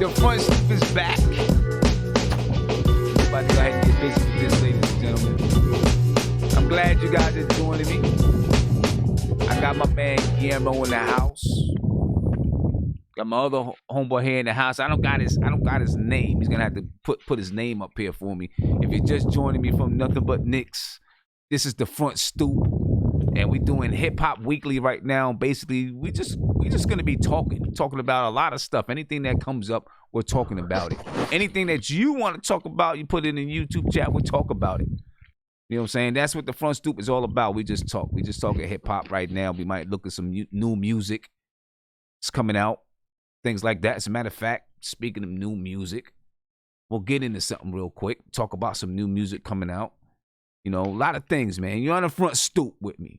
The front stoop is back. About to go ahead and get busy with this, ladies and gentlemen. I'm glad you guys are joining me. I got my man Guillermo in the house. Got my other homeboy here in the house. I don't got his name. He's gonna have to put his name up here for me. If you're just joining me from Nothing But Nicks, this is the front stoop. And we doing Hip Hop Weekly right now. Basically, we just gonna be talking about a lot of stuff. Anything that comes up, we're talking about it. Anything that you want to talk about, you put it in the YouTube chat, we talk about it. You know what I'm saying? That's what the front stoop is all about. We just talk. We just talk at hip hop right now. We might look at some new music. It's coming out. Things like that. As a matter of fact, speaking of new music, we'll get into something real quick. Talk about some new music coming out. You know, a lot of things, man. You're on the front stoop with me.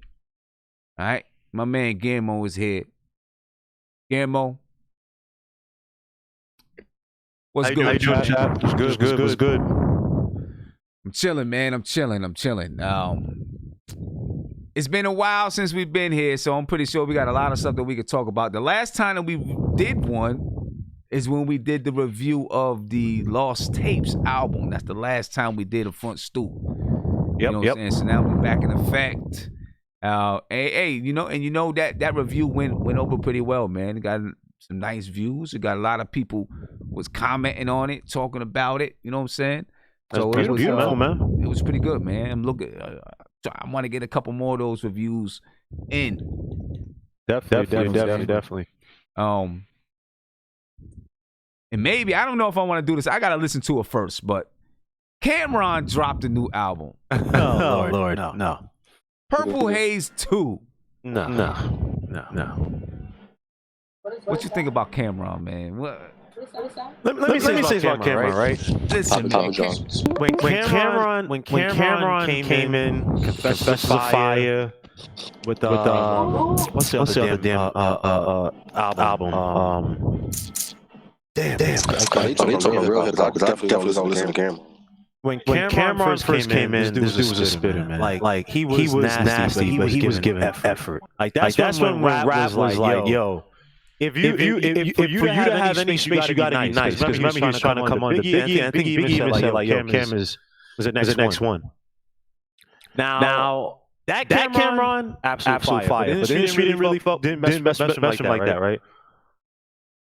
All right? My man Guillermo is here. Guillermo. What's good? How you doing, chap? What's good? I'm chilling, man. I'm chilling. It's been a while since we've been here, so I'm pretty sure we got a lot of stuff that we could talk about. The last time that we did one is when we did the review of the Lost Tapes album. That's the last time we did a front stoop. You know what I'm saying? So now we're back in effect. That review went over pretty well, man. It got some nice views. It got a lot of people was commenting on it, talking about it. You know what I'm saying? So it was beautiful, man. It was pretty good, man. I'm looking. I want to get a couple more of those reviews in. Definitely. And maybe I don't know if I want to do this. I gotta listen to it first, but Cameron dropped a new album. Oh Lord, no. Purple Haze 2. No. What you think about Cameron, man? What? Let me say about Cameron, right? Listen, man. When Cameron came in, Confess the Fire with what's the other damn album? Damn. Definitely was listening to Cameron. When Cameron first came in, this dude was a spitter, man. Like he was nasty, but he was giving effort. Like that's when rap was like, yo. For you to have any space, you gotta be nice. Because remember, he was trying to come on to Biggie, and I think Biggie even said, like, yo, Cam was the next one. Now, that Cameron, absolute fire. But the industry didn't mess with him like that, right?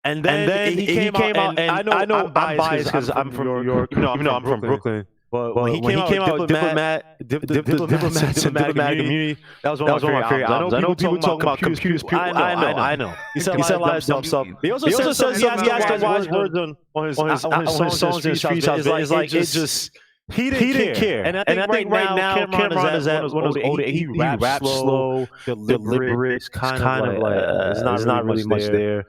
And then he came out, and I know I'm biased because I'm from New York. You know, I'm from Brooklyn. But when he came out with Diplomat Community, that was one of my favorite albums. I know people talking about computers. I know. He said a lot of dumb stuff. He also says he has wise words on his songs in the streets. It's like it just he didn't care. And I think right now Cameron is at one of those older. He raps slow, deliberate, kind of like there's not really much there.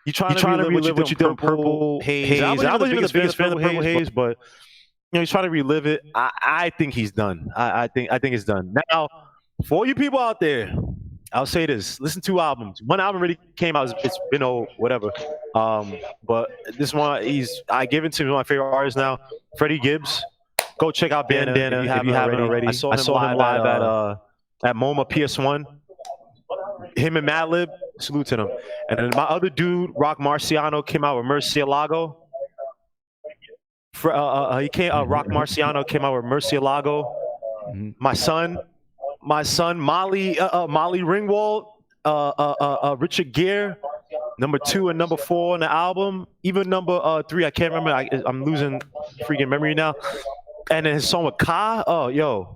You trying to relive what you did on Purple Haze. I wasn't even the biggest fan of Purple Haze, but he's trying to relive it. I think he's done. I think it's done. Now, for all you people out there, I'll say this: listen to albums. One album really came out. It's been whatever. But this one, I give it to one of my favorite artists now, Freddie Gibbs. Go check out Bandana if you haven't already. I saw him live at MoMA PS1. Him and Madlib, salute to them. And then my other dude, Rock Marciano, came out with Murcielago. Rock Marciano came out with Murcielago. My son, Molly Ringwald, Richard Gere, number 2 and number 4 on the album. Even number 3, I can't remember. I'm losing freaking memory now. And then his song with Ka. Oh, yo.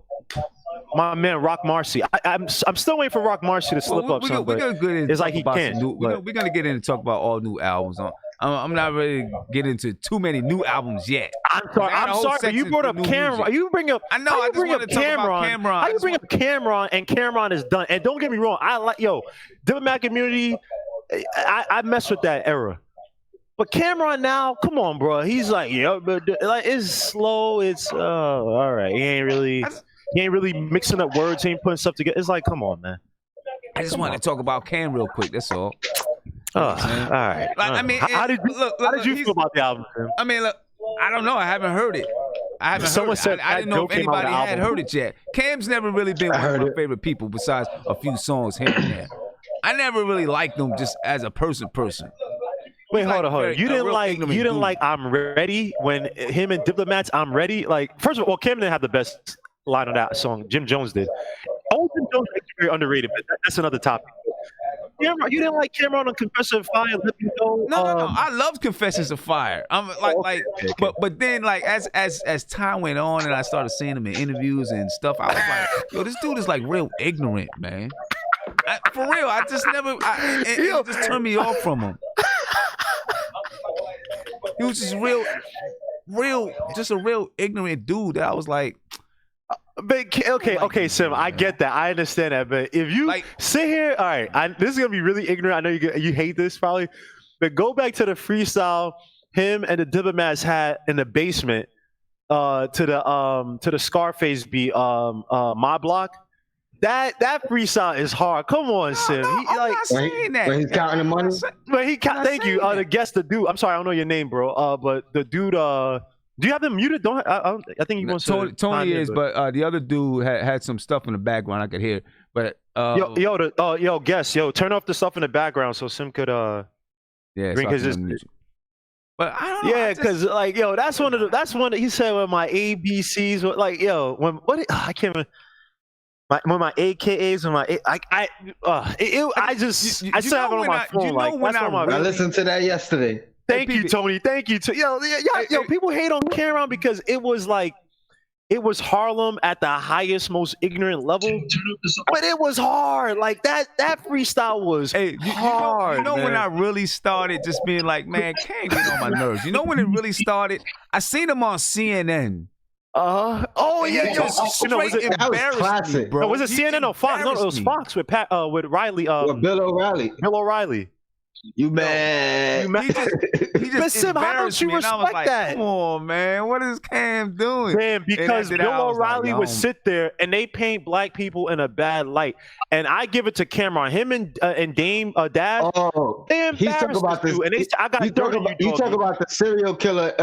My man, Rock Marcy. I'm still waiting for Rock Marcy to slip up. It's like he can't. We're gonna get in and talk about all new albums. I'm not ready to get into too many new albums yet. I'm sorry. You brought up Cameron. You bring up. I know. I just want to talk about Cameron. How you bring up Cameron and Cameron is done? And don't get me wrong. I like Diplomat Community. I mess with that era. But Cameron now, come on, bro. He's like, but like it's slow. It's all right. He ain't really mixing up words. He ain't putting stuff together. It's like, come on, man. I just want to talk about Cam real quick. That's all. All right. I mean, how did you feel about the album, Tim? I mean, look, I don't know. I haven't heard it. Someone said I didn't know if anybody had heard it yet. Cam's never really been one of my favorite people besides a few songs here and there. I never really liked him just as a person. Wait, hold on. You didn't like I'm ready when him and Diplomats, I'm ready. Like, first of all, Cam didn't have the best line on that song. Jim Jones did. Oh, Jim Jones is very underrated, but that's another topic. Cameron, you didn't like Cameron on Confession of Fire? Let me know. No. I love Confessions of Fire. I'm like, okay. but then like as time went on and I started seeing him in interviews and stuff, I was like, yo, this dude is like real ignorant, man. For real, I just never. It just turned me off from him. He was just just a real ignorant dude that I was like. But okay, Sim, I get that. I understand that. But if you sit here, all right, this is gonna be really ignorant. I know you hate this probably, but go back to the freestyle him and the Diplomats had in the basement, to the Scarface beat, My Block. That freestyle is hard. Come on, Sim. No, I'm not saying that. When he's counting the money. But thank you. The guest, the dude. I'm sorry, I don't know your name, bro. But the dude. Do you have them muted? I think he wants to. Tony is, but the other dude had some stuff in the background I could hear. But guest, turn off the stuff in the background so Sim could bring his. But I don't know. Yeah, because that's one of he said when my ABCs were like I can't remember. When my AKAs and I still have it on my phone. I listened to that yesterday. Thank you, Tony. Thank you. Yo, people hate on Cameron because it was Harlem at the highest, most ignorant level. But it was hard. Like that freestyle was hard. You know when I really started just being like, man, can't get on my nerves. You know when it really started? I seen him on CNN. Oh yeah, that was classic, bro. Was it CNN or Fox? No, it was Fox with Riley. With Bill O'Reilly. Bill O'Reilly. You mad? He just Sim, how don't you respect that? Come on, man. What is Cam doing? Man, because Bill O'Reilly would sit there and they paint black people in a bad light. And I give it to Cameron. Him and Dame Dash. Oh, he's talking about this. You talk about the serial killer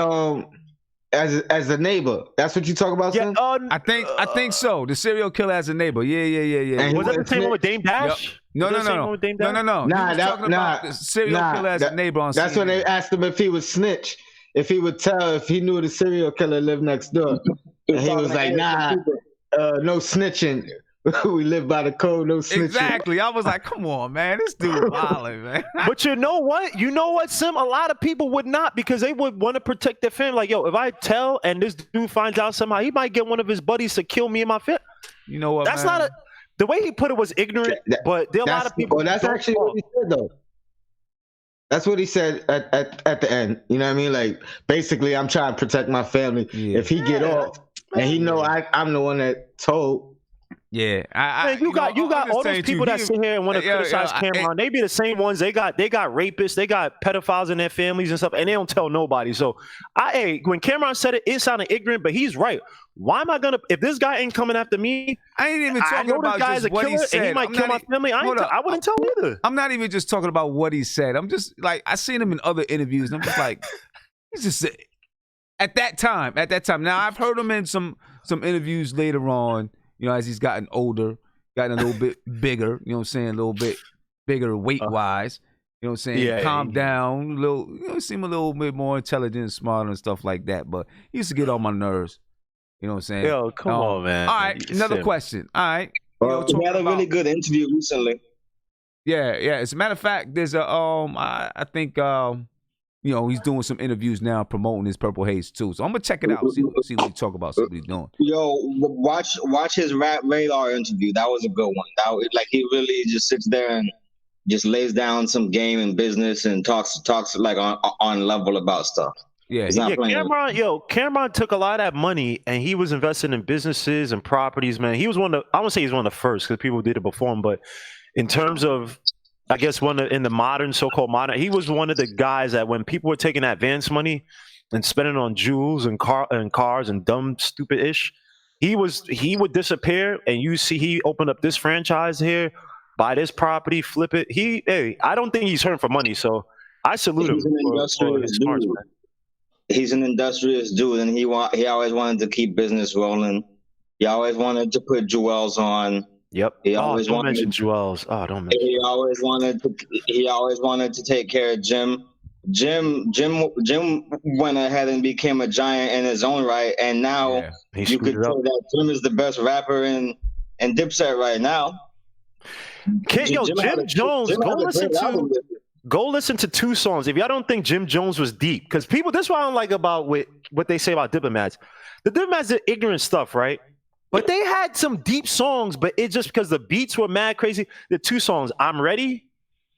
as a neighbor. That's what you talk about, Sim? I think so. The serial killer as a neighbor. Yeah. And was that the same one with Dame Dash? Yep. No. Nah, the serial killer as a neighbor on That's CNN. when they asked him if he would snitch, if he would tell if he knew the serial killer lived next door. And he was like, nah, no snitching. We live by the code, no snitching. Exactly. I was like, come on, man. This dude wilding, man. But you know what, Sim? A lot of people would not because they would want to protect their family. Like, yo, if I tell and this dude finds out somehow, he might get one of his buddies to kill me and my family. You know what, That's man? not the way he put it was ignorant, but there are a lot of people. Well, that's actually what he said, though. That's what he said at the end. You know what I mean? Like, basically, I'm trying to protect my family. Yeah. If he get off, and he know I'm the one that told. Yeah, you got all those people that sit here and want to criticize Cameron. They be the same ones. They got rapists, they got pedophiles in their families and stuff, and they don't tell nobody. So, when Cameron said it, it sounded ignorant, but he's right. Why am I gonna? If this guy ain't coming after me, I ain't even talking about just what he said. And he might kill my family. I wouldn't tell either. I'm not even just talking about what he said. I'm just like I seen him in other interviews, and I'm just like, he's just at that time. Now I've heard him in some interviews later on. You know, as he's gotten older, gotten a little bit bigger, you know what I'm saying? A little bit bigger weight-wise. You know what I'm saying? Yeah, calm down, a little, seem a little bit more intelligent and smarter and stuff like that. But he used to get on my nerves. You know what I'm saying? Yo, come on, man. All right, another question. All right. We had a really good interview recently. Yeah. As a matter of fact, there's a, I think, he's doing some interviews now promoting his Purple Haze too. So I'm gonna check it out. See what he talk about. See what he's doing. Yo, watch his Rap Radar interview. That was a good one. He really just sits there and just lays down some game and business and talks like on level about stuff. Yeah. Cameron took a lot of that money and he was investing in businesses and properties. Man, he was I won't say he's one of the first because people did it before him, but in terms of I guess in the modern, so-called modern, he was one of the guys that when people were taking advance money and spending on jewels and cars and dumb, stupid ish, he would disappear. And you see, he opened up this franchise here, buy this property, flip it. I don't think he's hurting for money, so I salute him for his smarts, man. He's an industrious dude, and he always wanted to keep business rolling. He always wanted to put jewels on. Yep. He always wanted mention jewels. Oh, don't mention. He always wanted to take care of Jim. Jim went ahead and became a giant in his own right, and now you could say that Jim is the best rapper in Dipset right now. Jim Jones, go listen to 2 songs. If y'all don't think Jim Jones was deep, because people, this is what I don't like about what they say about Diplomats. The Diplomats are ignorant stuff, right? But they had some deep songs, but it's just because the beats were mad crazy. The 2 songs, I'm Ready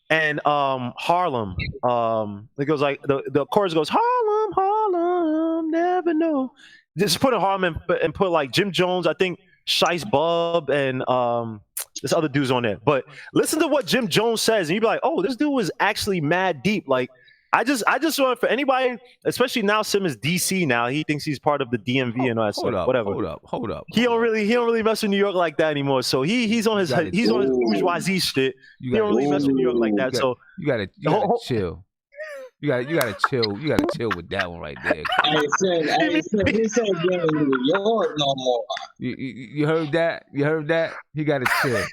and Harlem. It goes like the chorus goes Harlem, never know. Just put in Harlem and put like Jim Jones, I think Shice Bub and this other dude's on there. But listen to what Jim Jones says, and you'd be like, oh, this dude was actually mad deep. Like I just want for anybody, especially now Sim is DC now. He thinks he's part of the DMV and all that stuff. Whatever. Hold up. He don't really mess with New York like that anymore. So he's on his bourgeoisie shit. He don't really mess with New York like that. So you gotta chill. You gotta chill. You gotta chill with that one right there. I said he said you're in New York no more. You heard that? You heard that? He gotta chill.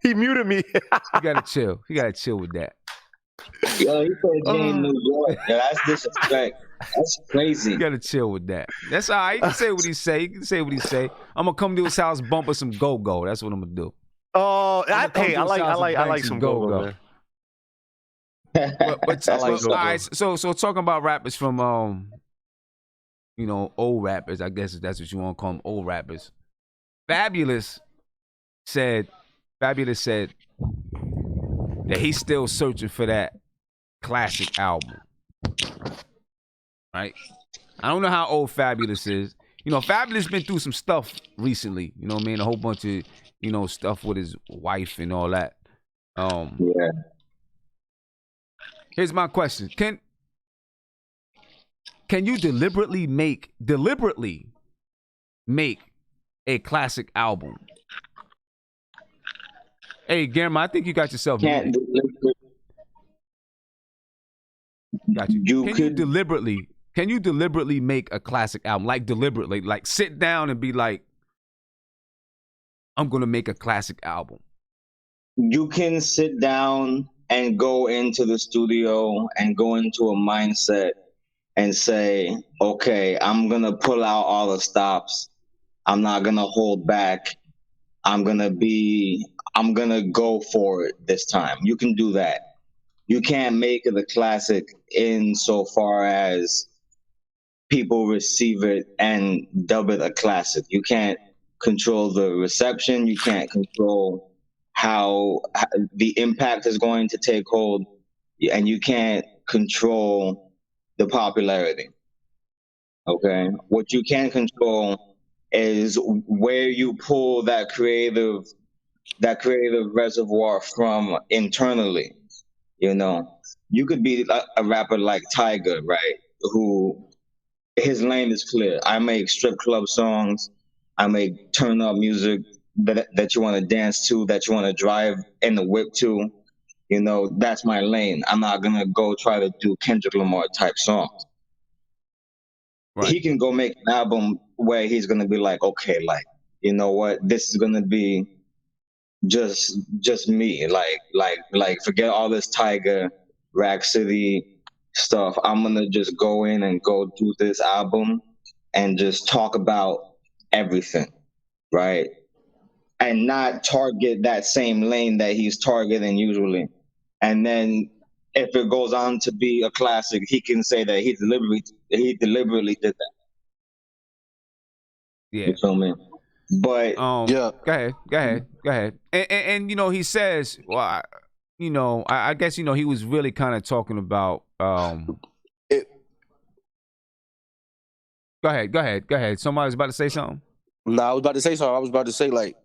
He muted me. You gotta chill. You gotta chill with that. Yo, he said you're in New York. Yeah, that's disrespect. That's crazy. You gotta chill with that. That's all right. You can say what he say. You can say what he say. I'm gonna come to his house, bump us some go-go. That's what I'm gonna do. Oh, I like some go-go. But all right, so talking about rappers from old rappers, I guess that's what you want to call them, old rappers. Fabulous said that he's still searching for that classic album. Right? I don't know how old Fabulous is. Fabulous been through some stuff recently. You know what I mean? A whole bunch of stuff with his wife and all that. Yeah. Here's my question. Can you deliberately make a classic album? Hey, Guillermo, I think you got yourself muted. Got you. Can you deliberately make a classic album? Like deliberately, like sit down and be like, I'm gonna make a classic album. You can sit down and go into the studio and go into a mindset and say, okay, I'm going to pull out all the stops. I'm not going to hold back. I'm going to go for it this time. You can do that. You can't make it a classic insofar as people receive it and dub it a classic. You can't control the reception. You can't control how the impact is going to take hold, and you can't control the popularity. Okay? What you can control is where you pull that creative reservoir from internally. You could be a rapper like Tyga, right? Who his lane is clear. I make strip club songs. I make turn up music that you want to dance to, that you want to drive in the whip to. That's my lane. I'm not going to go try to do Kendrick Lamar type songs. Right. He can go make an album where he's going to be like, okay, like, you know what? This is going to be just me. Like forget all this Tyga, Rack City stuff. I'm going to just go in and go do this album and just talk about everything, right? And not target that same lane that he's targeting usually. And then if it goes on to be a classic, he can say that he deliberately did that. Yeah. You feel me? But yeah. Go ahead. And he says, well, I guess he was really kind of talking about Go ahead. Somebody's about to say something? No, I was about to say something. I was about to say like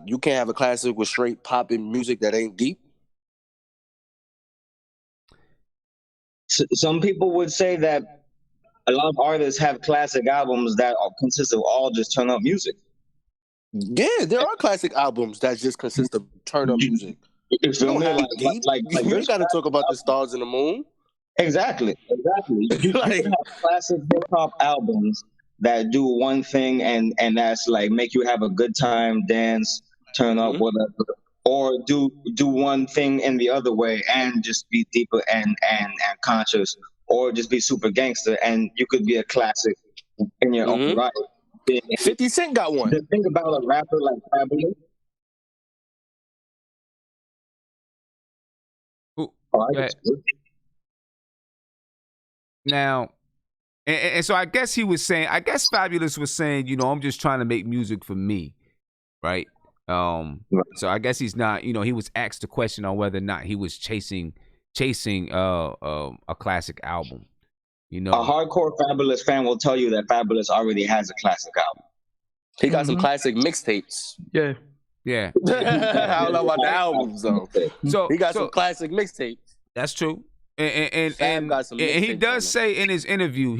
you can't have a classic with straight popping music that ain't deep. Some people would say that a lot of artists have classic albums that consist of all just turn up music. Yeah, there are classic albums that just consist of turn up music. You don't have you got to talk about the Stars and the Moon. Exactly. You have classic hip hop albums that do one thing and that's like make you have a good time, dance, turn up, whatever. or do one thing in the other way and just be deeper and conscious, or just be super gangster, and you could be a classic in your own right. 50 Cent got one. The thing about a rapper like Fabulous. Now, and so I guess Fabulous was saying, you know, I'm just trying to make music for me, right? So I guess he's not, you know, he was asked the question on whether or not he was chasing a classic album. You know, a hardcore Fabulous fan will tell you that Fabulous already has a classic album. He got some classic mixtapes. Yeah. I don't know about the albums though. So he got some classic mixtapes. That's true. And he does say in his interview,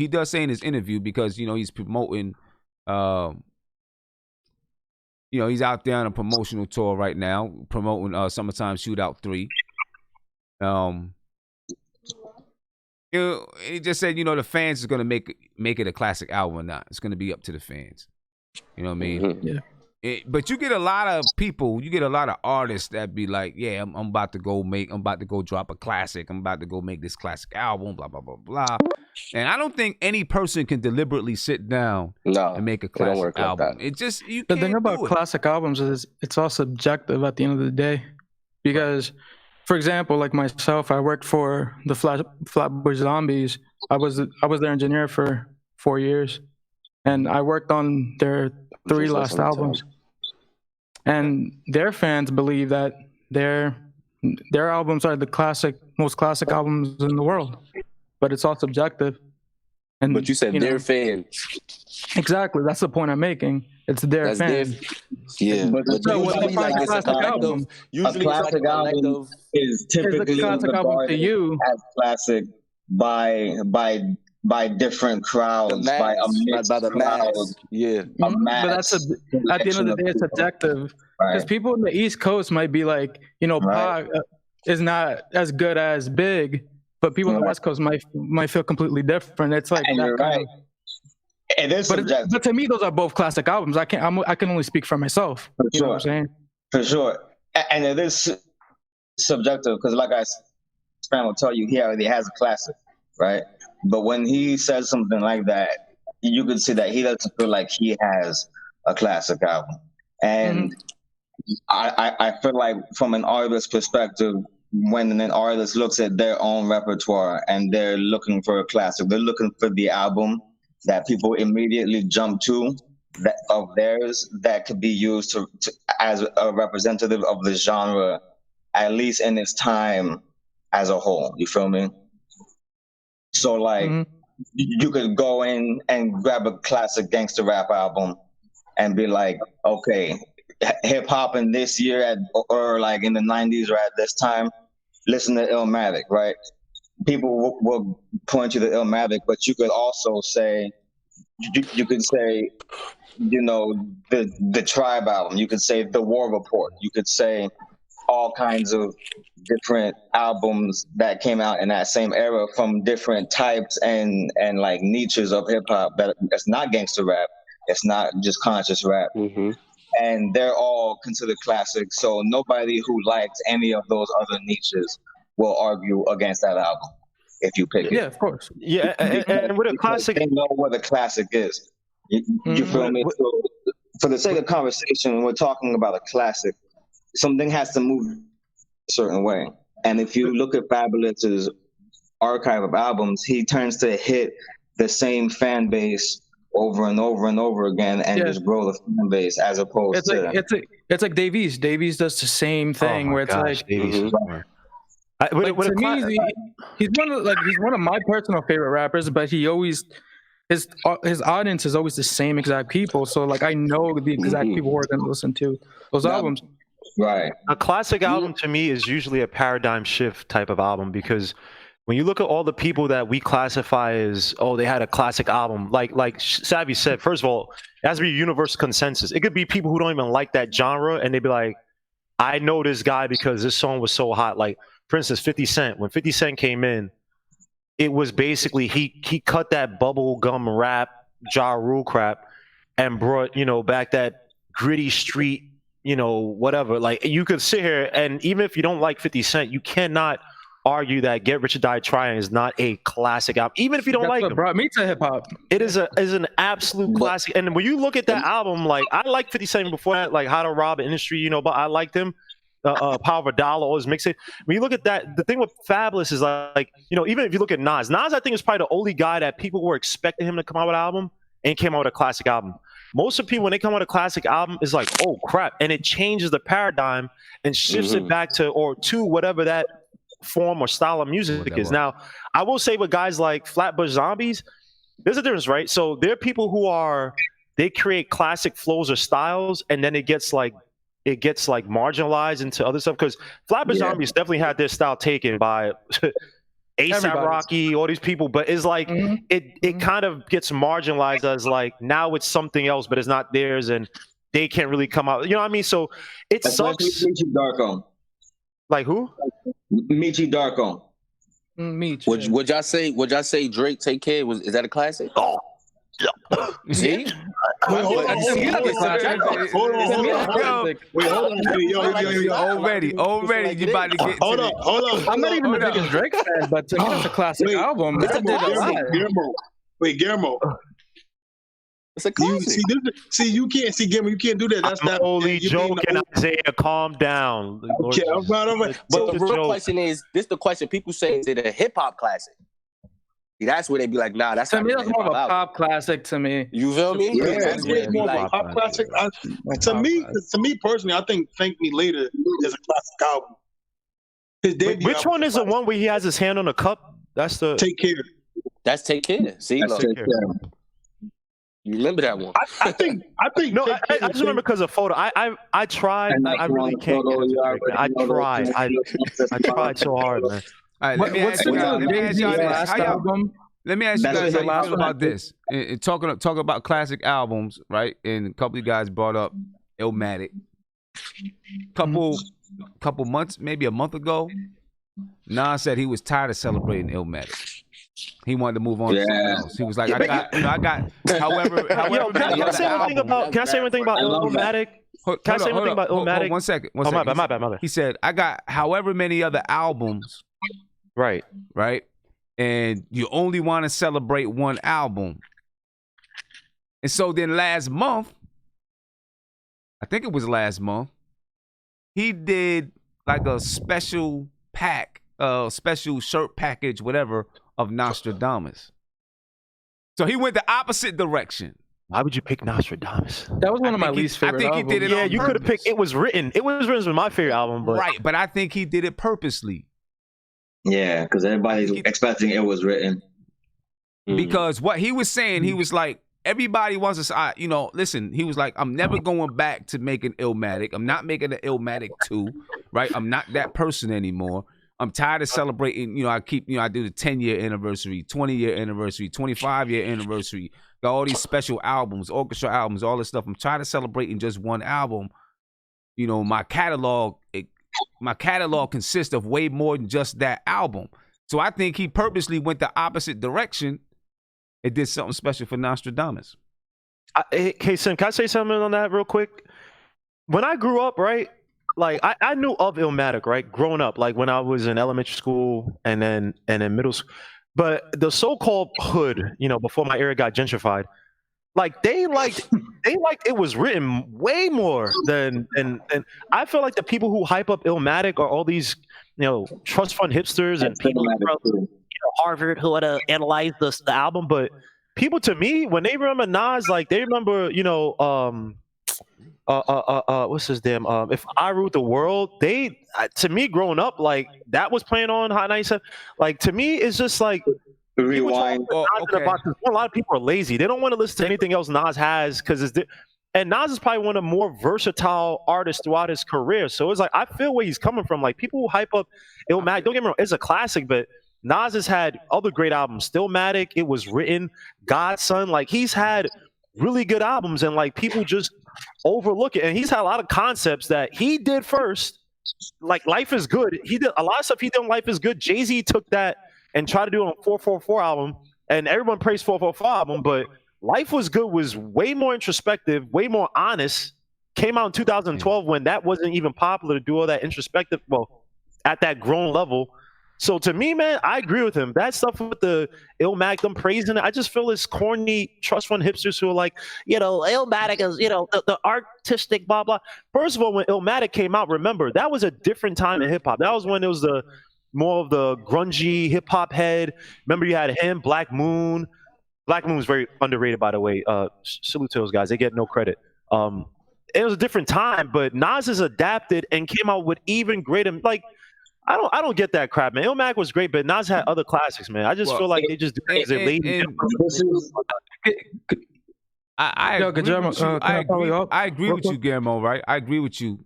because, you know, he's promoting, you know, he's out there on a promotional tour right now, promoting Summertime Shootout 3. He just said, you know, the fans is gonna make it a classic album or not. It's gonna be up to the fans. You know what I mean? Yeah. But you get a lot of people, you get a lot of artists that be like, yeah, I'm about to go drop a classic. I'm about to go make this classic album, blah, blah, blah, blah. And I don't think any person can deliberately sit down and make a classic album. It just, you can't. The thing about classic albums is it's all subjective at the end of the day. Because, for example, like myself, I worked for the Flatbush Zombies. I was their engineer for 4 years. And I worked on their 3 last albums. And their fans believe that their albums are the most classic albums in the world, but it's all subjective. And but you said their fans. Exactly, that's the point I'm making. It's their fans. Yeah, but usually like a classic album. Usually, a classic album is typically regarded to you as classic by different crowds, by a mix by the crowd. Yeah, a mass. But that's at the end of the day, it's subjective. Because people in the East Coast might be like, you know, Pac is not as good as Big, but people in the West Coast might feel completely different. It's like and that you're kind right. of, It is subjective. but to me, those are both classic albums. I can only speak for myself. You know what I'm saying? For sure. And it is subjective because, like Fran will tell you, he already has a classic, right? But when he says something like that, you can see that he doesn't feel like he has a classic album. And I feel like from an artist's perspective, when an artist looks at their own repertoire and they're looking for a classic, they're looking for the album that people immediately jump to of theirs that could be used to as a representative of the genre, at least in its time as a whole. You feel me? So like you could go in and grab a classic gangster rap album and be like, okay, hip hop in this year or like in the 90s or at this time, listen to Illmatic, right? People will point you to Illmatic, but you could also say, you could say, you know, the Tribe album. You could say the War Report. You could say all kinds of different albums that came out in that same era from different types and like niches of hip hop. That's not gangster rap. It's not just conscious rap. And they're all considered classics. So nobody who likes any of those other niches will argue against that album if you pick it. Yeah, of course. Yeah, and with a classic, they know what a classic is. You feel me? So for the sake of conversation, when we're talking about a classic, something has to move a certain way. And if you look at Fabulous's archive of albums, he turns to hit the same fan base over and over and over again and just grow the fan base as opposed to it's like Davies. Davies does the same thing where it's like Davies. to me, he's one of my personal favorite rappers, but he always his audience is always the same exact people. So like I know the exact people who are going to listen to those albums. Right. A classic album to me is usually a paradigm shift type of album because when you look at all the people that we classify as, oh, they had a classic album, like Savvy said, first of all, it has to be a universal consensus. It could be people who don't even like that genre, and they'd be like, I know this guy because this song was so hot. Like, for instance, 50 Cent. When 50 Cent came in, it was basically he cut that bubble gum rap, Ja Rule crap, and brought, you know, back that gritty street whatever. Like, you could sit here, and even if you don't like 50 Cent, you cannot argue that Get Rich or Die Trying is not a classic album, even if you don't like what him. brought me to hip hop. It is an absolute classic. And when you look at that album, like, I liked 50 Cent before that, like How to Rob an Industry, but I liked him. Power of a Dollar, always mix it. When you look at that, the thing with Fabulous is like, even if you look at Nas, I think is probably the only guy that people were expecting him to come out with an album and came out with a classic album. Most of the people, when they come out with a classic album, is like, oh crap, and it changes the paradigm and shifts it back to whatever that form or style of music is. Now, I will say with guys like Flatbush Zombies, there's a difference, right? So there are people who they create classic flows or styles, and then it gets like marginalized into other stuff, because Flatbush Zombies definitely had their style taken by A$AP Rocky, all these people, but it's like it kind of gets marginalized as like, now it's something else, but it's not theirs, and they can't really come out. You know what I mean? So it sucks. Michi Darko. Like who? Michi Darko. Meech. Would y'all say Drake Take Care is that a classic? Oh. See? Hold on. Already, you about to get Hold on. I'm not even the biggest Drake fan, but to me, it's a classic album. Guillermo. It's a classic. You can't Guillermo. You can't do that. That's not only joking. Isaiah, calm down. Okay, all right. But the real question is, this the question people say, is it a hip hop classic? See, that's where they be like, nah, that's to me, that's more of a pop classic to me. You feel me? Yeah, it's more of a pop classic. To me personally, I think Thank Me Later is a classic album. Which one is the one where he has his hand on the cup? That's the Take Care. That's Take Care. See, That's Take Care. You remember that one? I think no. I just remember because of photo. I tried. I really can't. I tried. I tried so hard, man. All right, let me ask you guys this. Let me ask you guys how you feel about this. And talking about classic albums, right? And a couple of you guys brought up Illmatic. Couple months, maybe a month ago, Nas said he was tired of celebrating Illmatic. He wanted to move on to something else. He was like, I got. However, can I say one thing about Illmatic? Can I say one thing about Illmatic? 1 second. Oh, my bad. He said, I got however many other albums. Right. And you only want to celebrate one album. And so then last month, I think it was last month, he did like a special pack, special shirt package, whatever, of Nostradamus. So he went the opposite direction. Why would you pick Nostradamus? That was one of my least favorite albums. I think he did it on you could have picked It Was Written. It Was Written was my favorite album, but right, but I think he did it purposely. Yeah, because everybody's expecting It Was Written. Because what he was saying, he was like, everybody wants to, listen, he was like, I'm never going back to making Illmatic. I'm not making an Illmatic 2, right? I'm not that person anymore. I'm tired of celebrating, I do the 10-year anniversary, 20-year anniversary, 25-year anniversary, got all these special albums, orchestra albums, all this stuff. I'm tired of celebrating just one album. My catalog consists of way more than just that album. So I think he purposely went the opposite direction. It did something special for Nostradamus. Hey, Sim, can I say something on that real quick? When I grew up, right, like I knew of Illmatic, right, growing up, like when I was in elementary school and then middle school. But the so-called hood, before my era got gentrified, like they liked It Was Written way more than and I feel like the people who hype up Illmatic are all these trust fund hipsters and people from Harvard who want to analyze the album. But people, to me, when they remember Nas, like they remember what's his damn If I Ruled the World. They to me growing up, like that was playing on Hot 97. Like to me, it's just like Rewind. A lot of people are lazy. They don't want to listen to anything else Nas has because and Nas is probably one of the more versatile artists throughout his career. So it's like I feel where he's coming from. Like people who hype up Illmatic, don't get me wrong, it's a classic, but Nas has had other great albums. Stillmatic, It Was Written, Godson. Like he's had really good albums, and like people just overlook it. And he's had a lot of concepts that he did first. Like Life Is Good. He did a lot of stuff he did on Life Is Good. Jay-Z took that and tried to do it on 444 album, and everyone praised 444 album, but Life Was Good was way more introspective, way more honest came out in 2012 when that wasn't even popular to do all that introspective, well, at that grown level. So to me, man, I agree with him. That stuff with the Illmatic, them praising it, I just feel it's corny trust fund hipsters who are like, Illmatic is, the artistic blah blah. First of all, when Illmatic came out, remember that was a different time in hip hop. That was when it was the more of the grungy hip hop head. Remember, you had him, Black Moon. Black Moon was very underrated, by the way. Salute to those guys; they get no credit. It was a different time, but Nas has adapted and came out with even greater. Like, I don't get that crap, man. Illmatic was great, but Nas had other classics, man. I just feel like they just do things they're lazy. I agree with you. I agree with you, Guillermo. Right? I agree with you.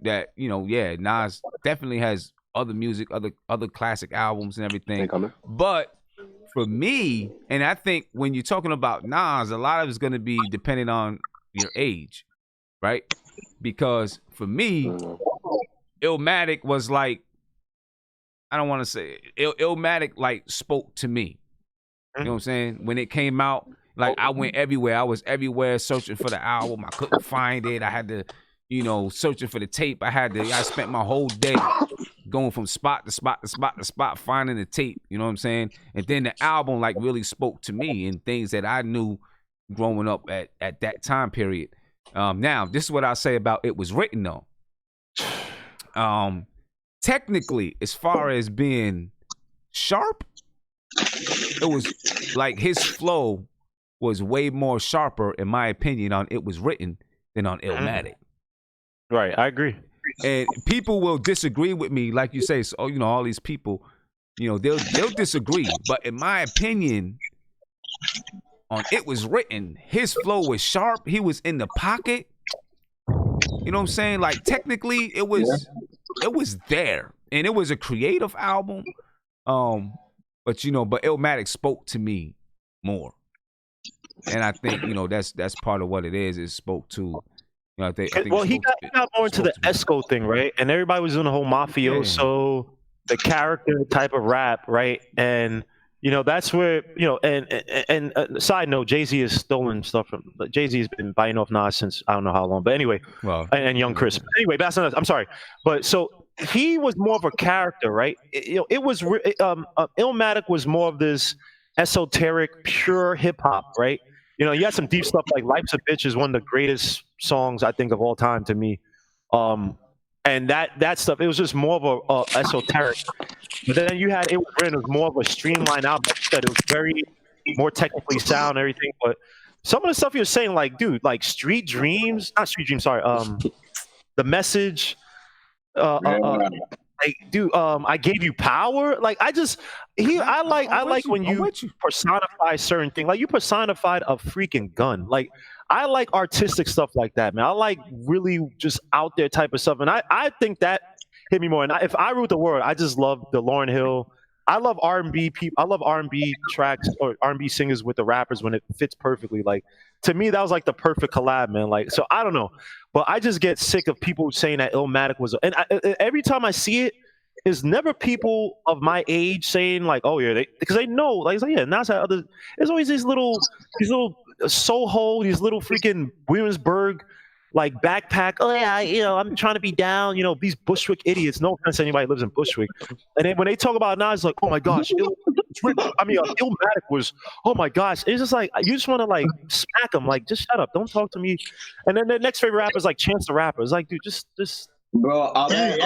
That yeah, Nas definitely has other music, other classic albums and everything. But for me, and I think when you're talking about Nas, a lot of it's going to be dependent on your age, right? Because for me, Illmatic was like, I don't want to say it. Illmatic like spoke to me. You know what I'm saying? When it came out, like I went everywhere. I was everywhere searching for the album. I couldn't find it. I had to, searching for the tape. I spent my whole day going from spot to spot to spot to spot, finding the tape. You know what I'm saying? And then the album like really spoke to me and things that I knew growing up at that time period. Now, this is what I say about It Was Written though. Technically, as far as being sharp, it was like his flow was way more sharper, in my opinion, on It Was Written than on Illmatic. Right, I agree. And people will disagree with me, like you say. So, all these people, they'll disagree. But in my opinion, on It Was Written, his flow was sharp. He was in the pocket. You know what I'm saying? Like technically, it was there, and it was a creative album. But Illmatic spoke to me more, and I think that's part of what it is. It spoke to. I think he got more into the Esco thing, right? And everybody was doing the whole mafioso, the character type of rap, right? And that's where and side note, Jay-Z has stolen stuff from Jay-Z has been biting off Nas since I don't know how long, but anyway, and Young Chris. Anyway, that's not. I'm sorry, but so he was more of a character, right? It was Illmatic was more of this esoteric, pure hip hop, right? You had some deep stuff like "Life's a Bitch" is one of the greatest songs I think of all time to me. And that stuff, it was just more of a esoteric. But then you had It Was Written, it was more of a streamlined album. Like you said, it was very more technically sound and everything. But some of the stuff you're saying, like, dude, like Street Dreams, not Street Dreams, sorry, The Message, like, dude, I Gave You Power. Like, I like when you personify certain things. Like, you personified a freaking gun. Like, I like artistic stuff like that, man. I like really just out there type of stuff, and I think that hit me more. And if I ruled the world, I just love the Lauryn Hill. I love R&B people. I love R&B tracks or R&B singers with the rappers when it fits perfectly. Like, to me, that was like the perfect collab, man. Like, so I don't know, but I just get sick of people saying that Illmatic was. And every time I see it, it's never people of my age saying like, "Oh yeah," because they know, like, it's like, yeah, Nas had other. There's always these little Soho, these little freaking Williamsburg like backpack. Oh yeah, I'm trying to be down. These Bushwick idiots. No offense to anybody who lives in Bushwick. And then when they talk about Nas, like, oh my gosh, Illmatic was. Oh my gosh, it's just like you just want to like smack them. Like, just shut up, don't talk to me. And then the next favorite rapper is like Chance the Rapper. It's like, dude, just. Bro, all that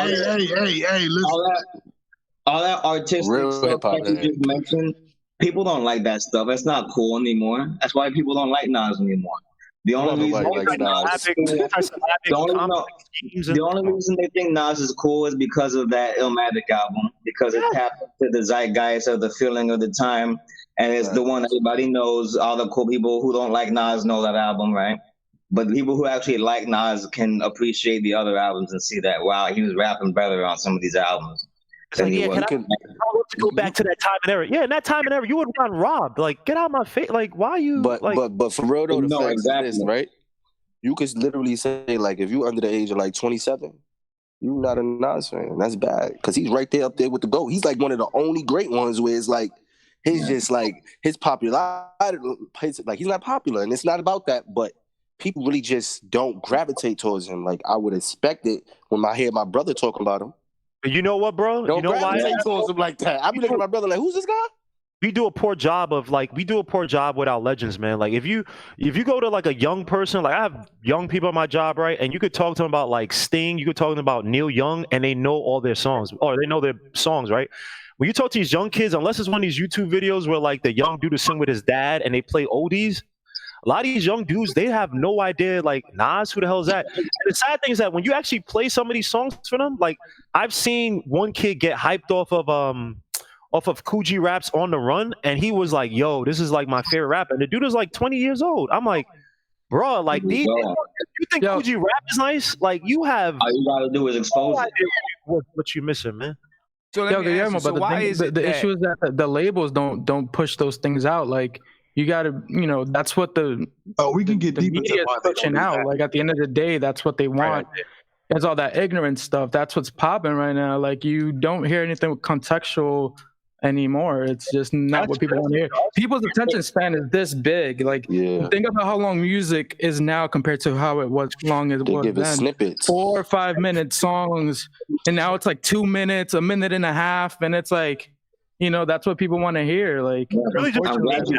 artistic Real stuff that you just mentioned, people don't like that stuff. It's not cool anymore. That's why people don't like Nas anymore. The only reason they think Nas is cool is because of that Illmatic album, because it tapped into the zeitgeist of the feeling of the time, and it's the one everybody knows. All the cool people who don't like Nas know that album, right? But people who actually like Nas can appreciate the other albums and see that, wow, he was rapping better on some of these albums. I want to go back to that time and era. Yeah, in that time and era, you would have gotten robbed. Like, get out of my face. Like, why are you? But for real though, the fact is this, right? You could literally say, like, if you're under the age of like 27, you're not a Nas fan. That's bad, because he's right there up there with the GOAT. He's like one of the only great ones where it's like just like his popularity, like he's not popular, and it's not about that, but people really just don't gravitate towards him. Like I would expect it when I hear my brother talking about him. You know what, bro? Don't you know gravitate towards him like that. I be looking at my brother like, who's this guy? We do a poor job with our legends, man. Like if you go to like a young person, like I have young people at my job, right? And you could talk to them about like Sting, you could talk to them about Neil Young, and they know all their songs, or they know their songs, right? When you talk to these young kids, unless it's one of these YouTube videos where like the young dude is sing with his dad and they play oldies, a lot of these young dudes, they have no idea, like, Nas, who the hell is that? And the sad thing is that when you actually play some of these songs for them, like, I've seen one kid get hyped off of Coogee Rap's On the Run, and he was like, yo, this is like my favorite rapper. And the dude is like 20 years old. I'm like, bro, like, you think Coogee Rap is nice? Like, you have all you gotta do is expose it. What you missing, man? So why is it the issue is that the labels don't push those things out? Like, you gotta, that's what we can get the deep media is pushing out. Like, at the end of the day, that's what they want. It's all that ignorant stuff. That's what's popping right now. Like, you don't hear anything with contextual anymore. It's just not what people want to hear. People's attention span is this big. Like, think about how long music is now compared to how it was long as it was then. Snippets. 4 or 5 minute songs, and now it's like 2 minutes, a minute and a half, and it's like, that's what people want to hear. Like, I'm glad you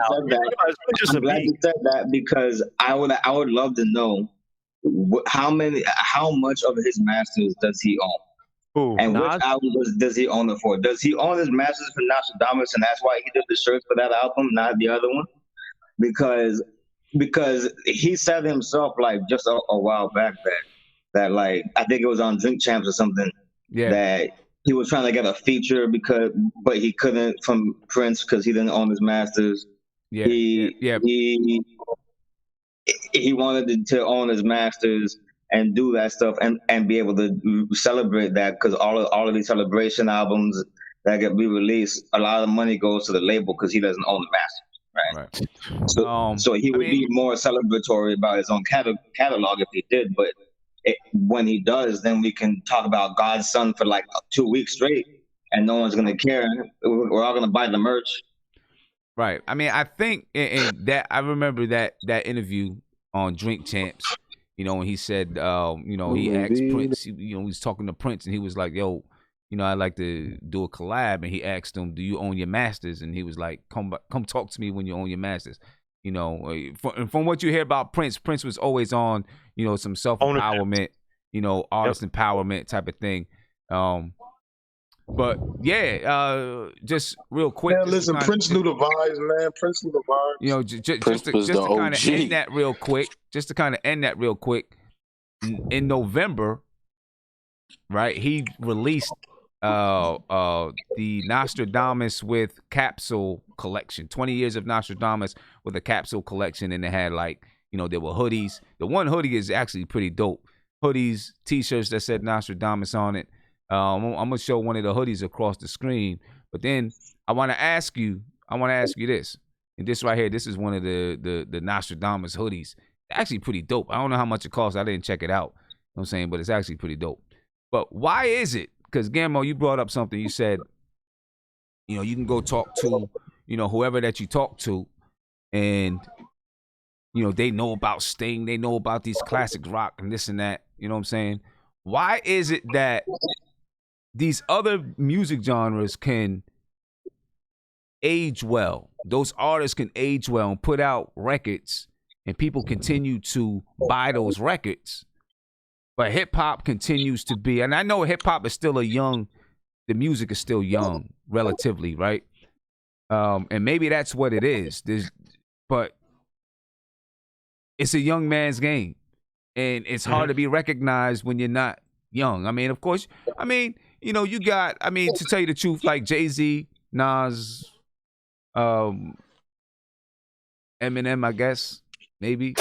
said that because I would love to know how much of his masters does he own? Ooh, and which album does he own it for? Does he own his masters for Nostradamus, and that's why he did the shirts for that album, not the other one? Because he said himself, like, just a while back that like, I think it was on Drink Champs or something, that he was trying to get a feature but he couldn't from Prince because he didn't own his masters. He wanted to own his masters and do that stuff and be able to celebrate that, because all of these celebration albums that get re-released, a lot of the money goes to the label because he doesn't own the masters, right? So he would be more celebratory about his own catalog if he did, but when he does, then we can talk about God's Son for like 2 weeks straight and no one's gonna care. We're all gonna buy the merch. Right. I mean, I think in that, I remember that interview on Drink Champs, when he said, he asked Prince, he was talking to Prince, and he was like, yo, I'd like to do a collab. And he asked him, do you own your masters? And he was like, come talk to me when you own your masters. From what you hear about Prince was always on, some self-empowerment, artist empowerment type of thing. But just real quick. Man, listen, Prince knew the vibes, man. Prince knew the vibes. Just to kind of end that real quick. In November, right? He released the Nostradamus with Capsule collection. 20 years of Nostradamus with a Capsule collection, and it had there were hoodies. The one hoodie is actually pretty dope. Hoodies, T-shirts that said Nostradamus on it. I'm gonna show one of the hoodies across the screen, but then I want to ask you this, and this right here, this is one of the Nostradamus hoodies. Actually pretty dope. I don't know how much it costs. I didn't check it out. You know what I'm saying, but it's actually pretty dope. But why is it? Because Gammo, you brought up something. You said, you can go talk to, whoever that you talk to, and they know about Sting, they know about these classic rock and this and that. You know what I'm saying? Why is it that these other music genres can age well? Those artists can age well and put out records, and people continue to buy those records. But hip hop continues to be, and I know hip hop is still the music is still young, relatively, right? And maybe that's what it is. But it's a young man's game, and it's hard to be recognized when you're not young. I mean, of course, you got, to tell you the truth, like Jay-Z, Nas, Eminem, I guess, maybe.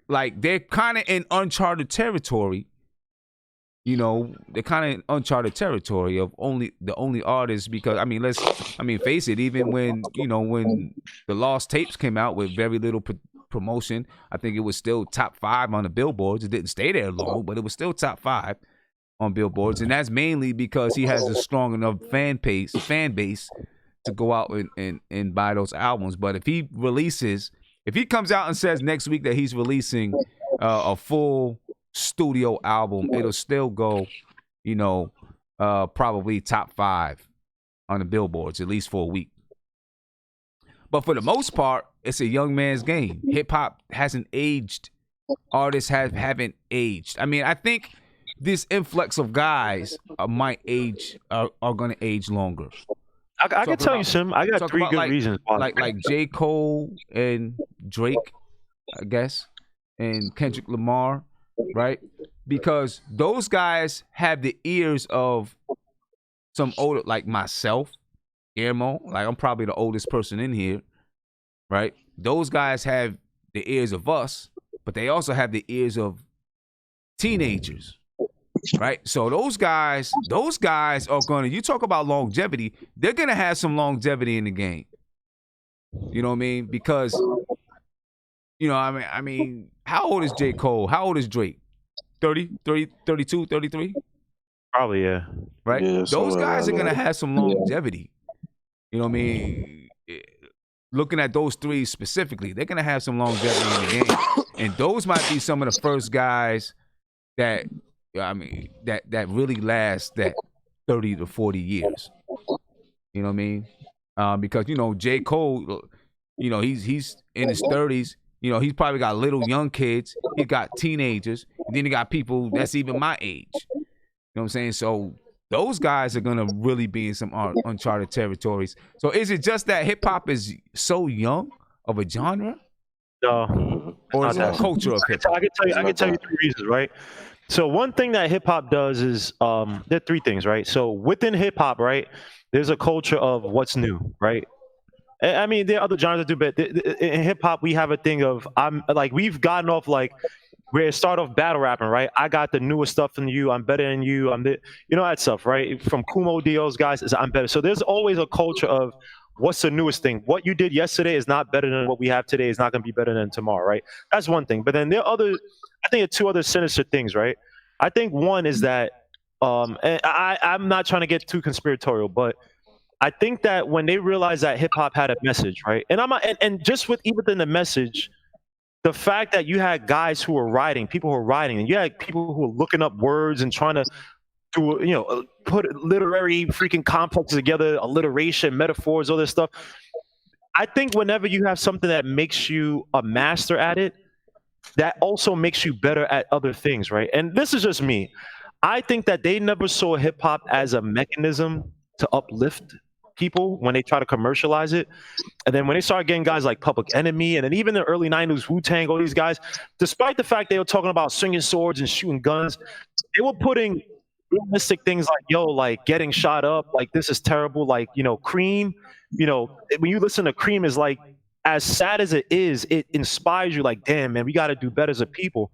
Like they're kind of in uncharted territory. They're kind of in uncharted territory of the only artists, because face it, even when the Lost Tapes came out with very little promotion, I think it was still top 5 on the billboards. It didn't stay there long, but it was still top 5 on billboards, and that's mainly because he has a strong enough fan base to go out and buy those albums. But if he releases If he comes out and says next week that he's releasing a full studio album, it'll still go, probably top 5 on the billboards, at least for a week. But for the most part, it's a young man's game. Hip hop hasn't aged. Artists haven't aged. I mean, I think this influx of guys might age are going to age longer. I can tell you some. I got 3 good reasons. Like J. Cole and Drake, I guess, and Kendrick Lamar, right? Because those guys have the ears of some older, like myself, Guillermo. Like I'm probably the oldest person in here, right? Those guys have the ears of us, but they also have the ears of teenagers. Right, so those guys are gonna. You talk about longevity; they're gonna have some longevity in the game. You know what I mean? Because, I mean, how old is J. Cole? How old is Drake? 30, 32, 33? Probably, yeah. Right. Yeah, those guys are gonna have some longevity. You know what I mean? Looking at those 3 specifically, they're gonna have some longevity in the game, and those might be some of the first guys that. That really lasts that 30 to 40 years. You know what I mean? Because J. Cole, he's in his 30s. He's probably got little young kids. He got teenagers, and then he got people that's even my age. You know what I'm saying? So those guys are gonna really be in some uncharted territories. So is it just that hip hop is so young of a genre? No, or is it a culture of hip hop? I can tell you 3 reasons, right? So one thing that hip hop does is there are 3 things, right? So within hip hop, right, there's a culture of what's new, right? I mean, there are other genres that do, but in hip hop, we have a thing of we've gotten off like where it started off battle rapping, right? I got the newest stuff than you. I'm better than you. That stuff, right? From Kumo Dio's guys, is I'm better. So there's always a culture of what's the newest thing. What you did yesterday is not better than what we have today. Is not going to be better than tomorrow, right? That's one thing. But then there are I think there are 2 other sinister things, right? I think one is that, and I'm not trying to get too conspiratorial, but I think that when they realized that hip hop had a message, right? And just within the message, the fact that you had guys who were writing, people who were writing, and you had people who were looking up words and trying to put literary freaking complexes together, alliteration, metaphors, all this stuff. I think whenever you have something that makes you a master at it, that also makes you better at other things, right? And this is just me. I think that they never saw hip hop as a mechanism to uplift people when they try to commercialize it. And then when they started getting guys like Public Enemy, and then even the early 90s, Wu-Tang, all these guys, despite the fact they were talking about swinging swords and shooting guns, they were putting realistic things like getting shot up, like this is terrible, like, Cream, when you listen to Cream is like, as sad as it is, it inspires you like, damn, man, we got to do better as a people.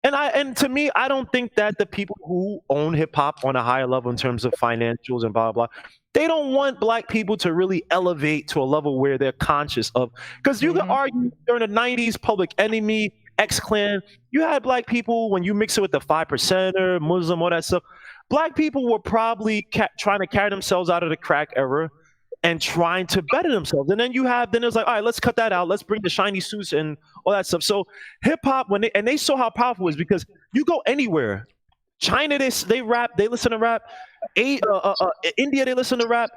And to me, I don't think that the people who own hip hop on a higher level in terms of financials and blah, blah, blah, they don't want black people to really elevate to a level where they're conscious of, because you can argue during the 90s, Public Enemy, X-Clan, you had black people, when you mix it with the 5%er, Muslim, all that stuff, black people were probably trying to carry themselves out of the crack era and trying to better themselves. And then it was like, all right, let's cut that out. Let's bring the shiny suits and all that stuff. So hip hop, they saw how powerful it is, because you go anywhere, China, they rap, they listen to rap. India, they listen to rap.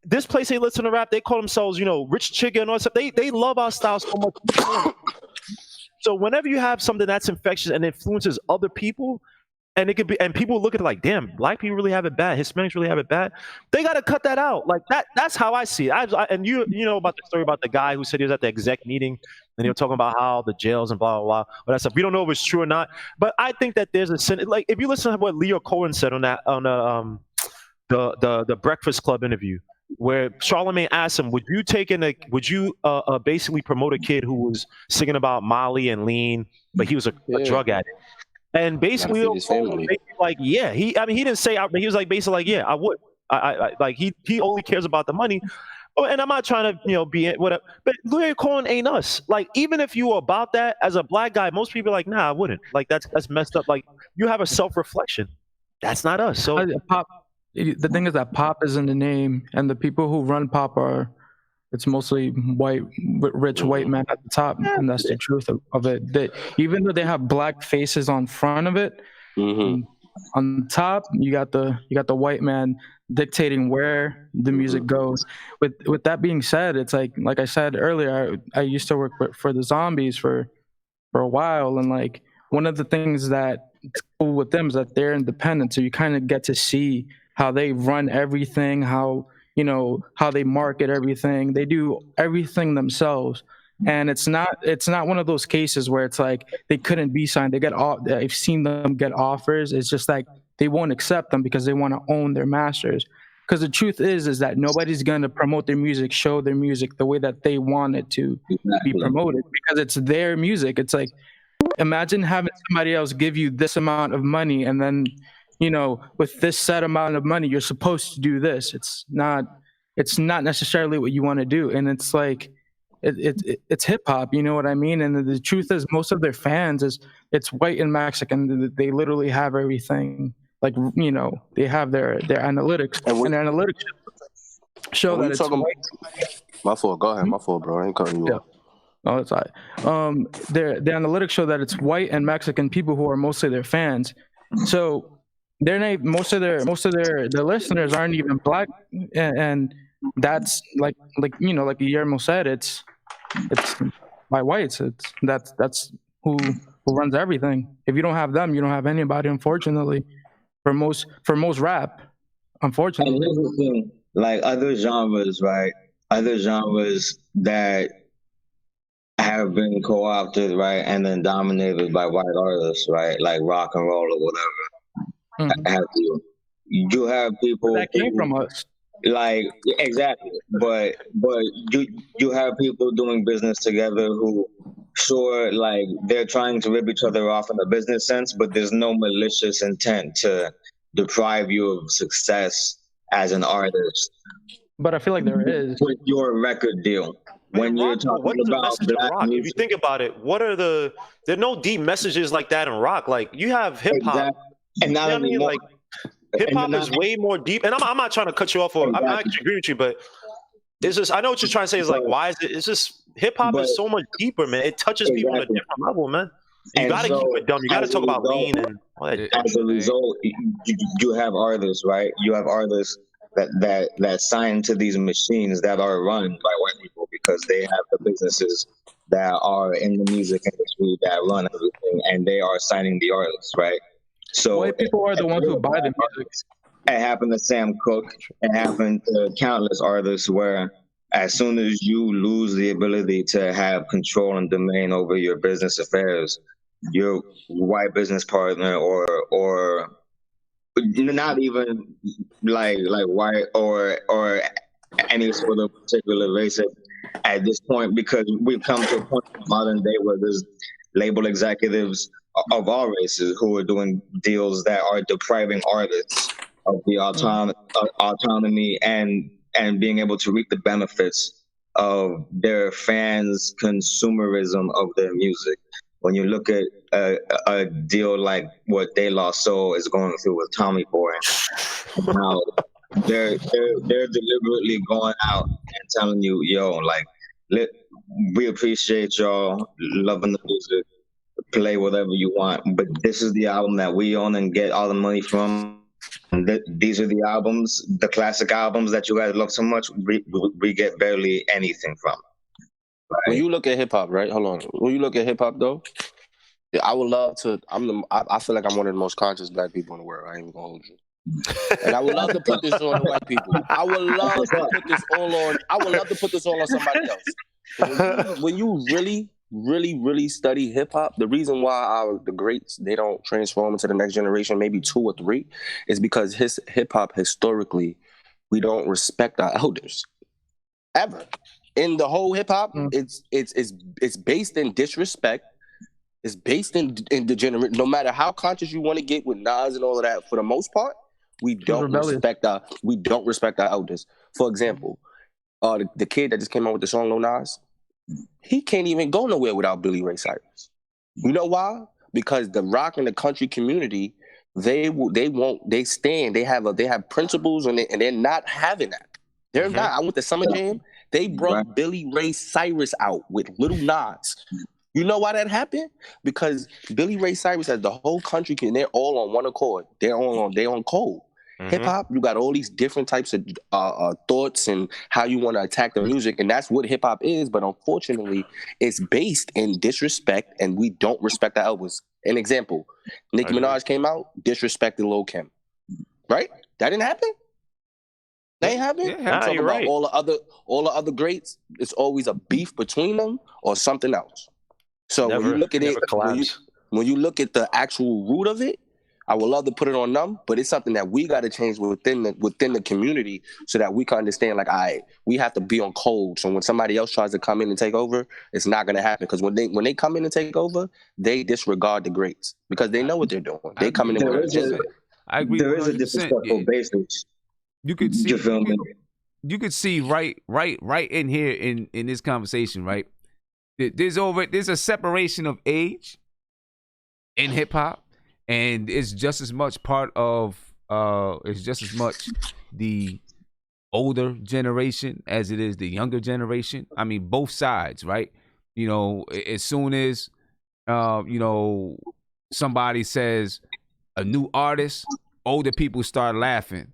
This place, they listen to rap. They call themselves, Rich Chicken and all that stuff. They love our style so much. So whenever you have something that's infectious and influences other people, and it could be, and people look at it like, damn, black people really have it bad, Hispanics really have it bad, they got to cut that out. Like that's how I see it. And you know about the story about the guy who said he was at the exec meeting and they were talking about how the jails and blah, blah, blah, all that stuff. We don't know if it's true or not, but I think that there's like, if you listen to what Leo Cohen said on the Breakfast Club interview, where Charlemagne asked him, would you basically promote a kid who was singing about Molly and lean, but he was a drug addict? And basically, like, yeah, he didn't say out, but he was like, basically, like, yeah, I would. I like, he only cares about the money. And I'm not trying to, be whatever. But Leo Cohen ain't us. Like, even if you were about that as a black guy, most people are like, nah, I wouldn't. Like, that's messed up. Like, you have a self-reflection. That's not us. So pop. The thing is that pop is in the name, and the people who run pop are it's mostly rich white men at the top, and that's the truth of it. That even though they have black faces on front of it, on top you got the white man dictating where the music goes. With that being said, it's like I said earlier, I used to work for the Zombies for a while, and like one of the things that's cool with them is that they're independent, so you kind of get to see how they run everything, how how they market everything. They do everything themselves, and it's not one of those cases where it's like they couldn't be signed. I've seen them get offers. It's just like they won't accept them because they want to own their masters. Because the truth is that nobody's going to promote their music, show their music the way that they want it to be promoted, because it's their music. It's like, imagine having somebody else give you this amount of money, and then with this set amount of money you're supposed to do this. It's not necessarily what you want to do. And it's like it's hip hop, you know what I mean? And the truth is, most of their fans it's white and Mexican. They literally have everything. Like, they have their analytics, and their analytics show that it's white. My fault. Go ahead. My fault, bro. I ain't cutting you off. Oh, that's all right. The analytics show that it's white and Mexican people who are mostly their fans. So most of their listeners aren't even black, and that's like Guillermo said, it's by whites. That's who runs everything. If you don't have them, you don't have anybody, unfortunately. For most rap, unfortunately. And here's the thing, like other genres, right? Other genres that have been co-opted, right, and then dominated by white artists, right, like rock and roll or whatever. Have you have people that came from us, like, exactly, but you have people doing business together who, sure, like they're trying to rip each other off in a business sense, but there's no malicious intent to deprive you of success as an artist. But I feel like there is with your record deal. When you're talking about black music, if you think about it, there are no deep messages like that in rock. Like, you have hip hop, exactly. And not anymore. Like, hip hop is way more deep. And I'm not trying to cut you off, or I actually agree with you, but it's just, I know what you're trying to say is like, why is it? It's just hip hop is so much deeper, man. It touches people on a different level, man. You got to keep it dumb. You got to talk about lean and all that. As a result, you have artists, right? You have artists that sign to these machines that are run by white people because they have the businesses that are in the music industry that run everything, and they are signing the artists, right? So white people are the ones who buy the music. It happened to Sam Cooke. It happened to countless artists where as soon as you lose the ability to have control and domain over your business affairs, your white business partner or not even like white or any sort of particular race at this point, because we've come to a point in modern day where there's label executives of all races who are doing deals that are depriving artists of the autonomy and being able to reap the benefits of their fans' consumerism of their music. When you look at a deal like what De La Soul is going through with Tommy Boy, now they're deliberately going out and telling you, yo, like, we appreciate y'all loving the music, play whatever you want, but this is the album that we own and get all the money from. And these are the albums, the classic albums that you guys love so much, we get barely anything from. Right? When you look at hip hop, right? Hold on. When you look at hip hop, though, I would love to. I feel like I'm one of the most conscious black people in the world. I ain't even gonna hold you. And I would love to put this on the white people. I would love to put this all on. I would love to put this all on somebody else. When you really study hip hop, the reason why the greats, they don't transform into the next generation, maybe 2 or 3, is because hip hop historically, we don't respect our elders ever. In the whole hip hop, it's based in disrespect. It's based in degenerate. No matter how conscious you want to get with Nas and all of that, for the most part, we don't respect our elders. For example, the kid that just came out with the song Lil Nas, he can't even go nowhere without Billy Ray Cyrus. You know why? Because the rock and the country community, they have principles, and they're not having that. They're not. I went to Summer Jam. They brought Billy Ray Cyrus out with Little Nas. You know why that happened? Because Billy Ray Cyrus has the whole country, and they're all on one accord. They're on code. Hip hop, you got all these different types of thoughts and how you want to attack the music, and that's what hip hop is. But unfortunately, it's based in disrespect, and we don't respect our elders. An example: Nicki Minaj came out, disrespected Lil Kim, right? That didn't happen. That ain't happen. Yeah, I'm talking you're about right. all the other greats. It's always a beef between them or something else. So when you look at it, when you look at the actual root of it, I would love to put it on them, but it's something that we got to change within the community so that we can understand, like, all right, we have to be on code. So when somebody else tries to come in and take over, it's not going to happen. Because when they come in and take over, they disregard the greats because they know what they're doing. They come in with an agenda. I agree. There is a disrespectful basis. You could see. You could see right in here in this conversation, right? There's a separation of age in hip hop. And it's just as much part of it's just as much the older generation as it is the younger generation. I mean, both sides, right? You know, as soon as somebody says a new artist, older people start laughing,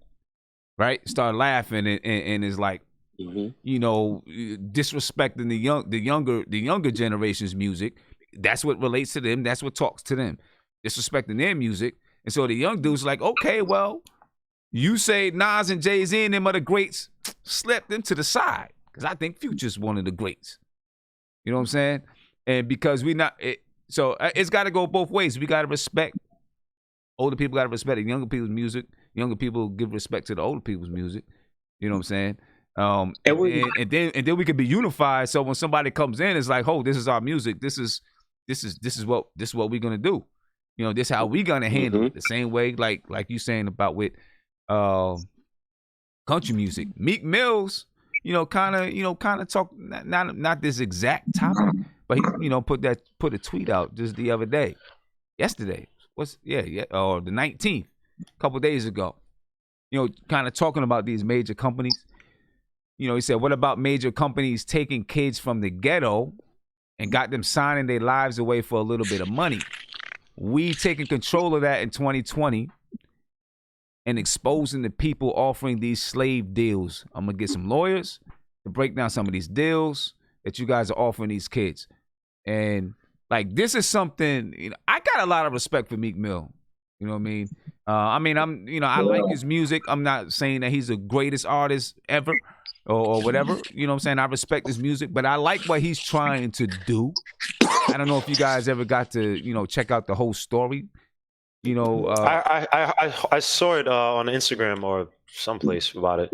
right? Start laughing and it's like, disrespecting the younger generation's music. That's what relates to them. That's what talks to them. Disrespecting their music. And so the young dudes like, okay, well, you say Nas and Jay-Z and them are the greats, slip them to the side. Because I think Future's one of the greats. You know what I'm saying? And because it's got to go both ways. We got to respect, older people got to respect the younger people's music. Younger people give respect to the older people's music. You know what I'm saying? And then we could be unified. So when somebody comes in, it's like, oh, this is our music. This is what we're gonna do. You know, this is how we gonna handle it. The same way, like you saying about with country music. Meek Mill's, kind of talk not this exact topic, but he, put a tweet out just the other day, yesterday. Or the 19th, a couple days ago. Kind of talking about these major companies. He said, what about major companies taking kids from the ghetto and got them signing their lives away for a little bit of money? We taking control of that in 2020 and exposing the people offering these slave deals. I'm going to get some lawyers to break down some of these deals that you guys are offering these kids. And like, this is something, I got a lot of respect for Meek Mill. You know what I mean? I like his music. I'm not saying that he's the greatest artist ever or whatever. You know what I'm saying? I respect his music, but I like what he's trying to do. I don't know if you guys ever got to, check out the whole story. I saw it on Instagram or someplace about it.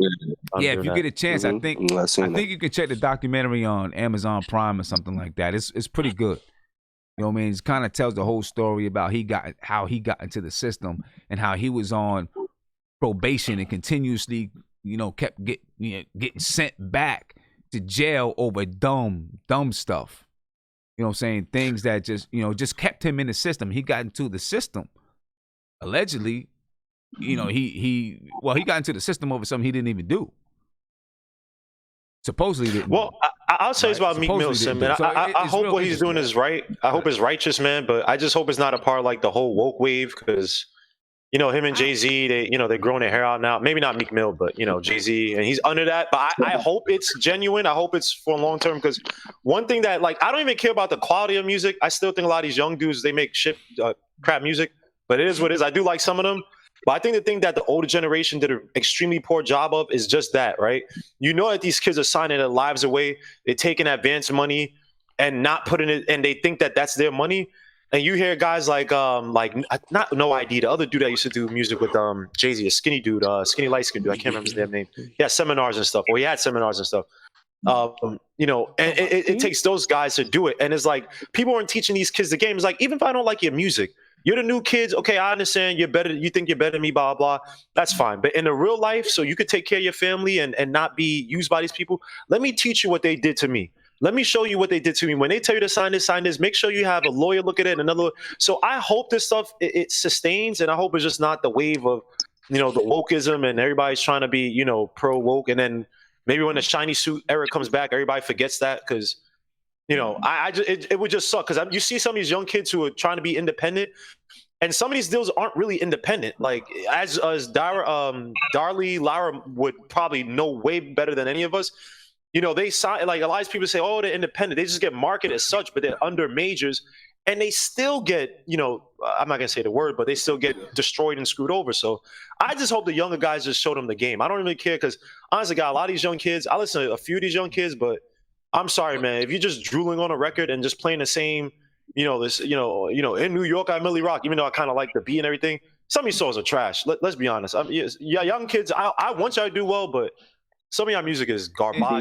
Yeah, if you get a chance, I think you can check the documentary on Amazon Prime or something like that. It's pretty good. You know what I mean? It kind of tells the whole story about how he got into the system and how he was on probation and continuously, kept getting sent back to jail over dumb stuff. You know what I'm saying? Things that just kept him in the system. He got into the system. Allegedly, he got into the system over something he didn't even do. Supposedly didn't. Well, I'll say it's about Meek Mill, man. So I hope what he's doing is right. I hope it's righteous, man. But I just hope it's not a part of like the whole woke wave, because him and Jay-Z, they're growing their hair out now. Maybe not Meek Mill, but Jay-Z, and he's under that. But I hope it's genuine. I hope it's for long term, because one thing that, like, I don't even care about the quality of music. I still think a lot of these young dudes, they make crap music, but it is what it is. I do like some of them. But I think the thing that the older generation did an extremely poor job of is just that, right? That these kids are signing their lives away. They're taking advance money and not putting it, and they think that that's their money. And you hear guys like not No ID, the other dude that used to do music with Jay-Z, a skinny dude, skinny light skinned dude. I can't remember his damn name. He had seminars and stuff, or he had seminars and stuff. And it takes those guys to do it. And it's like, people aren't teaching these kids the game. It's like, even if I don't like your music, you're the new kids. Okay, I understand you're better. You think you're better than me, blah, blah, blah. That's fine. But in the real life, so you could take care of your family and not be used by these people, let me teach you what they did to me. Let me show you what they did to me. When they tell you to sign this, make sure you have a lawyer look at it and another. So I hope this stuff, it sustains, and I hope it's just not the wave of, the wokeism and everybody's trying to be, pro woke. And then maybe when the shiny suit era comes back, everybody forgets that because, you know, it would just suck because you see some of these young kids who are trying to be independent, and some of these deals aren't really independent. Like as Darlie Lara would probably know way better than any of us. You know, they sign, like a lot of people say, oh, they're independent. They just get marketed as such, but they're under majors, and they still get, you know, I'm not gonna say the word, but they still get destroyed and screwed over. So I just hope the younger guys just show them the game. I don't really care because honestly, got a lot of these young kids. I listen to a few of these young kids, but I'm sorry, man. If you're just drooling on a record and just playing the same, you know, in New York, I Millie Rock, even though I kind of like the beat and everything. Some of these songs are trash. Let's be honest. Yeah, young kids. I want y'all to do well, but some of your music is garbage. I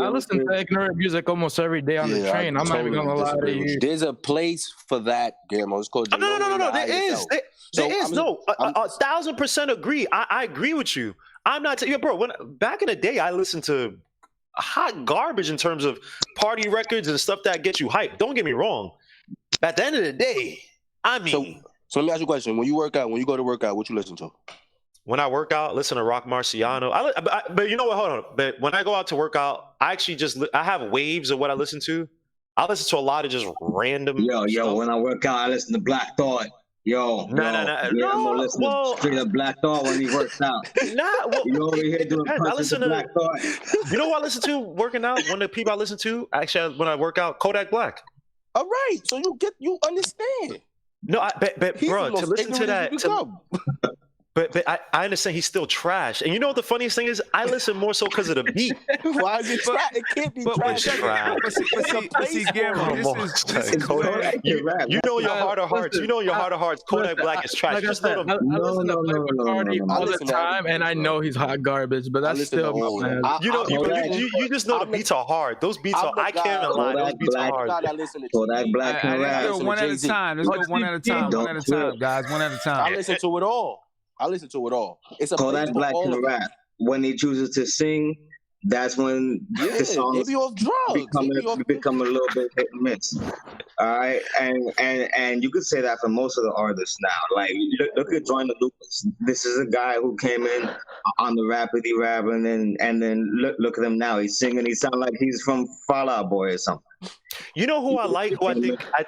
listen to ignorant music almost every day on the train. I'm not even gonna lie to you. There's a place for that, Guillermo. It's called no. There is. There is. 1,000% agree. I agree with you. I'm not bro. Back in the day, I listened to hot garbage in terms of party records and stuff that gets you hyped. Don't get me wrong. At the end of the day, I mean. So let me ask you a question. When you work out, when you go to work out, what you listen to? When I work out, listen to Rock Marciano. But you know what? Hold on. But when I go out to work out, I actually I have waves of what I listen to. I listen to a lot of just random. Yo. When I work out, I listen to Black Thought. I'm gonna listen to straight up Black Thought when he works out. You over here doing I listen to Black Thought. You know what I listen to working out? One of the people I listen to, actually, when I work out, Kodak Black. All right, so you understand. No, but bro, to listen to that. But I understand he's still trash. And you know what the funniest thing is? I listen more so because of the beat. Why is it trash? It can't be trash. But see, Guillermo, this is Kodak. You know your heart of hearts. You know your heart of hearts. Kodak Black is trash. Like I listen to Bacardi all the time, and I know he's hot garbage, but that's still my man. You just know the beats are hard. Those beats are, I can't even lie. Those beats are hard. Kodak Black. Let's go one at a time. Let's go one at a time. One at a time, guys. One at a time. I listen to it all. It's a Kodak Black can rap. When he chooses to sing, that's when the songs become a little bit hit and miss. All right, and you could say that for most of the artists now. Like look at Joyner Lucas. This is a guy who came in on the Rappity Rap, and then look at him now. He's singing. He sounds like he's from Fall Out Boy or something. You know who I like? Who I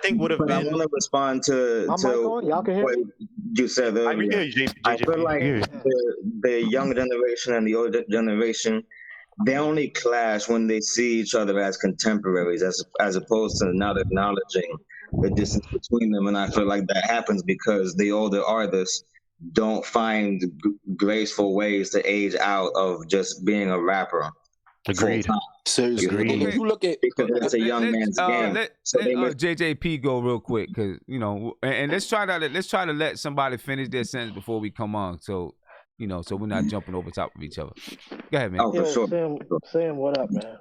think would have been. I want to respond to y'all can hear what you said earlier. I feel like the young generation and the older generation, they only clash when they see each other as contemporaries, as opposed to not acknowledging the distance between them. And I feel like that happens because the older artists don't find graceful ways to age out of just being a rapper. Agreed. Seriously, if you look at because it's a young man's game. Let JJP go real quick, because and let's try to let somebody finish their sentence before we come on. So so we're not jumping over top of each other. Go ahead, man. Oh, for sure. Sam, what up, man?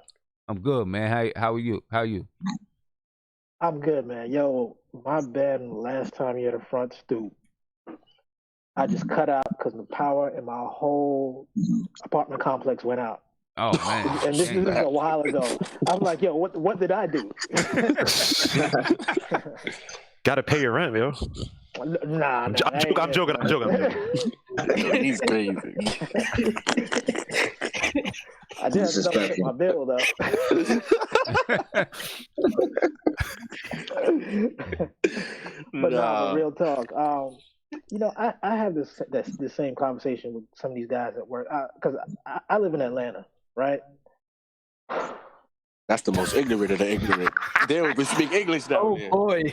I'm good, man. How are you? How are you? I'm good, man. Yo, my bad. Last time you had a front stoop, I just cut out because the power in my whole apartment complex went out. Oh man! And this is a while ago. I'm like, yo, what did I do? Got to pay your rent, yo. Nah, I'm joking. He's crazy. I did have to pay my bill though. But real talk. I have this same conversation with some of these guys at work because I live in Atlanta, right? That's the most ignorant of the ignorant. They don't even speak English now. Oh boy.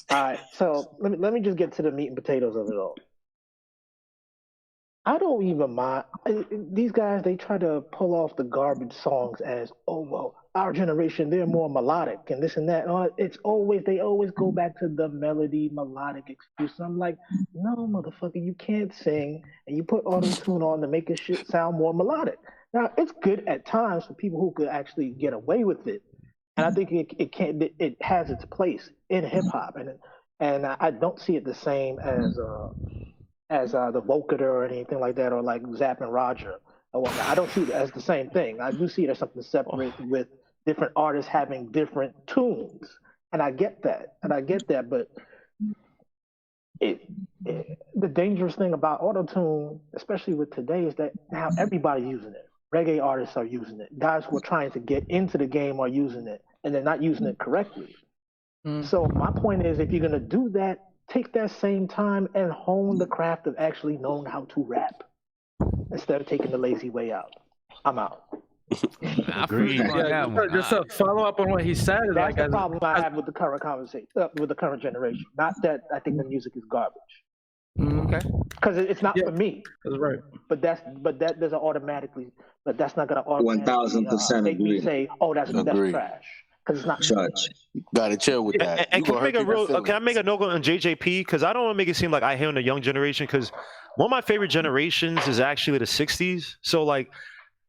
All right, so let me just get to the meat and potatoes of it all. I don't even mind. These guys, they try to pull off the garbage songs as, oh, well, our generation, they're more melodic and this and that. They always go back to the melody, melodic excuse. I'm like, no, motherfucker, you can't sing, and you put auto-tune on to make your shit sound more melodic. Now, it's good at times for people who could actually get away with it. And I think it has its place in hip hop, and I don't see it the same as the Vocator or anything like that, or like Zapp and Roger. I don't see it as the same thing. I do see it as something separate with different artists having different tunes, and I get that. But the dangerous thing about autotune, especially with today, is that now everybody's using it. Reggae artists are using it. Guys who are trying to get into the game are using it, and they're not using it correctly. So my point is, if you're gonna do that, take that same time and hone the craft of actually knowing how to rap instead of taking the lazy way out. I'm out. I agree. Just to follow up on what he said. That's the problem I have with the current conversation, with the current generation. Not that I think the music is garbage. Okay. Because it's not for me. That's right. But that doesn't automatically. But that's not gonna automatically 1000% make me agree. say, "Oh, that's trash." Because it's not. Judge. Gotta chill with that. And can I make a note on JJP? Because I don't want to make it seem like I hate on the young generation. Because one of my favorite generations is actually the '60s. So like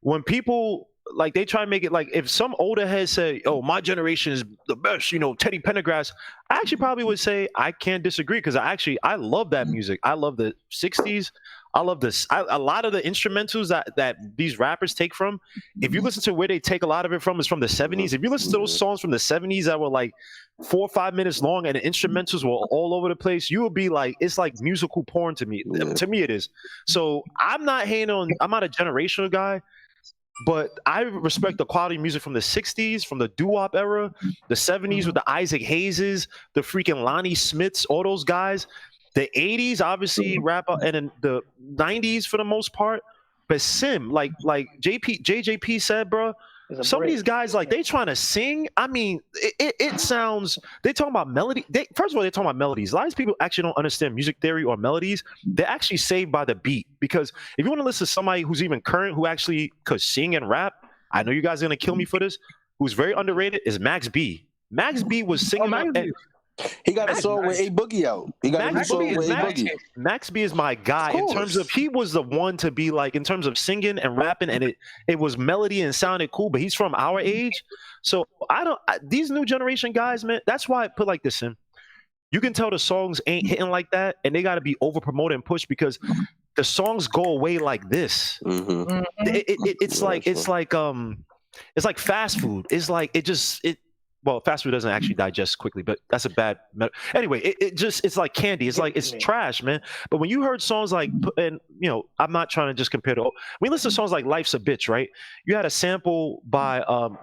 when people like they try to make it like if some older head say, "Oh, my generation is the best," Teddy Pendergrass, I actually probably would say I can't disagree because I love that music. I love the '60s. I love this. A lot of the instrumentals that these rappers take from, if you listen to where they take a lot of it from, is from the '70s. If you listen to those songs from the '70s that were like 4 or 5 minutes long and the instrumentals were all over the place, you would be like, it's like musical porn to me. Yeah. To me, it is. So I'm not hating on. I'm not a generational guy. But I respect the quality of music from the '60s, from the doo-wop era, the '70s with the Isaac Hayeses, the freaking Lonnie Smiths, all those guys. The '80s, obviously, rap, and then the '90s for the most part. But like JJP said, bro, some of these guys, like, they trying to sing. I mean, it sounds. They talking about melody. First of all, they're talking about melodies. A lot of people actually don't understand music theory or melodies. They're actually saved by the beat. Because if you want to listen to somebody who's even current who actually could sing and rap, I know you guys are gonna kill me for this. Who's very underrated is Max B. Max B was singing. He got a song with A Boogie out. He got a song with A Boogie. Max B is my guy in terms of he was the one to be like in terms of singing and rapping, and it was melody and sounded cool. But he's from our age, so these new generation guys, man. That's why I put like this in. You can tell the songs ain't hitting like that, and they got to be over promoted and pushed because the songs go away like this. Mm-hmm. It's like fast food. It's like well, fast food doesn't actually digest quickly, but that's a bad. Anyway, it's like candy. It's like it's trash, man. But when you heard songs like, and I'm not trying to just compare to. When you listen to songs like "Life's a Bitch," right? You had a sample by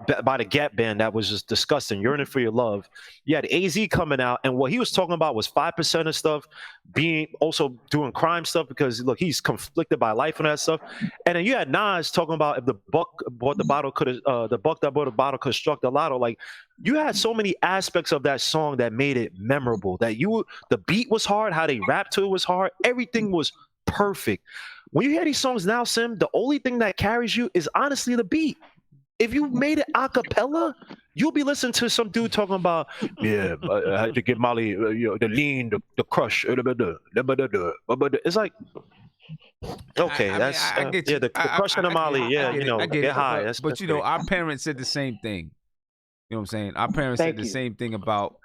the Gap Band that was just disgusting. "Yearning for Your Love." You had AZ coming out, and what he was talking about was 5% of stuff, being also doing crime stuff because look, he's conflicted by life and that stuff. And then you had Nas talking about if the buck bought the bottle could have, the buck that bought the bottle could have struck the lotto, like. You had so many aspects of that song that made it memorable. The beat was hard, how they rapped to it was hard. Everything was perfect. When you hear these songs now, Sim, the only thing that carries you is honestly the beat. If you made it a cappella, you'll be listening to some dude talking about, I had to get Molly, the lean, the crush, it's like, okay, I get you. The crush and the Molly, get high. But our parents said the same thing. You know what I'm saying? Our parents said the same thing about,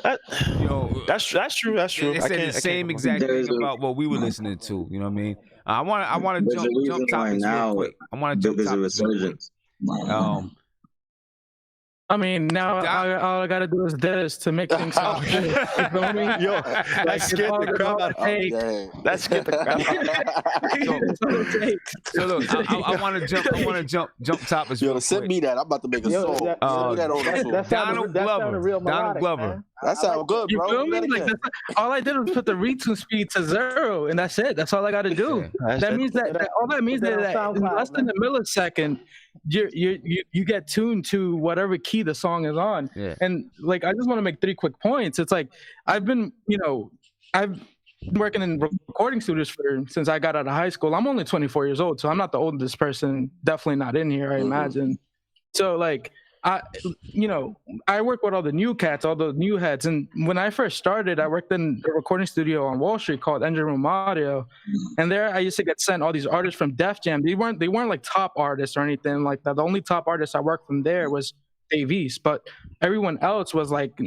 that's true. That's true. They said the same exact thing about what we were listening to. You know what I mean? I want to jump topics real quick. I want to jump topics real quick. I mean, now all I gotta do is this to make things sound good. You feel me? Yo, that scared the crap out of me. That scared the crap out of me. So look, I want to jump topics. Yo, send me that. I'm about to make a song. Send me that over. Donald Glover. That sounds good, bro. You feel me? Like, all I did was put the retune speed to 0, and that's it. That's all I got to do. That means that all that means that in less than a millisecond, you get tuned to whatever key the song is on. Yeah. And like, I just want to make 3 quick points. It's like I've been working in recording studios since I got out of high school. I'm only 24 years old, so I'm not the oldest person. Definitely not in here, I imagine. So like. I work with all the new cats, all the new heads. And when I first started, I worked in a recording studio on Wall Street called Engine Room Audio. And there I used to get sent all these artists from Def Jam. They weren't like top artists or anything like that. The only top artist I worked from there was Dave East. But everyone else was like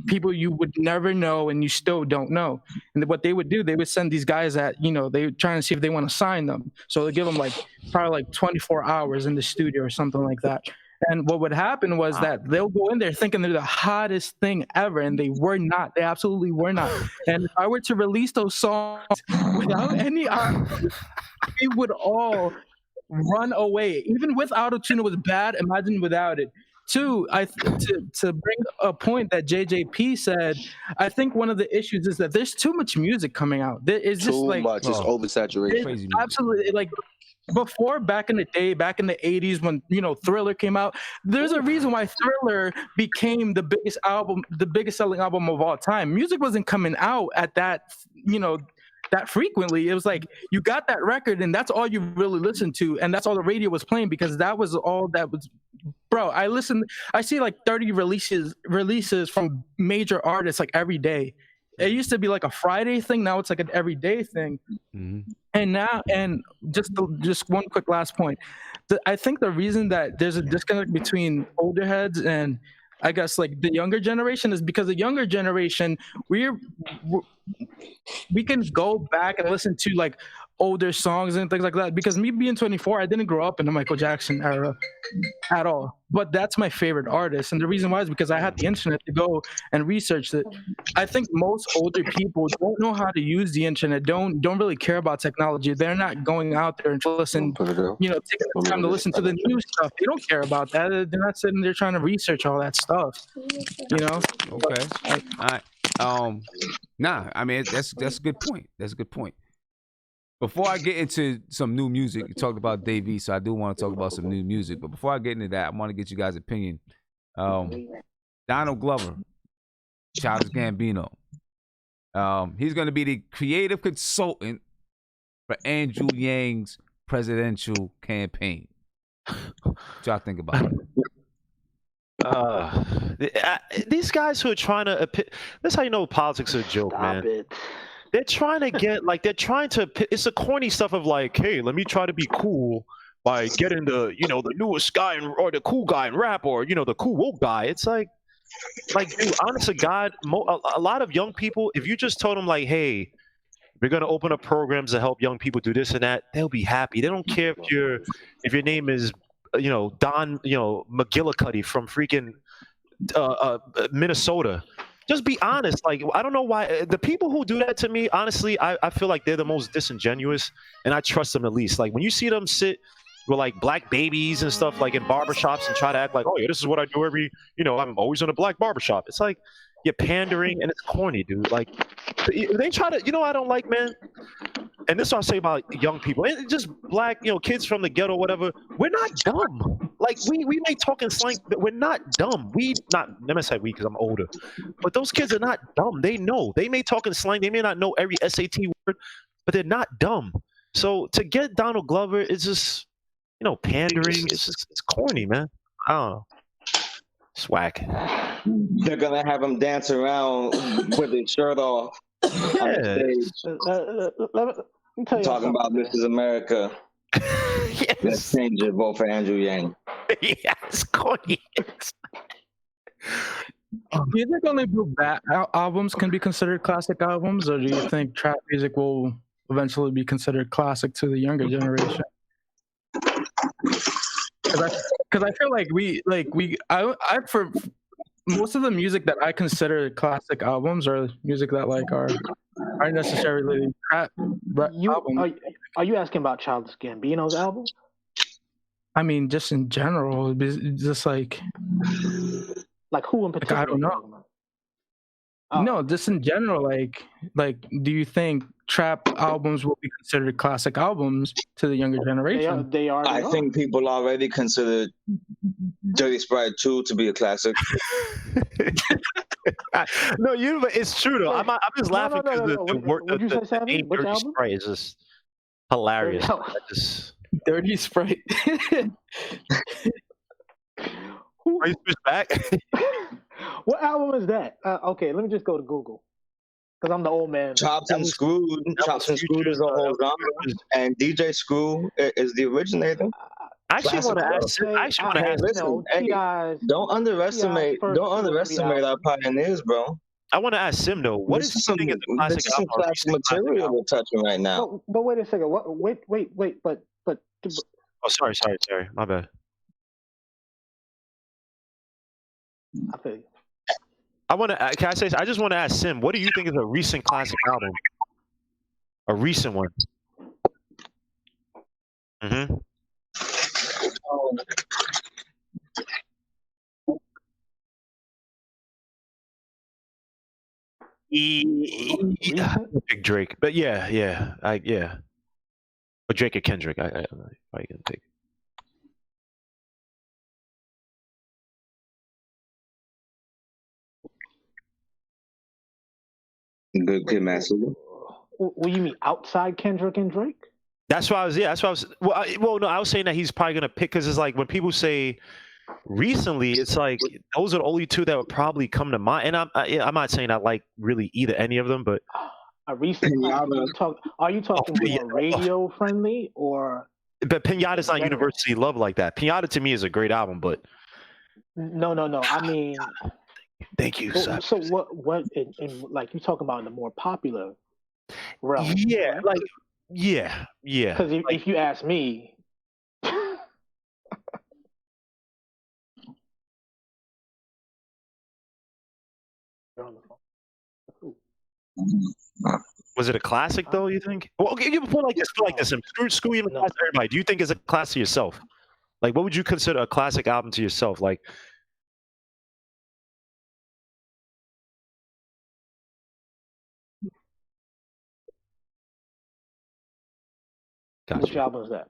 people you would never know and you still don't know. And what they would do, they would send these guys that, they were trying to see if they want to sign them. So they give them probably 24 hours in the studio or something like that. And what would happen was that they'll go in there thinking they're the hottest thing ever, and they were not. They absolutely were not. And if I were to release those songs without any we would all run away. Even with autotune, it was bad. Imagine without it. Two, to bring a point that JJP said, I think one of the issues is that there's too much music coming out. There is just too much. It's oversaturation. Crazy absolutely, like before, back in the day, back in the 80s when Thriller came out, there's a reason why Thriller became the biggest selling album of all time. Music wasn't coming out at that that frequently. It was like you got that record and that's all you really listened to, and that's all the radio was playing, because that was all that was. Bro, I see like 30 releases from major artists like every day. It used to be like a Friday thing, now it's like an everyday thing. Mm-hmm. And just one quick last point. I think the reason that there's a disconnect between older heads and I guess like the younger generation is because the younger generation, we can go back and listen to like older songs and things like that. Because me being 24, I didn't grow up in the Michael Jackson era at all. But that's my favorite artist. And the reason why is because I had the internet to go and research it. I think most older people don't know how to use the internet, don't really care about technology. They're not going out there and taking the time to listen to the new stuff. They don't care about that. They're not sitting there trying to research all that stuff. Okay. All right. Nah, I mean that's a good point. That's a good point. Before I get into some new music, you talked about Dave East, so I do want to talk about some new music. But before I get into that, I want to get you guys' opinion. Donald Glover, Childish Gambino. He's going to be the creative consultant for Andrew Yang's presidential campaign. What y'all think about it? These guys who are trying to... That's how you know politics is a joke, man. They're trying to get, it's the corny stuff of like, hey, let me try to be cool by getting the newest guy or the cool guy in rap or, the cool woke guy. It's like, dude, honest to God, a lot of young people, if you just told them like, hey, we're going to open up programs to help young people do this and that, they'll be happy. They don't care if your name is, Don, McGillicuddy from freaking Minnesota. Just be honest. Like, I don't know why the people who do that to me, honestly, I feel like they're the most disingenuous, and I trust them the least. Like when you see them sit with like black babies and stuff like in barbershops and try to act like, oh yeah, this is what I do I'm always in a black barbershop. It's like you're pandering and it's corny, dude. Like they try to, I don't like, man. And this is what I say about young people, and just black, kids from the ghetto, whatever. We're not dumb. Like we may talk in slang, but we're not dumb. Let me say we because I'm older, but those kids are not dumb. They know. They may talk in slang. They may not know every SAT word, but they're not dumb. So to get Donald Glover is just, pandering. It's corny, man. I don't know. Swag. They're gonna have him dance around with his shirt off on the stage. Talking about this is America. Yes. Let's change it. Vote for Andrew Yang. Yes, corny. Do you think only blue albums can be considered classic albums, or do you think trap music will eventually be considered classic to the younger generation? Because I feel like for most of the music that I consider classic albums are music that aren't necessarily trap albums. Are you asking about Childish Gambino's album? I mean, just in general, just like who in particular? I don't know. No, just in general, like, do you think trap albums will be considered classic albums to the younger generation? They are. I think people already consider Dirty Sprite 2 to be a classic. No, it's true though. I'm just laughing because the name Dirty Sprite is just hilarious. Dirty Sprite. Are you switch back? What album is that? Okay, let me just go to Google because I'm the old man. Chopped and Screwed is a whole genre, and DJ Screw is the originator. I actually want to ask. Don't underestimate our pioneers, bro. I want to ask Sim though. What is something in the classic album? Classic material we're touching right now. But wait a second. Wait. But. Oh, sorry. My bad. I feel you. Can I say? I just want to ask Sim. What do you think is a recent classic album? A recent one. Mm-hmm. Pick Drake, but yeah. But Drake or Kendrick, I probably gonna pick. Good master. What you mean outside Kendrick and Drake? That's why I was. Yeah, that's why I was. Well, no, I was saying that he's probably gonna pick because it's like when people say recently, it's like those are the only two that would probably come to mind. And I'm not saying I like really either any of them, but a recent. Are you talking more radio friendly or? But Pinata's not universally loved like that. Pinata to me is a great album, but no. I mean, thank you. So what? In like you talking about in the more popular realm? Yeah, right? Yeah. Because if you ask me. Was it a classic though? You think? Well, okay, you put like this. Screw even everybody. Do you think it's a classic yourself? Like, what would you consider a classic album to yourself? Like, which album is that?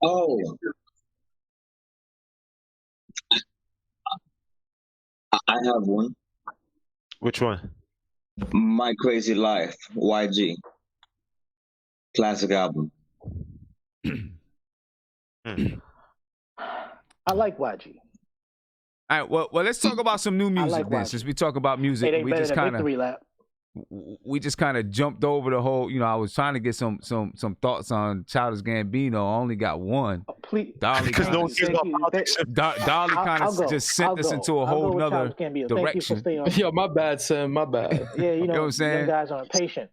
Oh, I have one. Which one? My Crazy Life, YG. Classic album. I like YG. All right, well, let's talk about some new music then. Since we talk about music, we just kind of jumped over the whole. You know, I was trying to get some thoughts on Childish Gambino. I only got one. Oh, please, Dolly kind of just sent us into a whole nother direction. Yo, my bad, Sam. My bad. Yeah, you know what I'm saying? You guys aren't patient.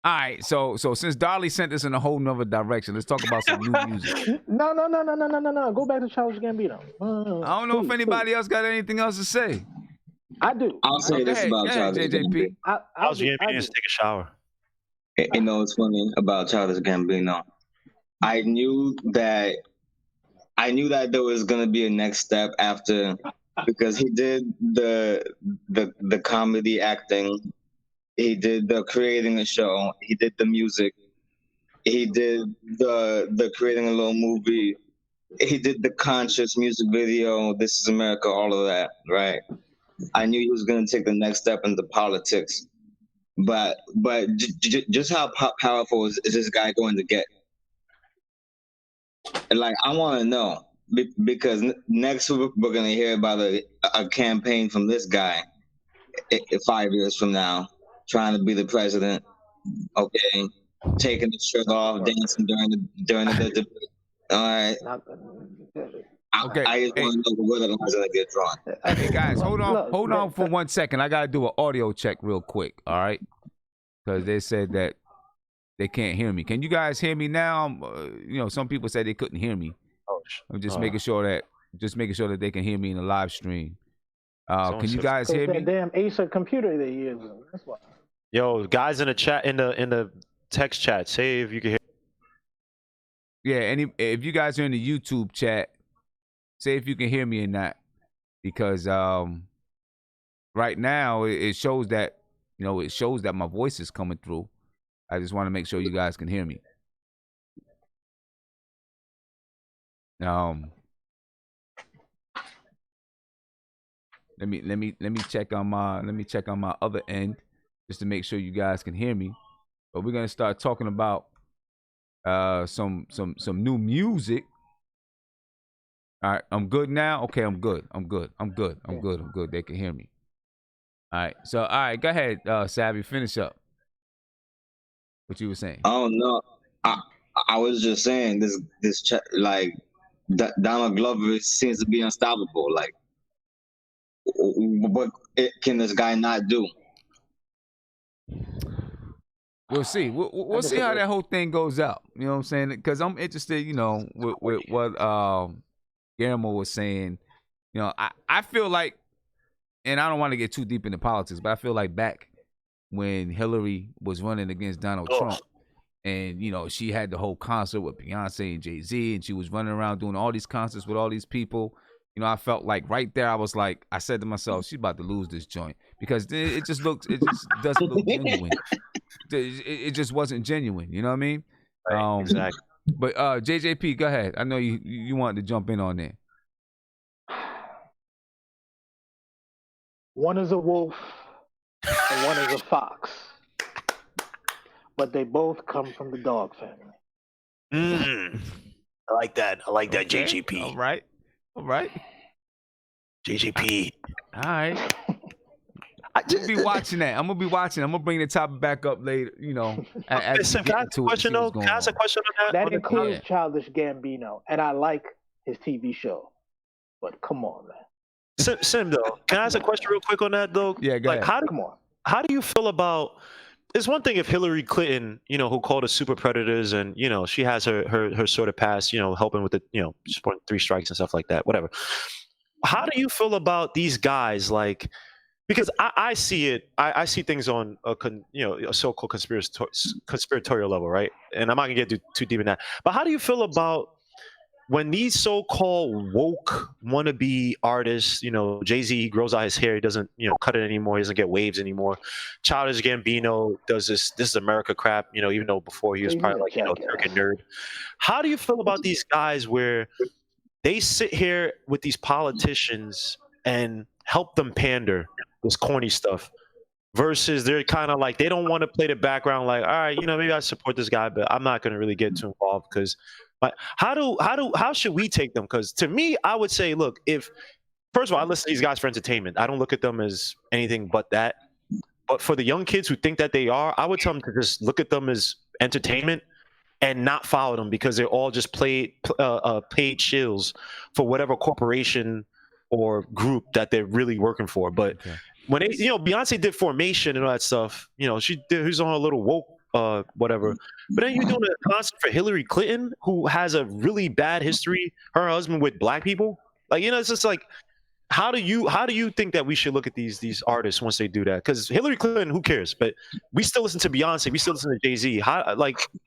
All right, so since Dolly sent us in a whole nother direction, let's talk about some new music. No. Go back to Childish Gambino. I don't know if anybody else got anything else to say. I do. I'll say this about Childish Gambino. Childish Gambino is take a shower. You know what's funny about Childish Gambino? I knew that there was gonna be a next step after, because he did the comedy acting. He did the creating a show. He did the music. He did the creating a little movie. He did the conscious music video. This is America. All of that, right? I knew he was going to take the next step into politics, but just how powerful is this guy going to get? And like, I want to know, because next we're going to hear about a campaign from this guy 5 years from now. Trying to be the president, okay? Taking the shirt off, dancing during the debate. All right. Okay. I just want to know where the line's gonna get drawn. Hey guys, hold on for 1 second. I gotta do an audio check real quick. All right, because they said that they can't hear me. Can you guys hear me now? You know, some people said they couldn't hear me. I'm just making sure that they can hear me in the live stream. Can you guys hear me? That damn Acer computer they're using. That's why. Yo, guys in the chat, in the text chat, say if you can hear. Yeah, if you guys are in the YouTube chat, say if you can hear me or not, because right now it shows that my voice is coming through. I just want to make sure you guys can hear me. Let me check on my other end just to make sure you guys can hear me. But we're gonna start talking about some new music. All right, I'm good now. Okay, I'm good. They can hear me. All right, go ahead, Savvy, finish up what you were saying. Oh no, I was just saying this like Donald Glover seems to be unstoppable. Like, What can this guy not do? We'll see. We'll see how that whole thing goes out. You know what I'm saying? Because I'm interested, with what Guillermo was saying. I feel like, and I don't want to get too deep into politics, but I feel like back when Hillary was running against Donald Trump, and she had the whole concert with Beyonce and Jay-Z, and she was running around doing all these concerts with all these people. I felt like right there, I said to myself, she's about to lose this joint, because it just doesn't look genuine. It just wasn't genuine. You know what I mean? Right, exactly. But JJP, go ahead. I know you wanted to jump in on there. One is a wolf and one is a fox, but they both come from the dog family. I like that. Okay. JJP. All right. JJP. All right. I'm gonna be watching that. I'm gonna bring the topic back up later. Listen, can I ask a question on that? That includes Childish Gambino, and I like his TV show. But come on, man. Sim, though, can I ask a question real quick on that, though? Yeah, go ahead. How do you feel about? It's one thing if Hillary Clinton, who called us super predators, and she has her sort of past, helping with the, supporting 3 strikes and stuff like that. Whatever. How do you feel about these guys, like? Because I see it, I see things on a so-called conspiratorial level, right? And I'm not gonna get too deep in that. But how do you feel about when these so-called woke wannabe artists, Jay-Z grows out his hair, he doesn't, cut it anymore, he doesn't get waves anymore. Childish Gambino does this is America crap, even though before he was probably like, Turk and nerd. How do you feel about these guys where they sit here with these politicians and help them pander this corny stuff, versus they're kind of like, they don't want to play the background, like, all right, maybe I support this guy, but I'm not going to really get too involved, because how should we take them? Because to me, I would say, look, first of all, I listen to these guys for entertainment. I don't look at them as anything but that. But for the young kids who think that they are, I would tell them to just look at them as entertainment and not follow them, because they're all just paid shills for whatever corporation or group that they're really working for. But when they, Beyonce did Formation and all that stuff, who's on a little woke, whatever. But then you're doing a concert for Hillary Clinton, who has a really bad history, her husband, with black people. Like, it's just like, how do you think that we should look at these artists once they do that? Because Hillary Clinton, who cares? But we still listen to Beyonce, we still listen to Jay-Z.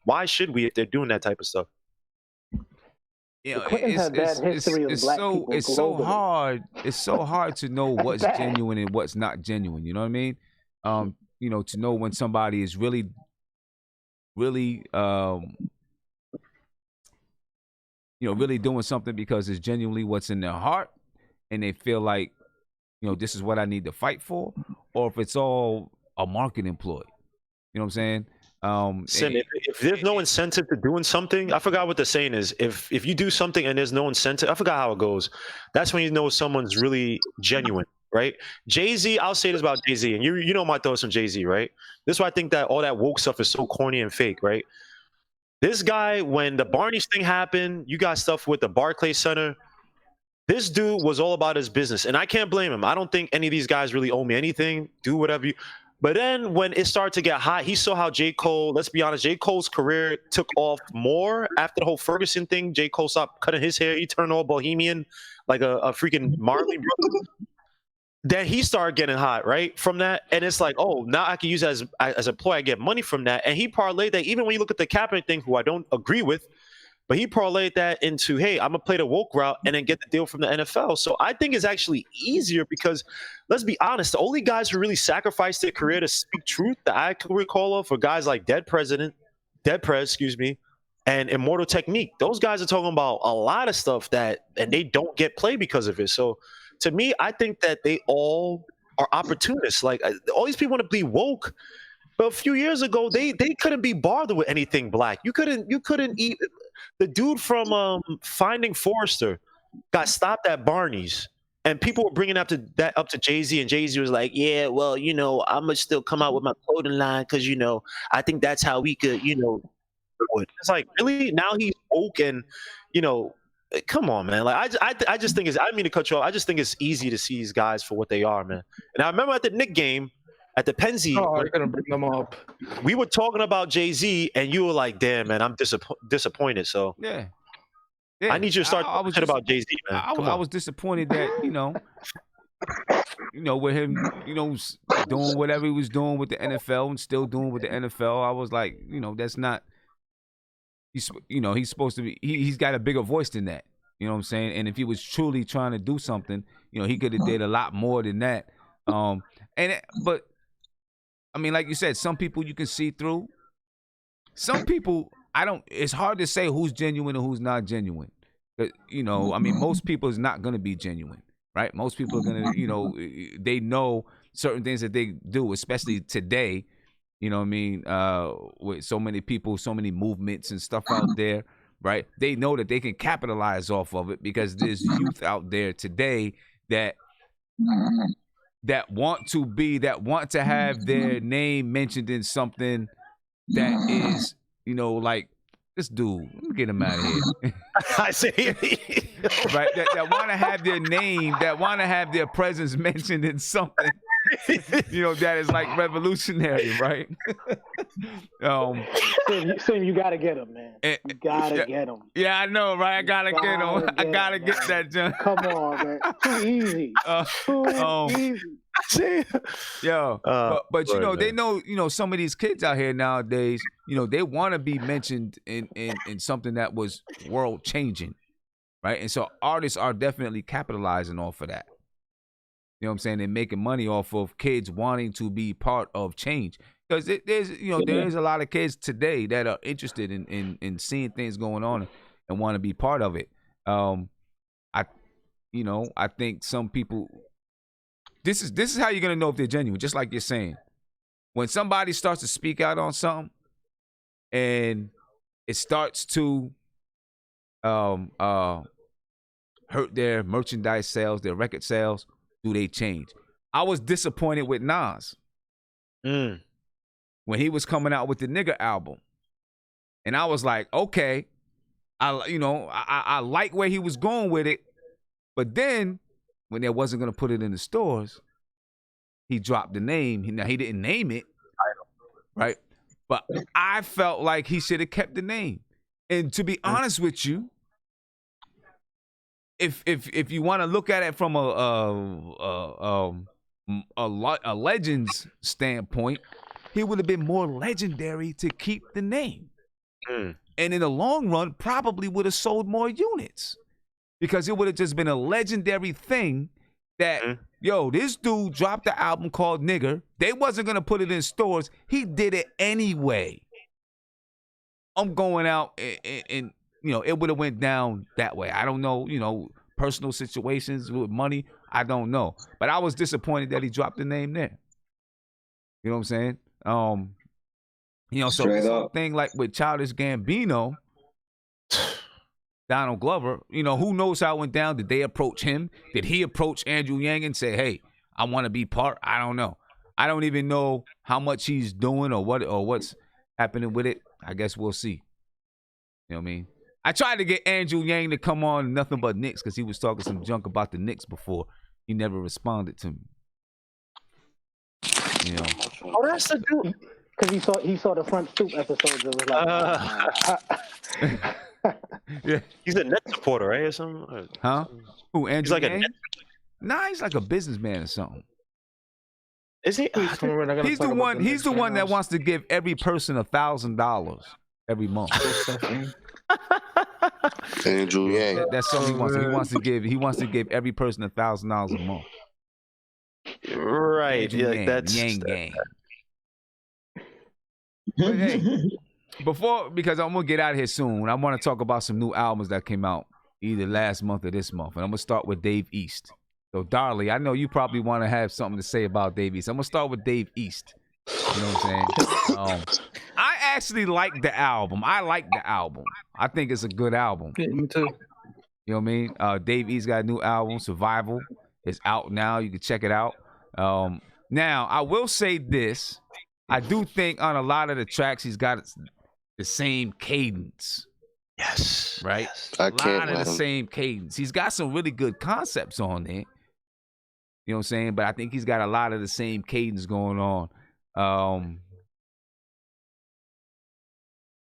Why should we if they're doing that type of stuff? It's so hard. It's so hard to know what's genuine and what's not genuine. You know what I mean? To know when somebody is really, really, really doing something because it's genuinely what's in their heart, and they feel like, this is what I need to fight for, or if it's all a marketing ploy. You know what I'm saying? If there's no incentive to doing something, I forgot what the saying is. If you do something and there's no incentive, I forgot how it goes. That's when you know someone's really genuine, right? Jay-Z, I'll say this about Jay-Z, and you know my thoughts on Jay-Z, right? This is why I think that all that woke stuff is so corny and fake, right? This guy, when the Barney's thing happened, you got stuff with the Barclays Center. This dude was all about his business, and I can't blame him. I don't think any of these guys really owe me anything. Do whatever you. But then when it started to get hot, he saw how J. Cole, let's be honest, J. Cole's career took off more after the whole Ferguson thing. J. Cole stopped cutting his hair. He turned all bohemian, like a freaking Marley brother. Then he started getting hot, right, from that. And it's like, oh, now I can use that as a ploy. I get money from that. And he parlayed that, even when you look at the Kaepernick thing, who I don't agree with, but he parlayed that into, hey, I'm going to play the woke route and then get the deal from the NFL. So I think it's actually easier because, let's be honest, the only guys who really sacrificed their career to speak truth that I can recall of are guys like Dead Prez, and Immortal Technique. Those guys are talking about a lot of stuff and they don't get played because of it. So to me, I think that they all are opportunists. Like, all these people want to be woke. But a few years ago, they couldn't be bothered with anything black. You couldn't eat. The dude from Finding Forrester got stopped at Barney's, and people were bringing up to Jay-Z, and Jay-Z was like, "Yeah, well, I'm gonna still come out with my clothing line because I think that's how we could, It's like, really? Now he's woke and Come on, man. Like I just think it's. I didn't mean to cut you off. I just think it's easy to see these guys for what they are, man. And I remember at the Knick game, at the Penzi, you're gonna bring them up. We were talking about Jay-Z, and you were like, "Damn, man, I'm disappointed." So yeah. I need you to start talking about Jay-Z, man. I was disappointed that with him, doing whatever he was doing with the NFL and still doing with the NFL. I was like, that's not. He's supposed to be. He's got a bigger voice than that. You know what I'm saying? And if he was truly trying to do something, he could have did a lot more than that. But I mean, like you said, some people you can see through. Some people, it's hard to say who's genuine and who's not genuine. But, I mean, most people is not going to be genuine, right? Most people are going to, they know certain things that they do, especially today, you know what I mean? With so many people, so many movements and stuff out there, right? They know that they can capitalize off of it because there's youth out there today that want to have their name mentioned in something that is, like this dude. Let me get him out of here. I see. Right? That want to have their name, that want to have their presence mentioned in something, that is like revolutionary, right? So you gotta get him, man. You gotta get him. Yeah, I know, right? I gotta get him. I gotta get that, John. Come on, man. Too easy. Too easy. Yo, but they know, some of these kids out here nowadays, they want to be mentioned in something that was world changing, right? And so artists are definitely capitalizing off of that. You know what I'm saying? They're making money off of kids wanting to be part of change. Because there's a lot of kids today that are interested in seeing things going on and want to be part of it. I think some people. This is how you're gonna know if they're genuine. Just like you're saying, when somebody starts to speak out on something, and it starts to hurt their merchandise sales, their record sales, do they change? I was disappointed with Nas when he was coming out with the Nigga album, and I was like, okay, I like where he was going with it, but then when they wasn't gonna put it in the stores, he dropped the name. Now he didn't name it, right? But I felt like he should have kept the name. And to be honest with you, if you want to look at it from a Legends standpoint, he would have been more legendary to keep the name. And in the long run, probably would have sold more units because it would have just been a legendary thing that, this dude dropped the album called Nigger. They wasn't going to put it in stores. He did it anyway. I'm going out and it would have went down that way. I don't know, personal situations with money. I don't know. But I was disappointed that he dropped the name there. You know what I'm saying? So this whole thing like with Childish Gambino, Donald Glover, who knows how it went down? Did they approach him? Did he approach Andrew Yang and say, hey, I want to be part? I don't know. I don't even know how much he's doing or what's happening with it. I guess we'll see. You know what I mean? I tried to get Andrew Yang to come on Nothing But Knicks because he was talking some junk about the Knicks before. He never responded to me. Oh, that's the dude. Because he saw the front Stoop episodes. It was like, yeah, he's a Nets supporter, right, or something? Huh? Who? Andrew? He's like Yang? Nah, he's like a businessman or something. Is he? He's the one. He's the one that wants to give every person $1,000 every month. Andrew Yang. That's something he wants. He wants to give every person $1,000 a month. Right. Andrew Yang, that's Yang Gang. But hey, because I'm gonna get out of here soon, I want to talk about some new albums that came out either last month or this month, and I'm gonna start with Dave East. So, Darley, I know you probably want to have something to say about Dave East. I'm gonna start with Dave East. You know what I'm saying? I actually like the album. I think it's a good album. Yeah, me too. You know what I mean? Dave East got a new album, Survival. It's out now. You can check it out. Now, I will say this. I do think on a lot of the tracks, he's got the same cadence. Yes. Right? Yes. A lot of the same cadence. He's got some really good concepts on there. You know what I'm saying? But I think he's got a lot of the same cadence going on.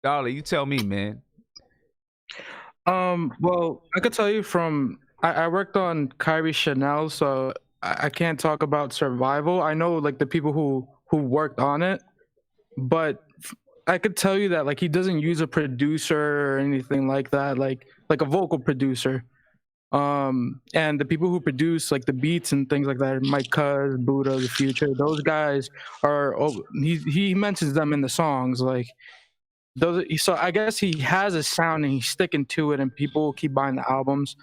Darling, you tell me, man. Well, I could tell you from I worked on Kyrie Chanel, so I can't talk about Survival. I know like the people who worked on it, but I could tell you that like he doesn't use a producer or anything like that, like a vocal producer. And the people who produce like the beats and things like that, Mike Cuz, Buddha, The Future, those guys are. He mentions them in the songs, like those. So I guess he has a sound and he's sticking to it, and people keep buying the albums.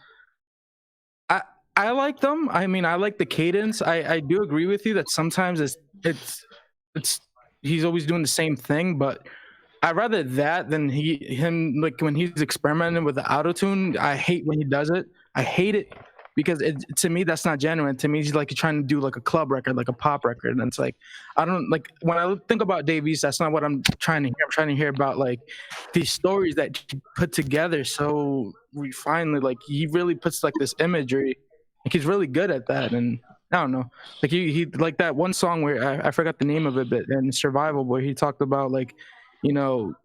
I like them. I mean, I like the cadence. I do agree with you that sometimes it's he's always doing the same thing, but I'd rather that than him like when he's experimenting with the autotune. I hate when he does it. I hate it because to me that's not genuine. To me, he's like trying to do like a club record, like a pop record, and it's like I don't like when I think about Dave East. That's not what I'm trying to hear. I'm trying to hear about like these stories that he put together so refinedly. Like he really puts like this imagery. Like he's really good at that, and I don't know. Like he like that one song where I forgot the name of it, but in Survival, where he talked about like, you know,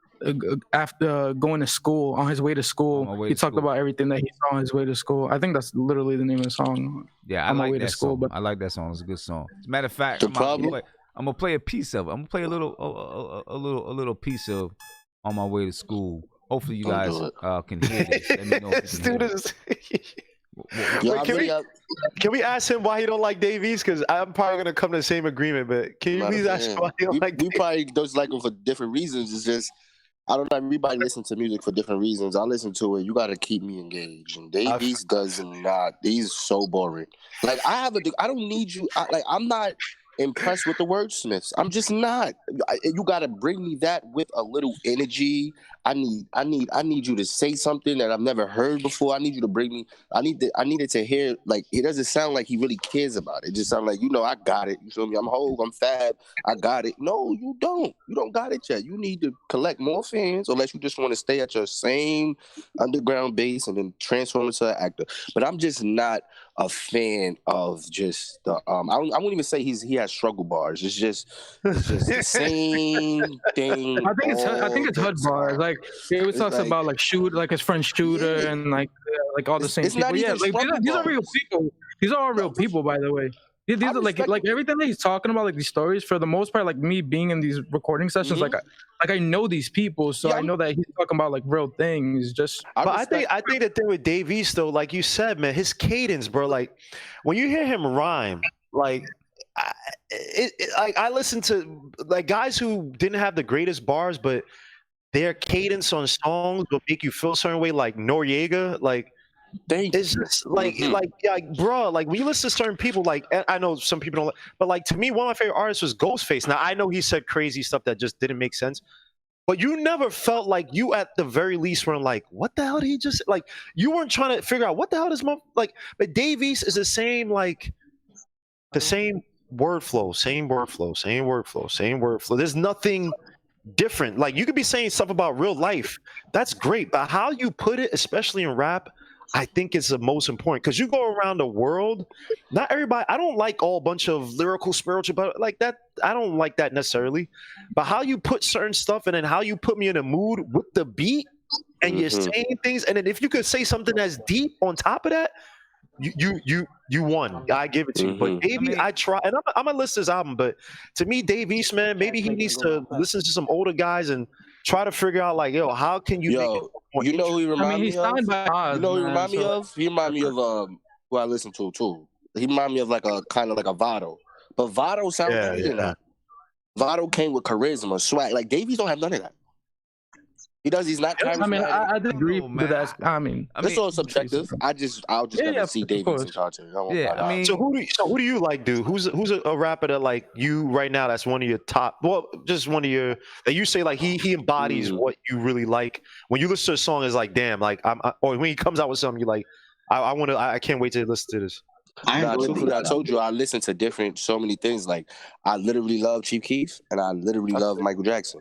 after going to school, on his way to school, he talked about everything that he saw on his way to school. I think that's literally the name of the song. Yeah, I like that song. But I like that song. It's a good song. As a matter of fact, I'm gonna play a piece of it. I'm gonna play a little piece of On My Way to School. Hopefully, you guys can hear this. Let me know if you can hear it. Can we ask him why he don't like Dave East? Because I'm probably gonna come to the same agreement. But can you please ask him why he don't like? We probably don't like him for different reasons. It's just I don't know. Everybody listens to music for different reasons. I listen to it. You got to keep me engaged. And Dave East does not. He's so boring. Like I don't need you. I'm not impressed with the wordsmiths. I'm just not. You got to bring me that with a little energy. I need you to say something that I've never heard before. I need you to bring me. I needed to hear, like, it doesn't sound like he really cares about it. It just sounds like, I got it. You feel me? I'm Hov, I'm Fab, I got it. No, you don't. You don't got it yet. You need to collect more fans, unless you just want to stay at your same underground base and then transform into an actor. But I'm just not a fan of just the I won't even say he has struggle bars. It's just the same thing. I think it's HUD bars. Like he always talks about like like his friend Shooter and like all the same people. Yeah, like these are real people. These are all real people, by the way. These are like everything that he's talking about, like these stories, for the most part, like me being in these recording sessions, like I know these people, so I know that he's talking about like real things. But I think the thing with Dave East though, like you said, man, his cadence, bro. Like when you hear him rhyme, like I listen to like guys who didn't have the greatest bars, but their cadence on songs will make you feel a certain way, like Noriega, like. It's just like bro, like when you listen to certain people, like I know some people don't, but like to me, one of my favorite artists was Ghostface. Now I know he said crazy stuff that just didn't make sense, but you never felt like you at the very least were like, what the hell did he just like? You weren't trying to figure out what the hell this like. But Dave East is the same, like the same word flow, same word flow, same word flow, same word flow. There's nothing different. Like you could be saying stuff about real life, that's great, but how you put it, especially in rap, I think it's the most important, because you go around the world, not everybody, I don't like all bunch of lyrical, spiritual, but like that, I don't like that necessarily. But how you put certain stuff and then how you put me in a mood with the beat and you're saying things, and then if you could say something that's deep on top of that, you won. I give it to you. But Dave, I try, and I'm gonna list this album, but to me, Dave East, man, maybe he needs to listen to some older guys and try to figure out, like, how can you make it more you know who he remind me of? You know who he remind me of? He remind me of who I listen to too. He remind me of like a kind of like a Vado. But Vado sounds better than that. Vado came with charisma, swag. Like Davies don't have none of that. He does. He's not. I mean, I agree with that. I mean, it's all subjective. I'll just never see Davies in content. I mean, so who do you like, dude? Who's a rapper that like you right now? That's one of your top. Well, just one of your that you say like he embodies what you really like. When you listen to a song, it's like damn, like or when he comes out with something, you like I can't wait to listen to this. I told you I listen to so many things. Like I literally love Chief Keef and I literally love Michael Jackson.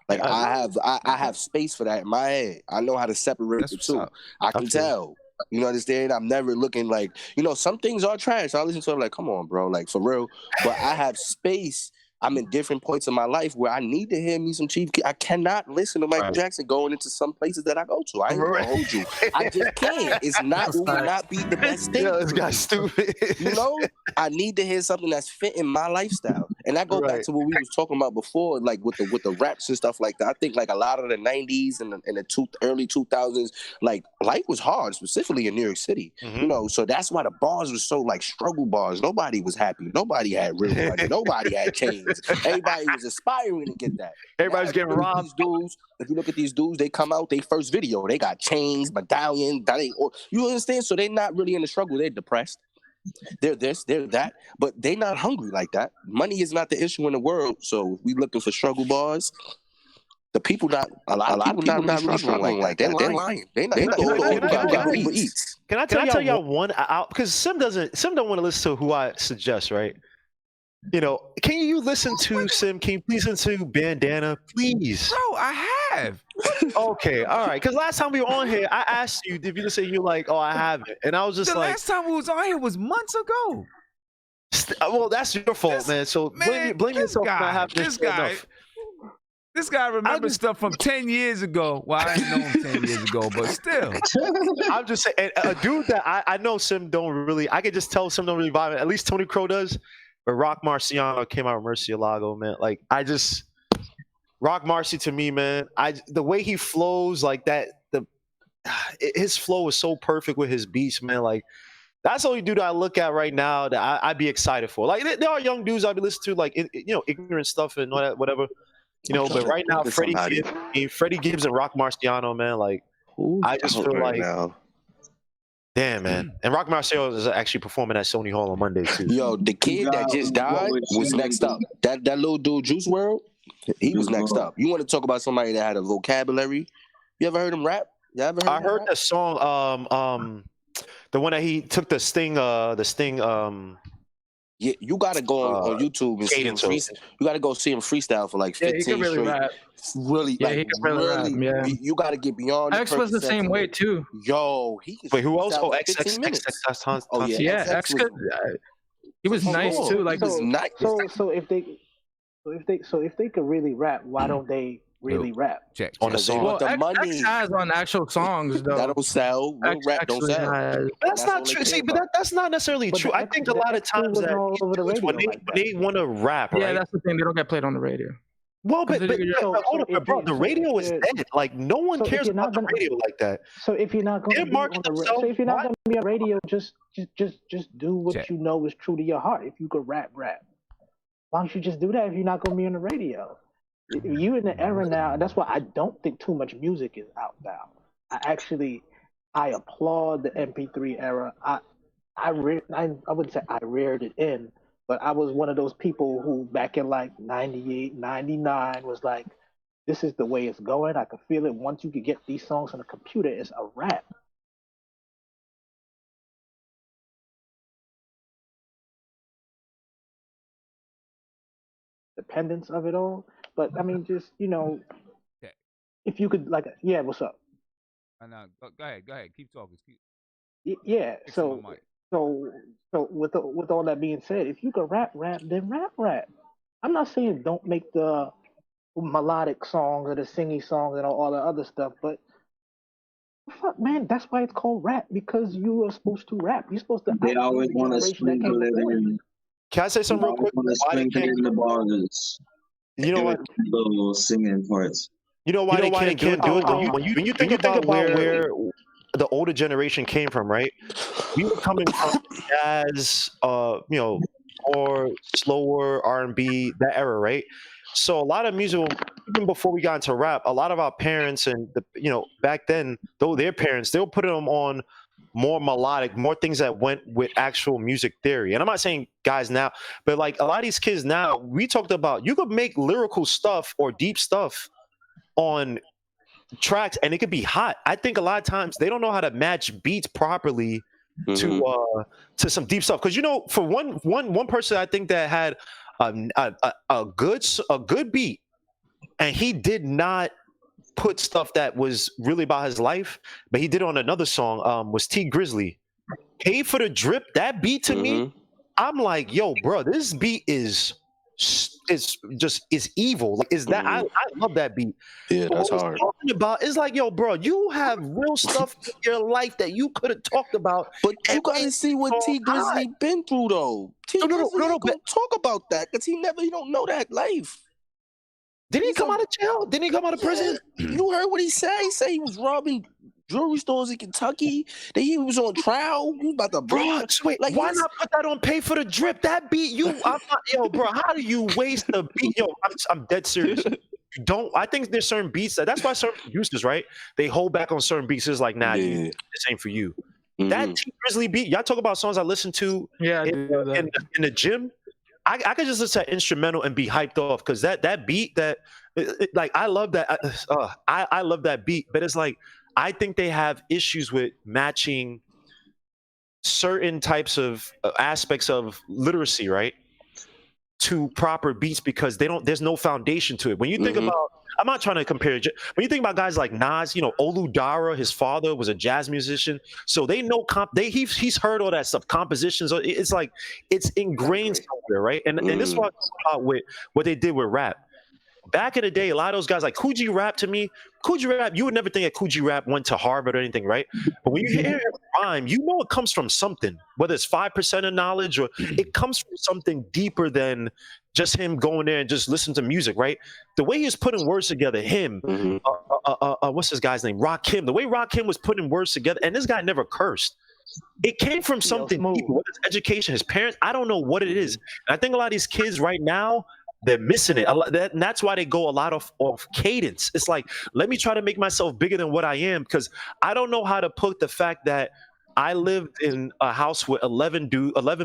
Like I have space for that in my head. I know how to separate the two. I can tell. You understand? I'm never looking like, some things are trash. I listen to them like, come on, bro, like for real. But I have space. I'm in different points of my life where I need to hear me some Chief Keef. I cannot listen to Michael Jackson going into some places that I go to. I ain't gonna hold you. I just can't. It's not, it will not be the best thing. This guy's stupid. I need to hear something that's fitting my lifestyle. And I go back to what we was talking about before, like with the raps and stuff like that. I think like a lot of the 90s and the early 2000s, like life was hard, specifically in New York City. So that's why the bars were so like struggle bars. Nobody was happy. Nobody had real money. Nobody had change. Everybody was aspiring to get that. Everybody's getting robbed. These dudes, if you look at these dudes, they come out, they first video, they got chains, medallion, you understand? So they're not really in the struggle. They're depressed. They're this, they're that, but they're not hungry like that. Money is not the issue in the world. So if we looking for struggle bars, the people a lot of people not really struggling like that. They're lying. They're not Uber Eats. Can I tell y'all one out? Because Sim don't want to listen to who I suggest, right? Can you listen to Sim? Can you please listen to Bandana, please? Bro, I have. Okay, all right. Because last time we were on here, I asked you if you say you're like, oh, I haven't, and I was just the like, last time we was on here was months ago. Well, that's your fault, man. So blame yourself for not having This guy remembers stuff from 10 years ago. Well, I didn't know him 10 years ago, but still. I'm just saying, a dude that I know Sim don't really, I could just tell Sim don't really vibe it. At least Tony Crow does. But Rock Marciano came out with Murcielago, man. Like, Rock Marcy to me, man, the way he flows like that, his flow is so perfect with his beats, man. Like, that's the only dude I look at right now that I'd be excited for. Like, there are young dudes I'd be listening to, like, ignorant stuff and all that, whatever. But right now, Freddie Gibbs and Rock Marciano, man, like, I just feel like, damn, man. And Rock Marciano is actually performing at Sony Hall on Monday, too. Yo, the kid that just died was next up. That little dude, Juice WRLD, he was next up. You want to talk about somebody that had a vocabulary? You ever heard him rap? I heard the song, the one that he took the Sting. Yeah, you gotta go on YouTube and see him you gotta go see him freestyle for like 15 straight. Really rap. Really, yeah, he can really rap. Yeah, you gotta get beyond. X was the same way too. Yo, he. Wait, who else? Oh, X. Oh yeah, X could. He was nice too. Like, so if they could really rap, why don't they really rap? Check. On the song. Well, the money. X has on actual songs though. That don't sell. Real rap don't sell. That's not true. See, but that's not necessarily true. I think a lot of times that when they want to rap, right? Yeah, that's the thing. They don't get played on the radio. Well, but the radio is dead. Like, no one cares about the radio like that. So if you're not going to be on the radio, just do what you know is true to your heart. If you could rap. Why don't you just do that if you're not going to be on the radio? You in the era now. That's why I don't think too much music is out now. I applaud the MP3 era. I wouldn't say I reared it in, but I was one of those people who back in like 98, 99 was like, this is the way it's going. I can feel it. Once you could get these songs on the computer, it's a wrap. Dependence of it all. But I mean, just, if you could, like, what's up? No, go ahead. Keep talking. Yeah. So with all that being said, if you could rap, then rap. I'm not saying don't make the melodic songs or the singy songs and all the other stuff, but fuck, man, that's why it's called rap, because you are supposed to rap. You're supposed to. They always want to sprinkle it in. Can I say something real quick? Sprinkle in the bars. You know what? Little singing parts. You know why they can't do it though? When you think about where the older generation came from, right? We were coming from jazz, or slower R&B, that era, right? So a lot of music, even before we got into rap, a lot of our parents and back then, though their parents, they'll put them on more melodic, more things that went with actual music theory. And I'm not saying guys now, but like a lot of these kids now, we talked about, you could make lyrical stuff or deep stuff on tracks and it could be hot. I think a lot of times they don't know how to match beats properly to some deep stuff. Because for one person I think that had a good beat and he did not put stuff that was really about his life, but he did on another song. Was T Grizzly Pay for the Drip? That beat to me, I'm like, yo, bro, this beat is evil. Like, is that I love that beat. Yeah, that's hard. Talking about it's like, yo, bro, you have real stuff in your life that you could have talked about. But you gotta see what T Grizzly been through though. T Grizzly don't talk about that because he don't know that life. Didn't he come out of jail? Didn't he come out of prison? You heard what he said? He said he was robbing jewelry stores in Kentucky. That he was on trial. He was about to wait, like, why not put that on Pay for the Drip? That beat, yo, bro, how do you waste the beat? Yo, I'm dead serious. I think there's certain beats that's why certain producers, right? They hold back on certain beats. It's like, nah, this ain't for you. That T Grizzly beat, y'all talk about songs I listen to in the gym. I could just listen to instrumental and be hyped off because that beat like I love that. I love that beat, but it's like I think they have issues with matching certain types of aspects of literacy, right, to proper beats because there's no foundation to it. When you think about, I'm not trying to compare it. When you think about guys like Nas, Olu Dara, his father was a jazz musician, so they know he's heard all that stuff, compositions. It's like it's ingrained somewhere, right? And this is what I'm talking about with what they did with rap. Back in the day, a lot of those guys like Coogee Rap. To me, Coogee Rap, you would never think that Coogee Rap went to Harvard or anything, right? But when you hear him rhyme, you know it comes from something, whether it's 5% of knowledge or it comes from something deeper than just him going there and just listen to music, right? The way he was putting words together, what's this guy's name? Rakim. The way Rakim was putting words together, and this guy never cursed. It came from something deeper, whether it's education, his parents. I don't know what it is. And I think a lot of these kids right now, they're missing it. And that's why they go a lot off cadence. It's like, let me try to make myself bigger than what I am because I don't know how to put the fact that I lived in a house with 11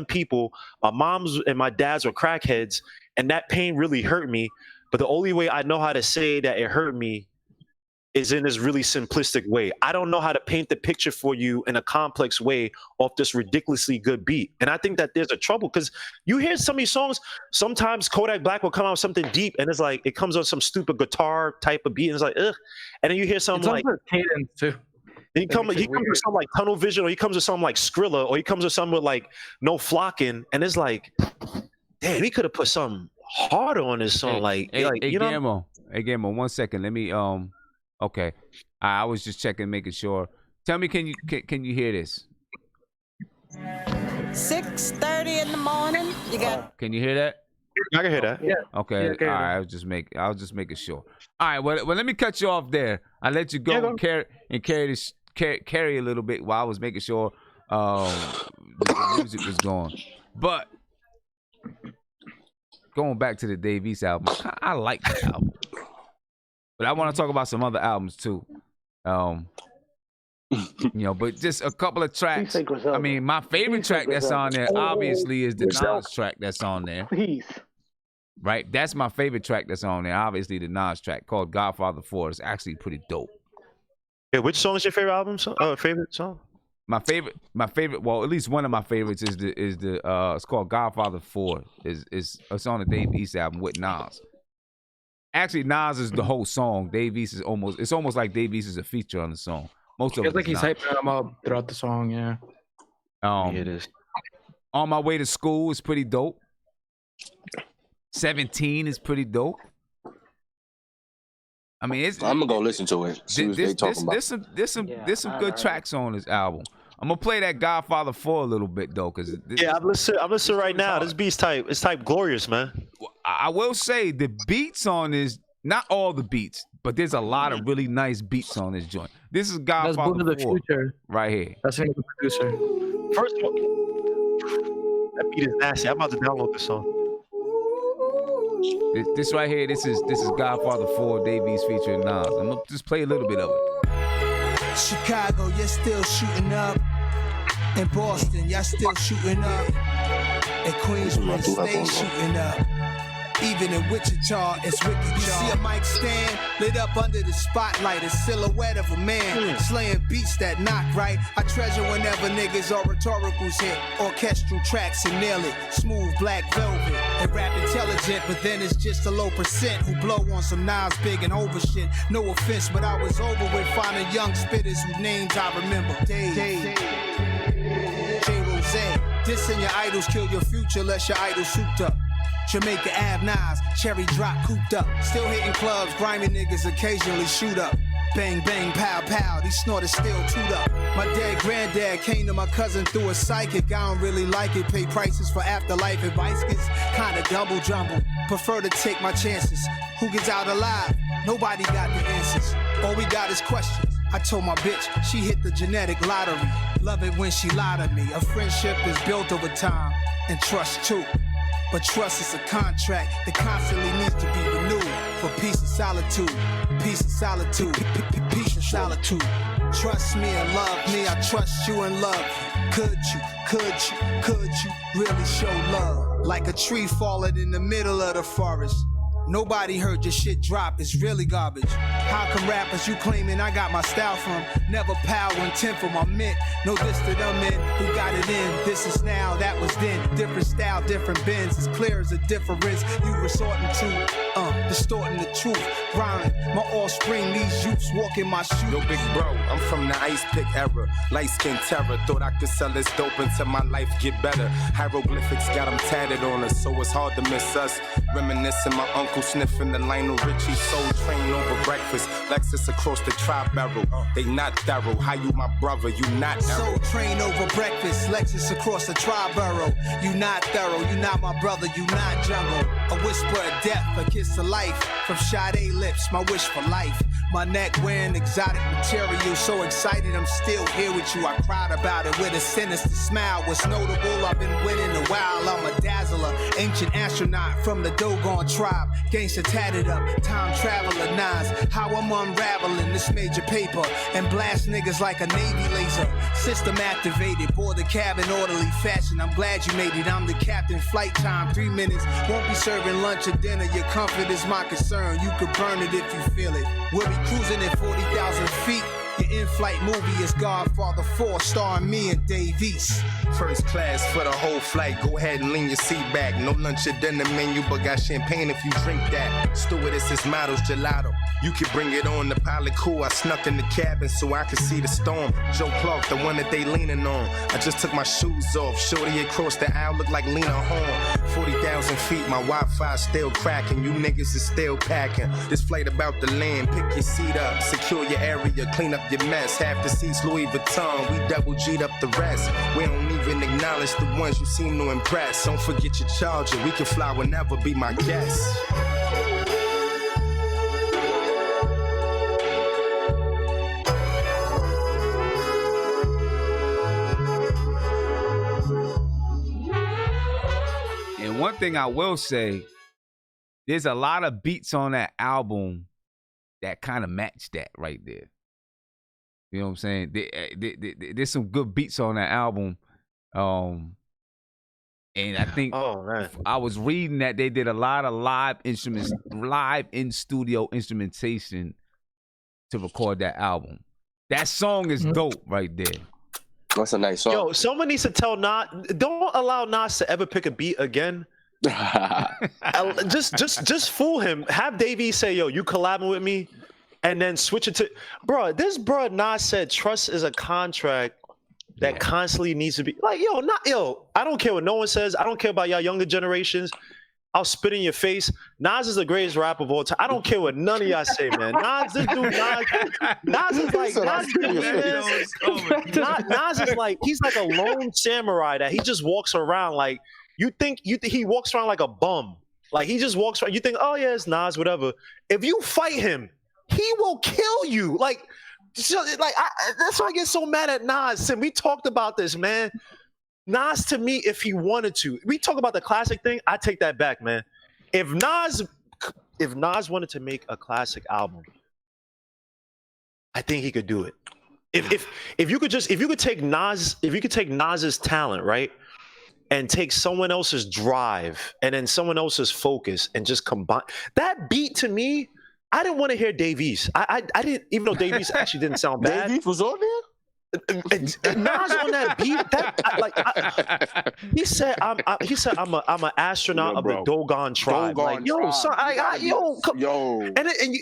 people. My moms and my dads were crackheads, and that pain really hurt me. But the only way I know how to say that it hurt me is in this really simplistic way. I don't know how to paint the picture for you in a complex way off this ridiculously good beat. And I think that there's a trouble because you hear some of these songs, sometimes Kodak Black will come out with something deep and it's like, it comes on some stupid guitar type of beat and it's like, ugh. And then you hear something like cadence too. He comes with something like Tunnel Vision, or he comes with something like Skrilla, or he comes with something with like No Flocking, and it's like, damn, he could have put something harder on this song. Hey, Gammo, 1 second. Let me okay. I was just checking, making sure. Tell me, can you hear this? 6:30 in the morning. You got. Can you hear that? I can hear that. Yeah. Okay. Yeah, all right. I was just making sure. All right. Well, let me cut you off there. I let you go and carry a little bit while I was making sure the music was going. But going back to the Dave East album, I like that album. But I want to talk about some other albums too. But just a couple of tracks. I mean, my favorite track that's on there obviously is the Nas track that's on there. Please. Right? That's my favorite track that's on there. Obviously the Nas track called Godfather 4 is actually pretty dope. Yeah, which song is your favorite album song? Favorite song? My favorite, well, at least one of my favorites is the it's called Godfather 4. It's on the Dave East album with Nas. Actually, Nas is the whole song. Dave East is almost like Dave East is a feature on the song. Most of it. It's like he's hyping him up throughout the song, yeah. It is. On My Way to School is pretty dope. 17 is pretty dope. I mean, I'm gonna go listen to it. See what they talking about. There's some good tracks on this album. I'm gonna play that Godfather 4 a little bit though, because I'm listening right now. This beat's it's type glorious, man. I will say the beats on this, not all the beats, but there's a lot of really nice beats on this joint. This is Godfather 4 future. Right here. That's the producer. First of all, that beat is nasty. I'm about to download this song. This right here, this is Godfather 4, Dave East featuring Nas. I'm gonna just play a little bit of it. Chicago, you're still shooting up. In Boston, y'all still shooting up. In Queensbridge, stay shooting up. Even in Wichita, it's wicked. You see a mic stand lit up under the spotlight, a silhouette of a man slaying beats that knock right. I treasure whenever niggas or rhetoricals hit orchestral tracks and nail it. Smooth black velvet and rap intelligent, but then it's just a low percent who blow on some Nas big and over shit. No offense, but I was over with finding young spitters whose names I remember. Dave, J. Rose, dissing your idols kill your future unless your idol souped up. Jamaica Ave Nas, cherry drop cooped up. Still hitting clubs, grimy niggas occasionally shoot up. Bang, bang, pow, pow, these snorters still toot up. My dead granddad came to my cousin through a psychic. I don't really like it, pay prices for afterlife advice gets kinda double jumble. Prefer to take my chances. Who gets out alive? Nobody got the answers. All we got is questions. I told my bitch, she hit the genetic lottery. Love it when she lied to me. A friendship is built over time, and trust too. But trust is a contract that constantly needs to be renewed. For peace and solitude, peace and solitude, peace and solitude. Trust me and love me, I trust you and love you. Could you really show love? Like a tree falling in the middle of the forest. Nobody heard your shit drop, it's really garbage. How come rappers you claiming I got my style from? Never power and 10 for my mint. No diss to them men who got it in. This is now, that was then. Different style, different bends. As clear as a difference you resorting to. Distorting the truth. Rhyming, my offspring, these youths walking my shoes. Yo, big bro, I'm from the ice pick era. Light skin terror, thought I could sell this dope until my life get better. Hieroglyphics got them tatted on us, so it's hard to miss us. Reminiscing my uncle sniffing the Lionel Richie Soul Train over breakfast. Lexus across the tri-barrel. They not thorough. How you my brother? You not thorough. Soul Train over breakfast. Lexus across the tri-barrel. You not thorough. You not my brother. You not jungle. A whisper of death. A kiss of life. From Sade lips. My wish for life. My neck wearing exotic material. So excited I'm still here with you. I cried about it with a sinister smile. What's notable? I've been winning a while. I'm a dazzler. Ancient astronaut from the Dogon tribe. Gangsta tatted up, time traveler Nas. How I'm unraveling this major paper and blast niggas like a Navy laser. System activated, board the cabin orderly fashion. I'm glad you made it, I'm the captain. Flight time, 3 minutes. Won't be serving lunch or dinner. Your comfort is my concern. You could burn it if you feel it. We'll be cruising at 40,000 feet. Your in-flight movie is Godfather 4, starring me and Dave East. First class for the whole flight. Go ahead and lean your seat back. No lunch or dinner menu, but got champagne if you drink that. Stewardess is models gelato. You can bring it on. The pilot cool. I snuck in the cabin so I could see the storm. Joe Clark, the one that they leaning on. I just took my shoes off. Shorty across the aisle look like Lena Horne. 40,000 feet, my Wi-Fi still cracking. You niggas is still packing. This flight about to land. Pick your seat up, secure your area, clean up your mess. Half the seats Louis Vuitton, we double G'd up the rest. We don't even acknowledge the ones you seem to impress. Don't forget your charger, we can fly whenever, be my guest. And one thing I will say, there's a lot of beats on that album that kind of match that right there. You know what I'm saying? There's some good beats on that album. And I think I was reading that they did a lot of live in studio instrumentation to record that album. That song is dope right there. That's a nice song. Yo, someone needs to tell Nas, don't allow Nas to ever pick a beat again. just fool him. Have Davey say, yo, you collabing with me? And then switch it to, bro, Nas said trust is a contract that constantly needs to be, like, I don't care what no one says. I don't care about y'all younger generations. I'll spit in your face. Nas is the greatest rapper of all time. I don't care what none of y'all say, man. Nas is like, he's like a lone samurai that he just walks around like, you think he walks around like a bum. Like, he just walks around, you think, oh yeah, it's Nas, whatever. If you fight him, he will kill you. That's why I get so mad at Nas. And we talked about this, man. Nas, to me, if he wanted to, we talk about the classic thing, I take that back, man. If Nas wanted to make a classic album, I think he could do it. If you could take Nas's talent, right? and take someone else's drive and then someone else's focus and just combine that beat to me. I didn't want to hear Dave East. I didn't, even though Dave East actually didn't sound bad. Dave East was on there? Nas on that beat, he said, "I'm an astronaut of the Dogon tribe."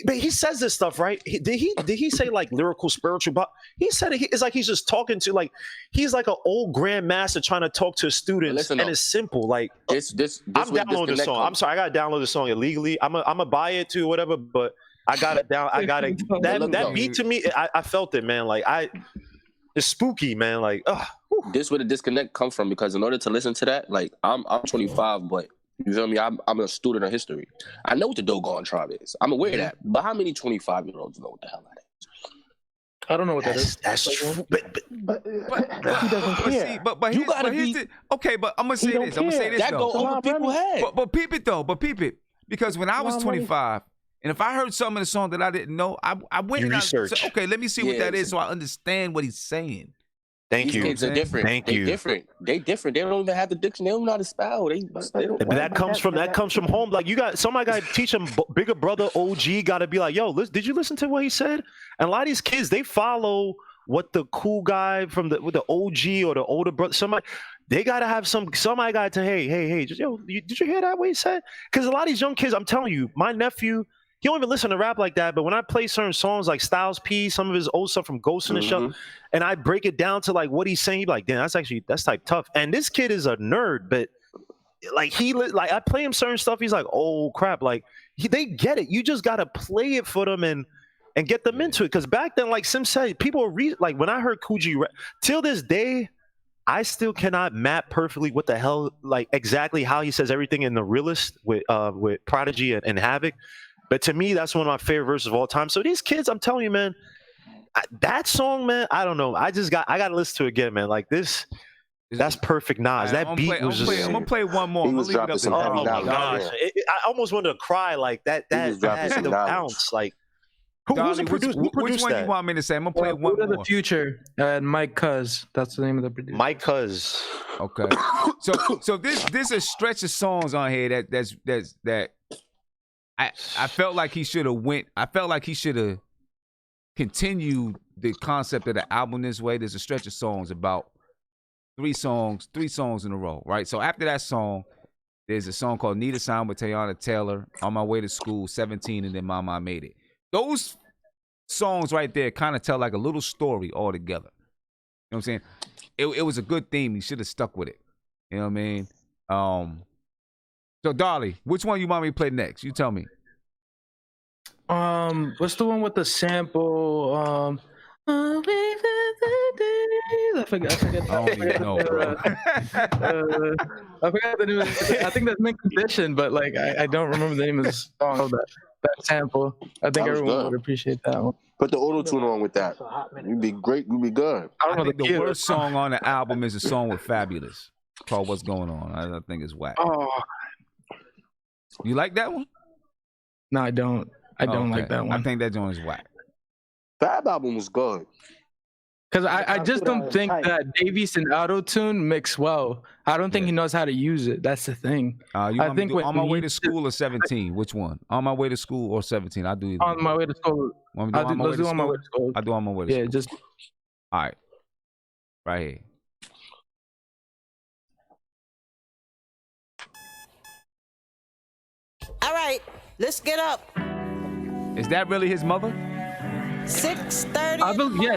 But he says this stuff, right? Did he say like lyrical, spiritual? But he said it's like he's just talking to he's like an old grandmaster trying to talk to students, and it's simple. Like I'm downloading the song. I'm sorry, I gotta download the song illegally. I'm gonna buy it too, whatever. But I got it down. I got it. That beat to me, I felt it, man. Like it's spooky, man. Like, this where the disconnect comes from, because in order to listen to that, like I'm 25, but you feel me? I'm a student of history. I know what the Dogon tribe is. I'm aware of that. But how many 25-year-olds know what the hell that is? I don't know what that is. That's true. But he doesn't care. But you gotta be okay. But I'm gonna say this. I'm gonna say this that though. go over people's head. But peep it though. But peep it, because when I was 25. And if I heard something in the song that I didn't know, I went and I said, okay, let me see what that is so I understand what he's saying. Thank you. These kids are different. They different. They different. They don't even have the diction. They don't know how to spell. That comes from home. Like somebody got to teach them. Bigger brother OG got to be like, yo, did you listen to what he said? And a lot of these kids, they follow what the cool guy with the OG or the older brother, somebody. They gotta have somebody got to hey, just, yo, did you hear that what he said? Because a lot of these young kids, I'm telling you, my nephew. He don't even listen to rap like that, but when I play certain songs like Styles P, some of his old stuff from Ghost and stuff, and I break it down to like what he's saying, he'd be like, damn, that's type tough. And this kid is a nerd, but like I play him certain stuff, he's like, oh crap, like they get it. You just gotta play it for them and get them into it. Because back then, like Sim said, people were like when I heard Coogee rap, till this day, I still cannot map perfectly what the hell, like exactly how he says everything in The Realist with Prodigy and Havoc. But to me, that's one of my favorite verses of all time. So these kids, I'm telling you, man, that song, man, I don't know. I got to listen to it again, man. Like this, that's perfect Nas. That beat was just. I'm gonna play one more. He was dropping some heavy gosh, I almost wanted to cry. Like that had the bounce. Like who's the producer? Who which one that? you want me to say? I'm gonna play one more. The Future and Mike Cuz. That's the name of the producer. Mike Cuz. Okay. So this a stretch of songs on here that. I felt like he should have I felt like he should have continued the concept of the album this way. There's a stretch of songs about three songs in a row, right? So after that song, there's a song called Need a Sign with Teyana Taylor, On My Way to School, 17, and then Mama I Made It. Those songs right there kind of tell like a little story all together. You know what I'm saying? It was a good theme. He should have stuck with it. You know what I mean? So, Dolly, which one you want me to play next? You tell me. What's the one with the sample? I forget. I don't even know, bro. I forgot the name of it. I think that's Mint Condition, but like I don't remember the name of the song of that sample. I think everyone would appreciate that one. Put the auto-tune on with that. You'd be great. You'd be good. I think the worst song on the album is a song with Fabulous called What's Going On. I think it's whack. Oh. You like that one? No, I don't. I don't like that one. I think that joint is whack. Fab album was good. Because I just don't think that Davies and auto-tune mix well. I don't think he knows how to use it. That's the thing. I think On My Way to School or 17? Which one? On My Way to School or 17? I'll do either. On My Way to School. Let's do On My Way to School. I'll do On My Way to School. Yeah, just. All right. Right here. All right, let's get up. Is that really his mother? 6:30. I believe, yeah,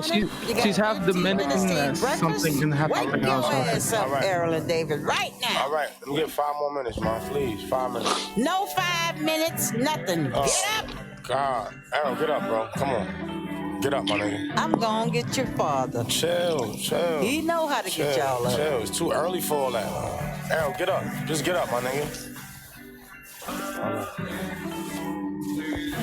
she's half Dominican. Something can happen. Wake your ass up, Errol and David, right now. All right, let me get 5 more minutes, man. Please, 5 minutes. No 5 minutes, nothing. Get up. God, Errol, get up, bro. Come on. Get up, my nigga. I'm gonna get your father. Chill. He know how to get y'all up. Chill. It's too early for all that. Errol, get up. Just get up, my nigga.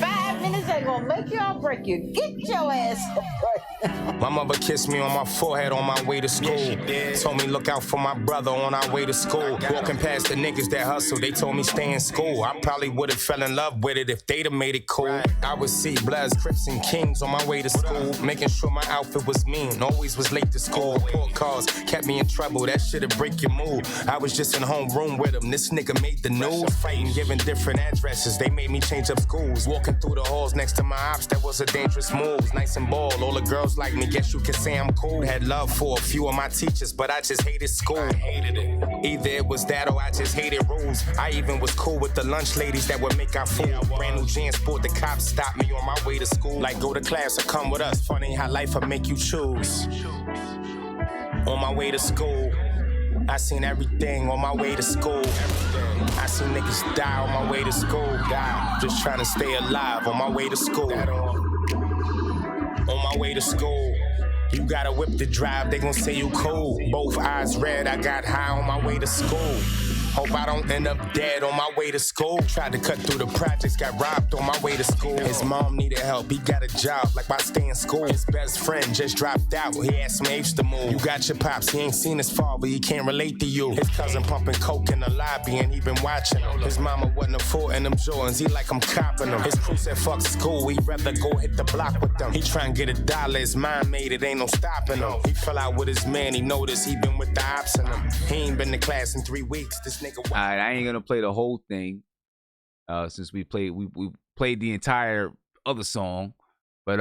5 minutes These ain't gonna make you or break you. Get your ass up right now. My mother kissed me on my forehead on my way to school. Told me look out for my brother on our way to school. Walking past the niggas that hustle, they told me stay in school. I probably would've fell in love with it if they'd have made it cool. I would see Bloods, Crips, and Kings on my way to school, making sure my outfit was mean. Always was late to school. Report calls kept me in trouble. That shit'll break your mood. I was just in homeroom with him. This nigga made the news. Fighting, giving different addresses. They made me change up schools. Walking through the halls next to my ops, that was a dangerous move. Nice and bald. All the girls like me. Guess you can say I'm cool. Had love for a few of my teachers, but I just hated school. I hated it. Either it was that or I just hated rules. I even was cool with the lunch ladies that would make our food. Brand new jeans sport, the cops stopped me on my way to school. Like go to class or come with us. Funny how life will make you choose. On my way to school, I seen everything on my way to school. I seen niggas die on my way to school. Die, just trying to stay alive on my way to school. On my way to school, you got a whip to drive, they gon' say you cool. Both eyes red, I got high on my way to school. Hope I don't end up dead on my way to school. Tried to cut through the projects, got robbed on my way to school. His mom needed help, he got a job, like why stay in school? His best friend just dropped out, he asked me to move. You got your pops, he ain't seen his father, he can't relate to you. His cousin pumping coke in the lobby and he been watching him. His mama wasn't affording them Jordans, he like I'm copping them. His crew said fuck school, he'd rather go hit the block with them. He try and get $1, his mind made it, ain't no stopping him. He fell out with his man, he noticed he been with the ops in him. He ain't been to class in 3 weeks, this nigga. All right, I ain't gonna play the whole thing, since we played the entire other song, but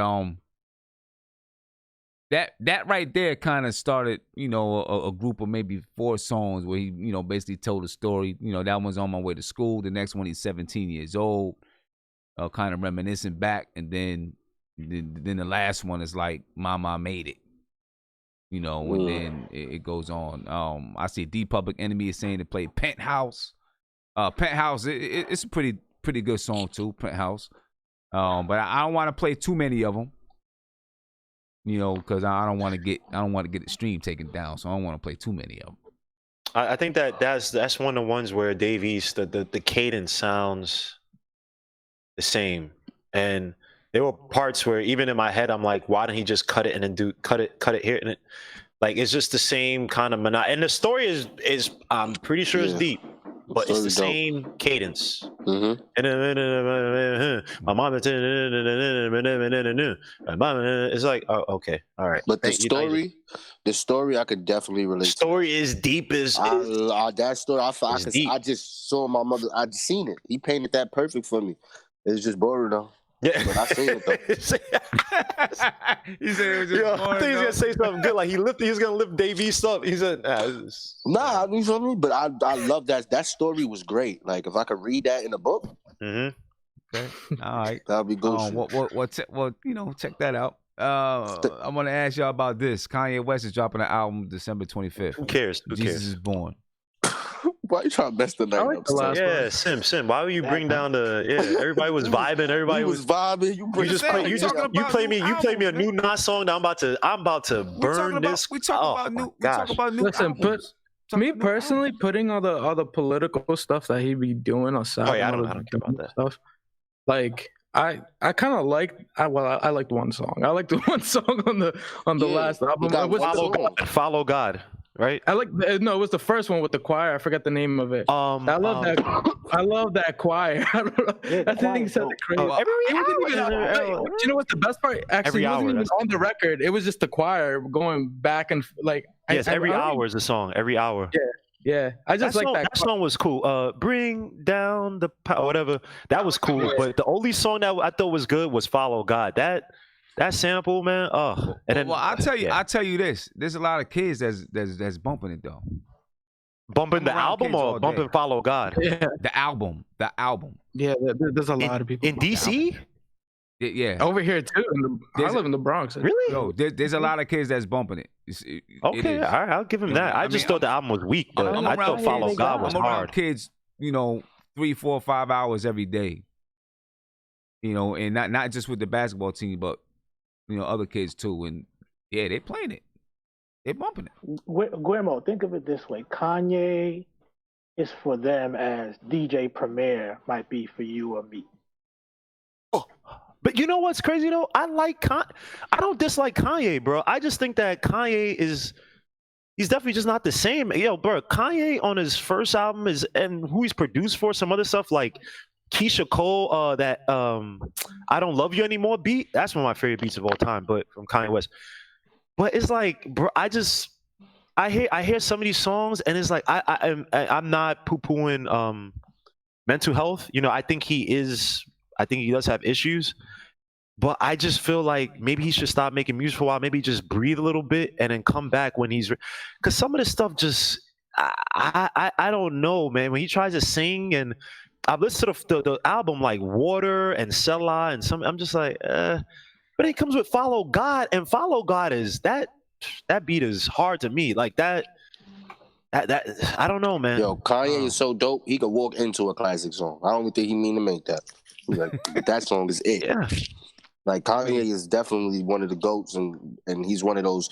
that right there kind of started, you know, a group of maybe 4 songs where he, you know, basically told a story. You know, that one's On My Way to School. The next one, he's 17 years old, kind of reminiscing back, and then the last one is like Mama Made It. You know, and then it goes on. I see D Public Enemy is saying to play Penthouse. Penthouse, it's a pretty good song too, Penthouse. But I don't want to play too many of them. You know, because I don't want to get the stream taken down, so I don't want to play too many of them. I think that's one of the ones where Dave East, the cadence sounds the same, and there were parts where even in my head I'm like, why didn't he just cut it and then cut it here, and it like it's just the same kind of and the story is I'm pretty sure it's deep, but it's the same cadence. My mom, it's like, oh, okay, all right. But the story I could definitely relate. The story is deep as that story. I just saw my mother. I just seen it. He painted that perfect for me. It's just boring though. Yeah, but I seen it though. He said it was just boring. I think he's gonna say something good, like he was gonna lift Dave East up. He said, "Nah, you feel me?" But I love that. That story was great. Like if I could read that in a book. Okay. All right. That'll be good. Well, you know, check that out. I'm gonna ask y'all about this. Kanye West is dropping an album December 25th. Who cares? Jesus is Born. Why are you trying to mess the night up? Yeah, Sim. Why would you bring down the? Yeah, everybody was vibing. Everybody was vibing. You play me a new Nas song. That I'm about to burn this. We talk about new. Listen, me personally, putting all the political stuff that he be doing aside. Oh yeah, I don't care about that stuff. Like I kind of liked. I liked one song. I liked the one song on the last album. Follow God. Right. It was the first one with the choir. I forgot the name of it. I love that choir. I don't know. That thing sounded crazy. You know what's the best part? Actually, it wasn't even on the record. It was just the choir going back and like. Yes, every hour is a song. Every hour. Yeah. I just like that. That song was cool. Bring down the power, whatever. That was cool. But the only song that I thought was good was Follow God. That sample, man. Oh, and then, I'll tell you this. There's a lot of kids that's bumping it though. Bumping the album or bumping Follow God? Yeah, the album. Yeah, there's a lot of people in DC. Yeah, over here too. I live in the Bronx. Really? Yo, there's a lot of kids that's bumping it. Okay, all right, I'll give him that. I just thought the album was weak, but I thought Follow God was hard. Kids, you know, 3, 4, 5 hours every day. You know, and not just with the basketball team, but you know, other kids too, and yeah, they playing it, they bumping it. Guillermo, think of it this way: Kanye is for them as DJ Premier might be for you or me. But you know what's crazy though? I don't dislike Kanye, bro. I just think that Kanye he's definitely just not the same. Yo, bro, Kanye on his first album and who he's produced for, some other stuff like Keisha Cole, that I Don't Love You Anymore beat. That's one of my favorite beats of all time, but from Kanye West. But it's like, bro, I hear some of these songs and it's like I'm not poo-pooing mental health. You know, I think he does have issues. But I just feel like maybe he should stop making music for a while. Maybe just breathe a little bit and then come back when he's, because some of this stuff just I don't know, man. When he tries to sing, and I've listened to the album like Water and Sella and some, I'm just like, but it comes with Follow God, and Follow God is that beat is hard to me. Like that I don't know, man. Yo, Kanye is so dope. He could walk into a classic song. I don't even think he mean to make that. Like that song is it. Yeah. Like Kanye is definitely one of the GOATs, and he's one of those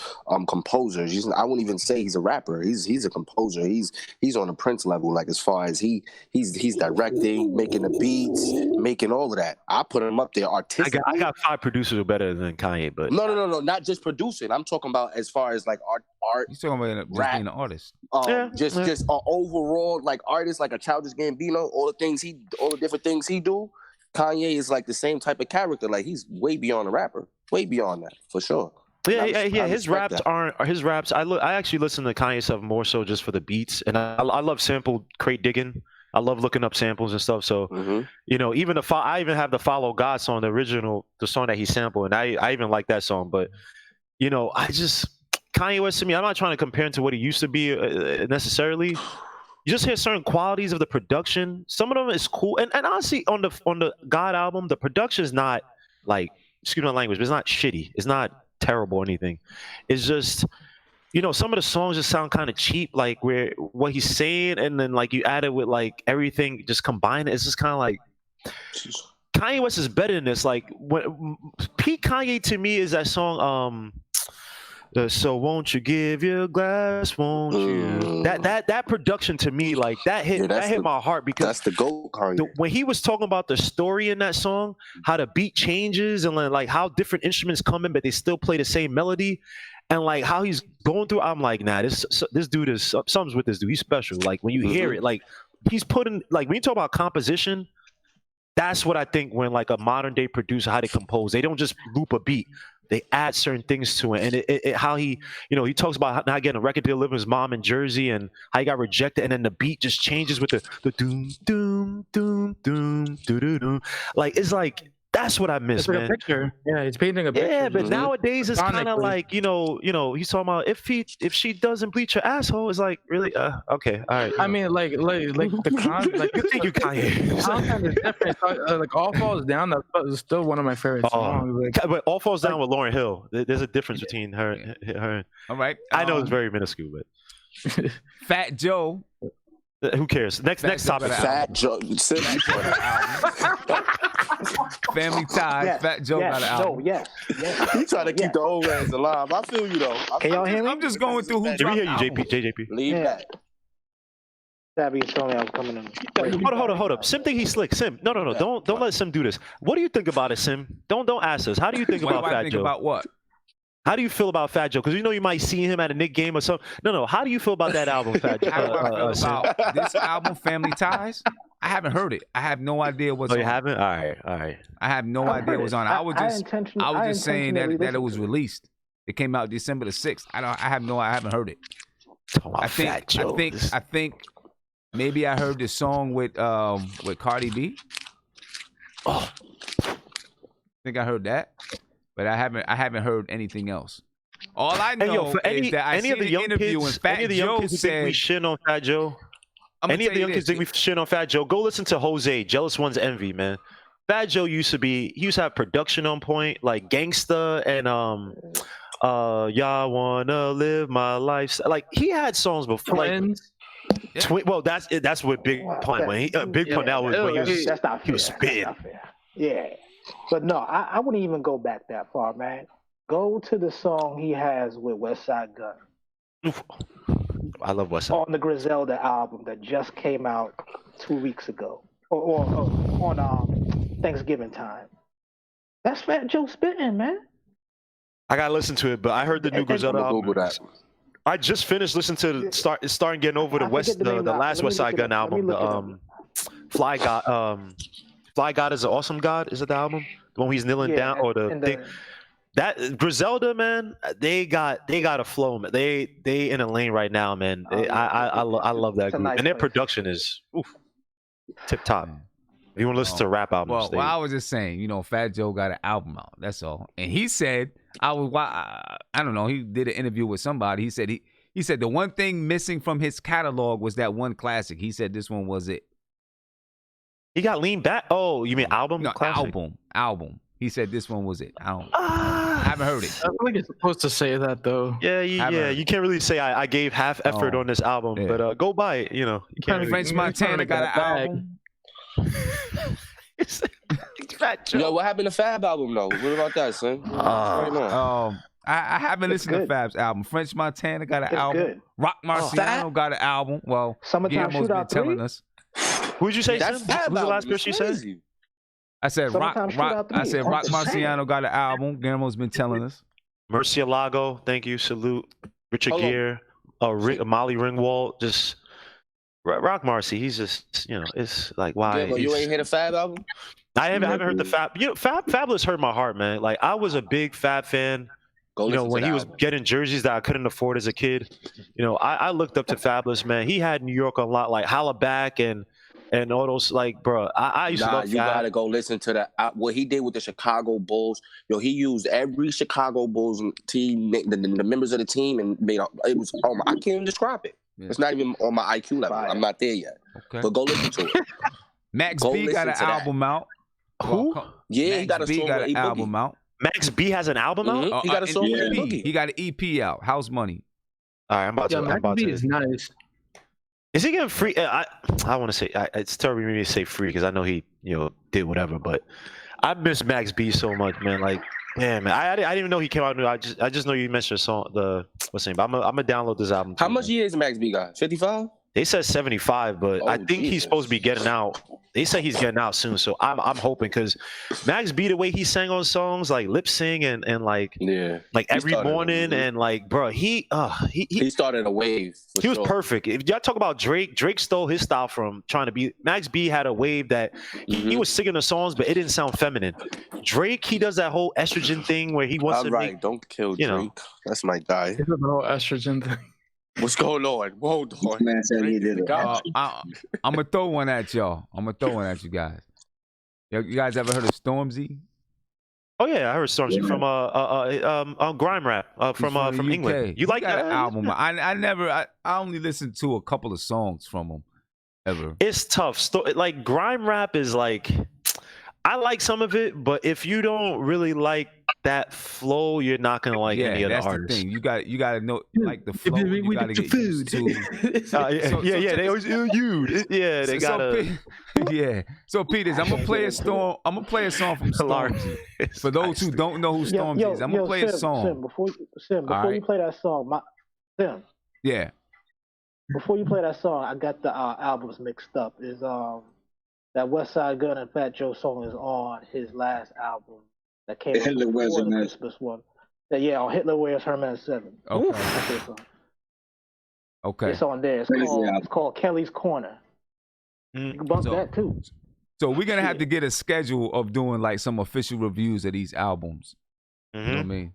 composers. I wouldn't even say he's a rapper. He's a composer. He's on a Prince level. Like as far as he's directing, making the beats, making all of that. I put him up there artistically. I got 5 producers who are better than Kanye, but no, not just producing. I'm talking about as far as like art. He's talking about just being an artist. Just an overall like artist, like a Childish Gambino. All the different things he do. Kanye is like the same type of character. Like he's way beyond a rapper, way beyond that for sure. Yeah. His raps aren't his raps. I actually listen to Kanye stuff more so just for the beats, and I love sample crate digging. I love looking up samples and stuff. So you know, even I even have the Follow God song, the song that he sampled, and I even like that song. But you know, Kanye West to me, I'm not trying to compare him to what he used to be necessarily. You just hear certain qualities of the production. Some of them is cool, and honestly, on the God album, the production is not like, excuse my language, but it's not shitty. It's not terrible or anything. It's just, you know, some of the songs just sound kind of cheap, like where what he's saying, and then like you add it with like everything, just combine it. It's just kind of like Kanye West is better than this. Like peak Kanye to me is that song. So won't you give your glass, won't you? That production to me, like that hit my heart, because that's the GOAT Kanye. When he was talking about the story in that song, how the beat changes and like how different instruments come in, but they still play the same melody, and like how he's going through, I'm like, nah, this dude is something's with this dude. He's special. Like when you hear it, like he's putting, like when you talk about composition, that's what I think when like a modern day producer, how they compose, they don't just loop a beat. They add certain things to it, and how he, you know, he talks about not getting a record deal, living with his mom in Jersey, and how he got rejected, and then the beat just changes with the doom doom doom doom doo doo doo. Like it's like that's what I miss, man. A picture. Yeah, he's painting a picture. Yeah, but nowadays it's kind of like, you know, he's talking about if she doesn't bleach her asshole, it's like really okay, all right. I mean, like the content, like thank you, Kanye. Content is different. Like All Falls Down, that's still one of my favorite songs. But All Falls Down with Lauryn Hill, there's a difference between her. All right, I know it's very minuscule, but Fat Joe. Who cares? Next topic. Fat Joe. Family Ties. Yes, Fat Joe got an album. Yes. He trying to keep the old heads alive. I feel you though. Can y'all hear me? I'm just going through who. Did we hear you, JJP? Leave that. Savvy told me I was coming in. Hold up. Sim think he's slick. Sim, no. Don't let Sim do this. What do you think about it, Sim? Don't ask us. How do you think about Fat Joe? About what? How do you feel about Fat Joe? Because you know you might see him at a Nick game or something. No. How do you feel about that album, Fat Joe? How do I feel about this album, Family Ties? I haven't heard it. I have no idea what's on. You haven't? All right. I have no idea what's on. I was just saying that it was released. It came out December the 6th. I haven't heard it. I think maybe I heard the song with Cardi B. Oh. I think I heard that. But I haven't heard anything else. All I know is that I seen an interview and Fat Joe said we shit on Fat Joe. Any of the young kids think we shit on Fat Joe? Go listen to Jose, Jealous One's Envy, man. Fat Joe used to have production on point, like Gangsta and Y'all Wanna Live My Life. Like he had songs before. Twins. Like, well, that's what Big Pun when Big Pun that was when he was spitting. Yeah. But no, I wouldn't even go back that far, man. Go to the song he has with West Side Gun. I love West Side. On the Griselda album that just came out 2 weeks ago, or on Thanksgiving time. That's Fat Joe spitting, man. I gotta listen to it, but I heard the new Griselda album. I just finished listening to starting getting over the last West Side Gun album. The Fly God is an Awesome God. Is it the album? The one where he's kneeling down, or the thing? That Griselda, man, they got a flow, man. They in a lane right now, man. I love that group, and their production is tip top. If you want to listen to rap albums, well, I was just saying, you know, Fat Joe got an album out. That's all, and he said, I don't know. He did an interview with somebody. He said the one thing missing from his catalog was that one classic. He said this one was it. He got leaned back. Oh, you mean album? No, album. He said this one was it. I haven't heard it. I don't think it's supposed to say that though. Yeah. You can't really say I gave half effort on this album, but go buy it. You know, you can't. French Montana got an album. Yo, what happened to Fab album though? What about that, son? I haven't listened to Fab's album. French Montana got an album. Good. Rock Marciano got an album. Well, Summertime Guillermo's been telling us. Who'd you say? That's Fab. Who's the last person you said? I said Rock Marciano got an album. Guillermo's been telling us. Murcielago, thank you. Salute. Richard Gere, Molly Ringwald, just Rock Marcy. He's just, you know, it's like why. Yeah, you ain't heard a Fab album? I haven't heard the Fab. You know, Fabulous hurt my heart, man. Like I was a big Fab fan. You know, when he was getting jerseys that I couldn't afford as a kid. You know, I looked up to Fabulous, man. He had New York a lot, like Holla Back and all those, like, bro. I used to love you Fab. Gotta go listen to what he did with the Chicago Bulls. Yo, he used every Chicago Bulls team, the members of the team, and made it was. I can't even describe it. Yeah. It's not even on my IQ level. I'm not there yet. Okay. But go listen to it. Max B got an album out. Who? Yeah, he got an album out. Max B has an album out? He got a song with Boogie. He got an EP out. House Money. All right, I'm about to. Max B is nice. Is he getting free? I want to say it's terrible for me to say free because I know he did whatever, but I miss Max B so much, man. Like, damn, man, I didn't even know he came out new. I just know you mentioned the song. What's the name? I'm gonna download this album. How much years Max B got? 55? They said 75, but I think he's supposed to be getting out. They say he's getting out soon, so I'm hoping because Max B, the way he sang on songs like Lip Sing and like every morning and like, bro, he started a wave. He was perfect. If y'all talk about Drake stole his style from trying to be. Max B had a wave that he was singing the songs, but it didn't sound feminine. Drake, he does that whole estrogen thing where he wants to make. Don't kill Drake. That's my guy. He does the whole estrogen thing. What's going on? Hold on. Man said he did it. I'm gonna throw one at y'all. I'm gonna throw one at you guys. You guys ever heard of Stormzy? Oh yeah, I heard Stormzy from Grime Rap from England. You like that album? I only listened to a couple of songs from him ever. It's tough. Like Grime Rap is like, I like some of it, but if you don't really like that flow, you're not gonna like any other artists. The thing. You got to know like the flow. You got to get used to. They always you. Yeah, they gotta. Yeah. So Peters, I'm gonna play a song from Stormzy. For those who don't know who Stormzy is, I'm gonna play a song. Sim, before you play that song, Sim. Yeah. Before you play that song, I got the albums mixed up. Is that West Side Gun and Fat Joe song is on his last album that came out before the Christmas one. On Hitler Wears Herman 7. Okay. It's on there. It's called Kelly's Corner. You can bump that too. So we're gonna have to get a schedule of doing like some official reviews of these albums. You know what I mean?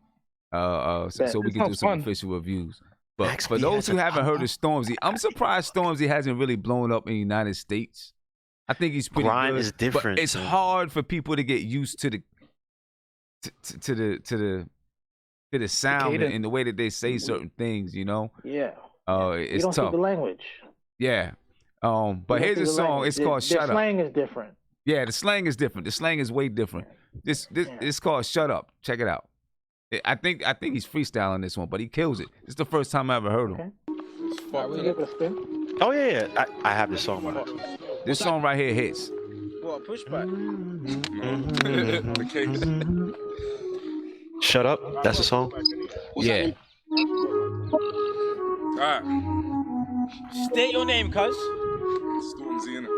So we can do some official reviews. But for those who haven't heard of Stormzy, I'm surprised Stormzy hasn't really blown up in the United States. I think he's pretty Grime good. Is different. But it's hard for people to get used to the sound and the way that they say certain things. You know. Yeah. It's you don't tough. Speak the language. Yeah. But here's a song. It's called "Shut Up." The slang is different. Yeah, the slang is different. The slang is way different. It's called "Shut Up." Check it out. I think he's freestyling this one, but he kills it. It's the first time I ever heard him. Oh yeah. I have this song. This song right here hits. Well, pushback. Shut Up. That's the song. Yeah. All right. State your name, cuz. Stormzy in it.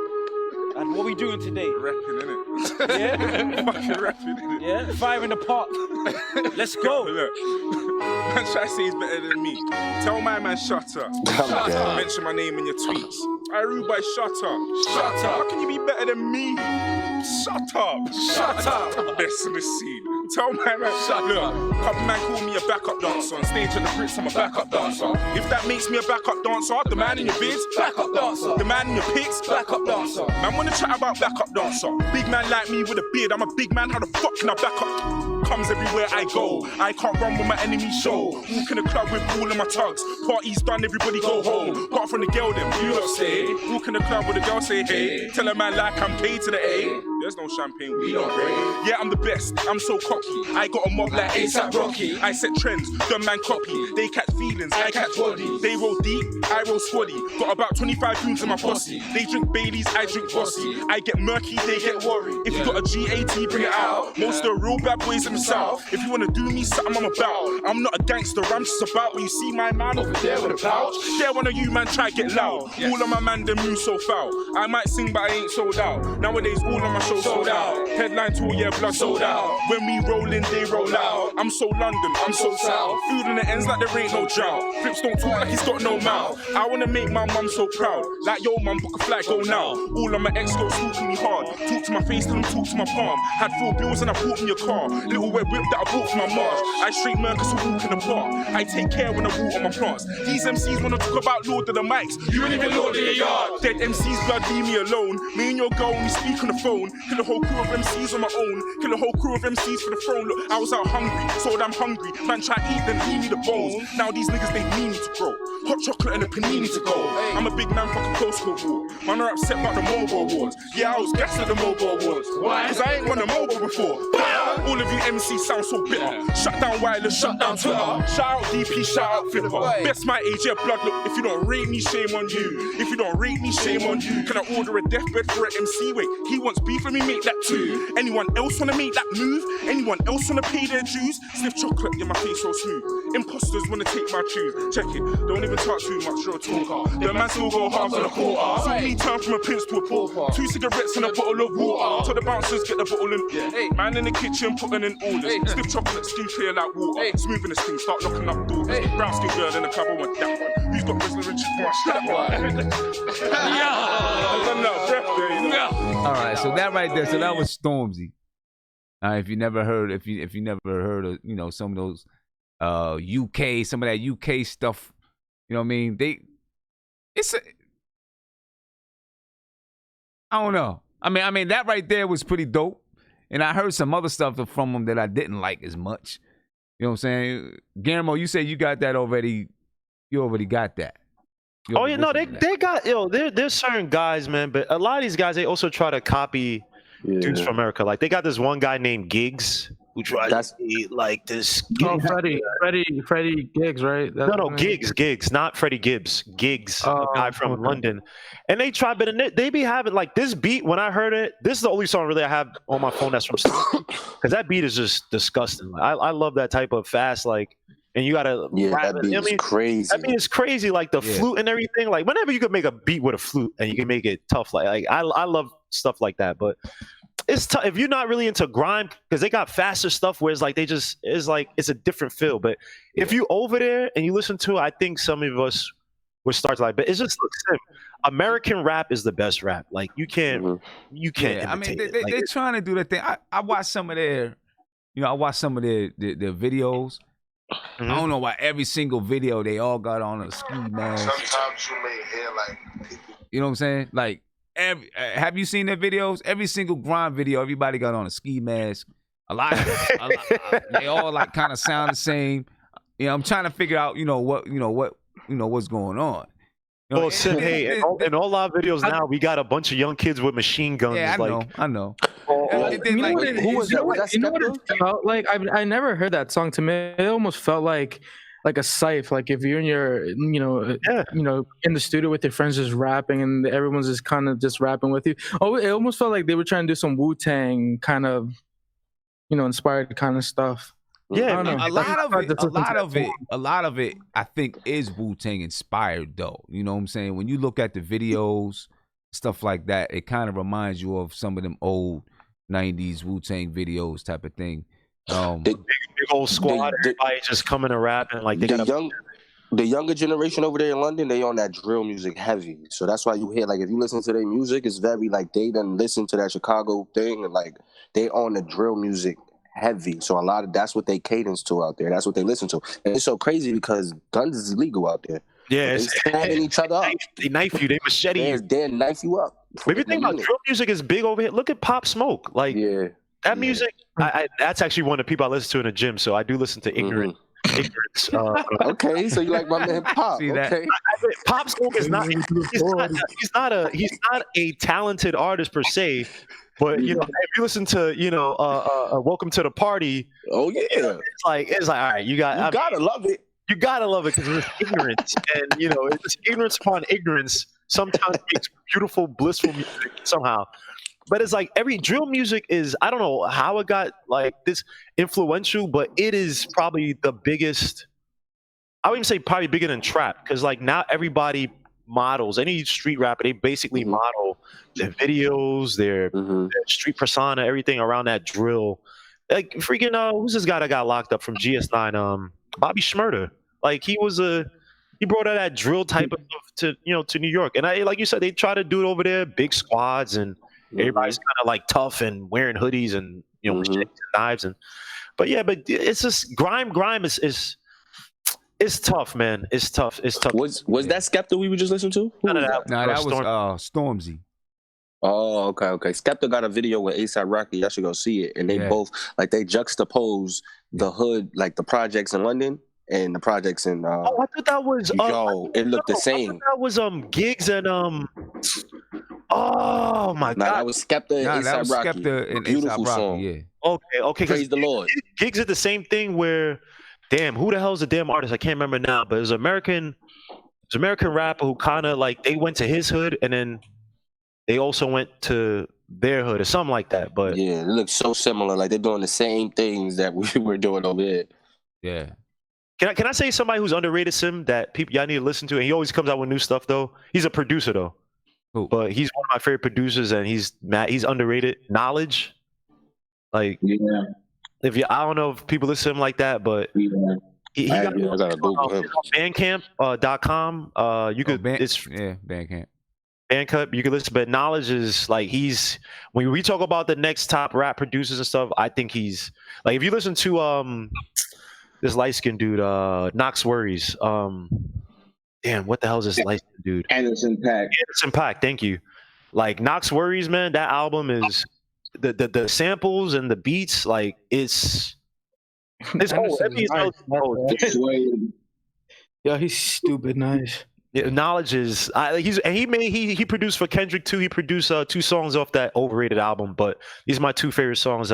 And what we doing today? Rapping, innit? Yeah? Fucking rapping, innit? Yeah? 5 in the park. Let's go. Look, man try to say he's better than me. Tell my man shut up. Mention my name in your tweets. I rude boy, shut up. Shut up. How can you be better than me? Shut up. Shut up. Best in the scene. Tell my man, look, couple man call me a backup dancer. On stage at the Brits, I'm a backup dancer. If that makes me a backup dancer, the man in your vids, backup dancer. The man in your pics, backup dancer. Man wanna chat about backup dancer. Big man like me with a beard, I'm a big man, how the fuck can I back up? Comes everywhere I go. I can't run with my enemy show. Walk in the club with all of my tugs. Party's done, everybody go home. Apart from the girl, them you don't stay. Walk in the club with a girl, say hey. Tell a man like I'm K to the A. There's no champagne, we don't break. Yeah, I'm the best, I'm so cocky. I got a mob like ASAP Rocky. I set trends, dumb man copy. They catch feelings, I catch bodies. They roll deep, I roll squaddy. Got about 25 goons in my posse. They drink Baileys, I drink Bossy. I get murky, they get worried. If you got a GAT, bring it out. Most of the real bad boys in the south. If you wanna do me something, I'm about. I'm not a gangster, I'm just about. When you see my man over there with a pouch, there one of you man try get loud. All of my man them move so foul. I might sing but I ain't sold out. Nowadays all of my shows sold out. Headline tour, yeah, blood sold out. When we roll in, they roll out. I'm so London, I'm so south. Food in the ends like there ain't no drought. Flips don't talk like he's got no mouth. I wanna make my mum so proud. Like yo mum, book a flight, go now. All of my ex-girls talk to me hard. Talk to my face, tell them talk to my palm. Had 4 bills and I bought me a car. Little red whip that I bought for my March. I straight Mercus who walk in the park. I take care when I water my plants. These MCs wanna talk about Lord of the Mics. You ain't even Lord of your yard. Dead MCs, blood, leave me alone. Me and your girl, we speak on the phone. Kill a whole crew of MCs on my own. Kill a whole crew of MCs for the throne. Look, I was out hungry, so damn hungry. Man try to eat, then leave me the bones. Now these niggas, they need me to grow. Hot chocolate and a panini to go. I'm a big man, fuck a postcode war. Man are upset about the mobile awards. Yeah, I was gassed at the mobile awards. Why? Cause I ain't won a mobile before. All of you MCs sound so bitter. Shut down wireless, shut down Twitter. Shout out DP, shout out Flipper. Best my age, yeah, blood. Look, if you don't rate me, shame on you. If you don't rate me, shame on you. Can I order a deathbed for an MC? Wait, he wants beef, let me make that too. Anyone else wanna make that move? Anyone else wanna pay their dues? Sniff chocolate, yeah, my face so smooth. Imposters wanna take my tunes. Check it, don't even talk too much, you're a talker. The man still go half on a quarter. So me turn from a prince to a pauper. 2 cigarettes and a bottle of water. So the bouncers get the bottle and man in the kitchen putting in orders. Stiff chocolate, skin clear like water. Smooth in the steam, start knocking up doors. Brown skin girl in the club, I want that one. Who's got Rizzler and chicken? That one. All right, so that right there, so that was Stormzy. If you never heard of, some of those UK, some of that UK stuff, you know what I mean? I don't know. I mean that right there was pretty dope. And I heard some other stuff from him that I didn't like as much. You know what I'm saying? Guillermo, you said you got that already. You already got that. Oh yeah, no, they got there's certain guys, man, but a lot of these guys, they also try to copy dudes from America. Like they got this one guy named Giggs who tries to be like this. Oh, Freddie Giggs, right? That's Giggs, not Freddie Gibbs. Giggs, a guy from London. And they try, but they be having like this beat. When I heard it, this is the only song really I have on my phone that's from Stoop, because that beat is just disgusting. I love that type of fast, like, and you gotta that beat is crazy. That beat is crazy, like the flute and everything. Like whenever you could make a beat with a flute and you can make it tough, like I love stuff like that. But it's tough if you're not really into grime, because they got faster stuff where it's like it's a different feel. But if you over there and you listen to it, I think some of us would start to like. But it's just American rap is the best rap. Like you can't I mean, they're trying to do that thing. I watched some of their, I watched some of their videos. I don't know why every single video they all got on a ski mask. Sometimes you may hear like people. You know what I'm saying? Like have you seen their videos? Every single grind video, everybody got on a ski mask. A lot they all like kind of sound the same. I'm trying to figure out, what's going on. Well, hey, in all our videos now, we got a bunch of young kids with machine guns. Yeah, I know. Who was that? Was that it felt like? I never heard that song. To me, it almost felt like a scythe. Like if you're in your, in the studio with your friends just rapping, and everyone's just kind of just rapping with you. Oh, it almost felt like they were trying to do some Wu-Tang kind of, inspired kind of stuff. Yeah, a lot of it, I think is Wu-Tang inspired though. You know what I'm saying? When you look at the videos, stuff like that. It kind of reminds you of some of them old '90s Wu-Tang videos type of thing. Big old squad, everybody just coming to rap and like they got the younger generation over there in London, they on that drill music heavy. So that's why you hear, like, if you listen to their music, it's very, like, they done listen to that Chicago thing, and, like, they on the drill music heavy. So a lot of, that's what they cadence to out there. That's what they listen to. And it's so crazy because guns is illegal out there. Yeah, they stabbing each other up. They knife you, they machete you. They knife you up. Maybe think about drill music is big over here. Look at Pop Smoke. Like, that music, that's actually one of the people I listen to in the gym, so I do listen to ignorance. Okay, so you like my man Pop? Okay, Pop Smoke is not. He's not a talented artist per se, but you know, if you listen to Welcome to the Party, it's like all right, you gotta love it. You gotta love it because it's ignorance, and you know, it's ignorance upon ignorance. Sometimes makes beautiful, blissful music somehow. But it's like every drill music is, I don't know how it got like this influential, but it is probably the biggest. I would even say probably bigger than trap, because like now everybody models, any street rapper, they basically model their videos, their street persona, everything around that drill. Like freaking who's this guy that got locked up from GS9? Bobby Shmurda. Like he brought out that drill type of stuff to New York, and like you said, they try to do it over there, big squads and. Everybody's kind of like tough and wearing hoodies and knives but it's just grime is tough, man. It's tough. Was that Skepta we were just listening to? No, that was Stormzy. Oh, okay. Skepta got a video with A$AP Rocky. I should go see it. And they both like they juxtapose the hood, like the projects in London and the projects in. I thought that was. It looked the same. That was Gigs and Oh my God! That was Skepta and A$AP Rocky. Skepta and Beautiful A$AP song. Rocky, yeah. Okay. Praise the Lord. Gigs did the same thing where, damn, who the hell is the damn artist? I can't remember now, but it was American rapper who kind of like they went to his hood and then they also went to their hood or something like that. But yeah, it looks so similar. Like they're doing the same things that we were doing over here. Yeah. Can I say somebody who's underrated, Sim, that y'all need to listen to? And he always comes out with new stuff though. He's a producer though. Who? But he's one of my favorite producers, and he's underrated. Knowledge, like I don't know if people listen to him like that, but he got Bandcamp.com. You could Bandcamp. Bandcamp. You could listen, but Knowledge is like when we talk about the next top rap producers and stuff. I think he's like if you listen to this light skinned dude, Knox Worries. Damn, what the hell is this light skinned dude? Anderson .Paak, thank you. Like Knox Worries, man, that album is the samples and the beats, like it's Yo, he's stupid nice. Yeah, Knowledge is he produced for Kendrick too. He produced 2 songs off that overrated album, but these are my 2 favorite songs,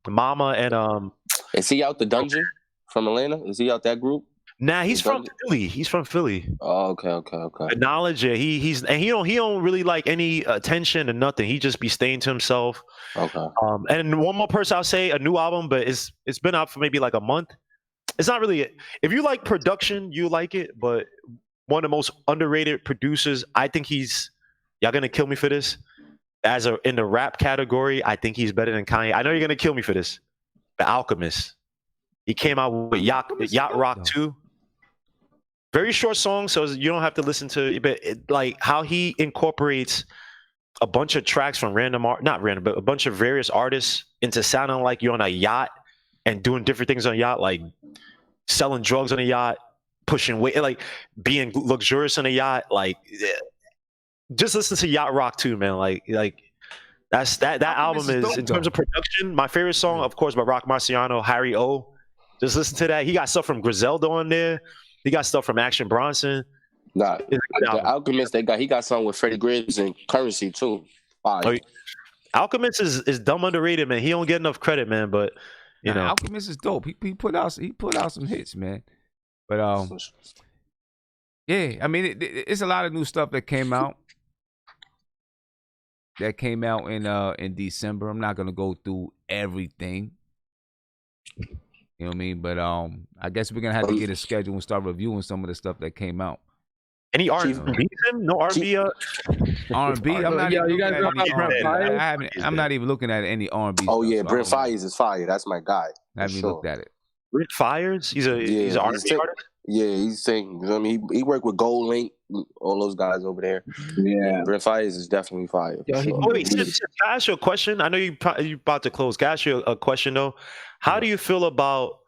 Mama and Is he out the dungeon from Atlanta? Is he out that group? Nah, he's from Philly. He's from Philly. Oh, okay. The Knowledge, yeah, he don't really like any attention or nothing. He just be staying to himself. Okay. And one more person I'll say, a new album, but it's been out for maybe like a month. It's not really if you like production, you like it, but one of the most underrated producers, I think y'all gonna kill me for this. In the rap category, I think he's better than Kanye. I know you're gonna kill me for this. The Alchemist. He came out with Yacht Rock 2. Very short song, so you don't have to listen to it, but like how he incorporates a bunch of tracks from but a bunch of various artists into sounding like you're on a yacht and doing different things on a yacht, like selling drugs on a yacht, pushing weight, like being luxurious on a yacht. Like, just listen to Yacht Rock 2, man. Like that's that album is in terms of production. My favorite song, of course, by Rock Marciano, Harry O. Just listen to that. He got stuff from Griselda on there. He got stuff from Action Bronson. Nah, the Alchemist, he got something with Freddie Gibbs and Currency too. Alchemist is dumb underrated, man. He don't get enough credit, man. But you know, Alchemist is dope. He put out some hits, man. But yeah, I mean, it's a lot of new stuff that came out. In December. I'm not gonna go through everything. You know what I mean? But I guess we're gonna have to get a schedule and start reviewing some of the stuff that came out. Any R&B? No R&B. R&B. I'm not even looking at any R&B. I'm not even looking at any R&B. Oh yeah, Brent Fires is fire. That's my guy. I haven't looked at it. Brent Fires? He's an R&B artist. Yeah, he's singing. You know what I mean? He worked with Gold Link, all those guys over there. Yeah, Brent Fires is definitely fire. Wait, can I ask you a question? I know you're about to close. Can I ask you a question though? How do you feel about,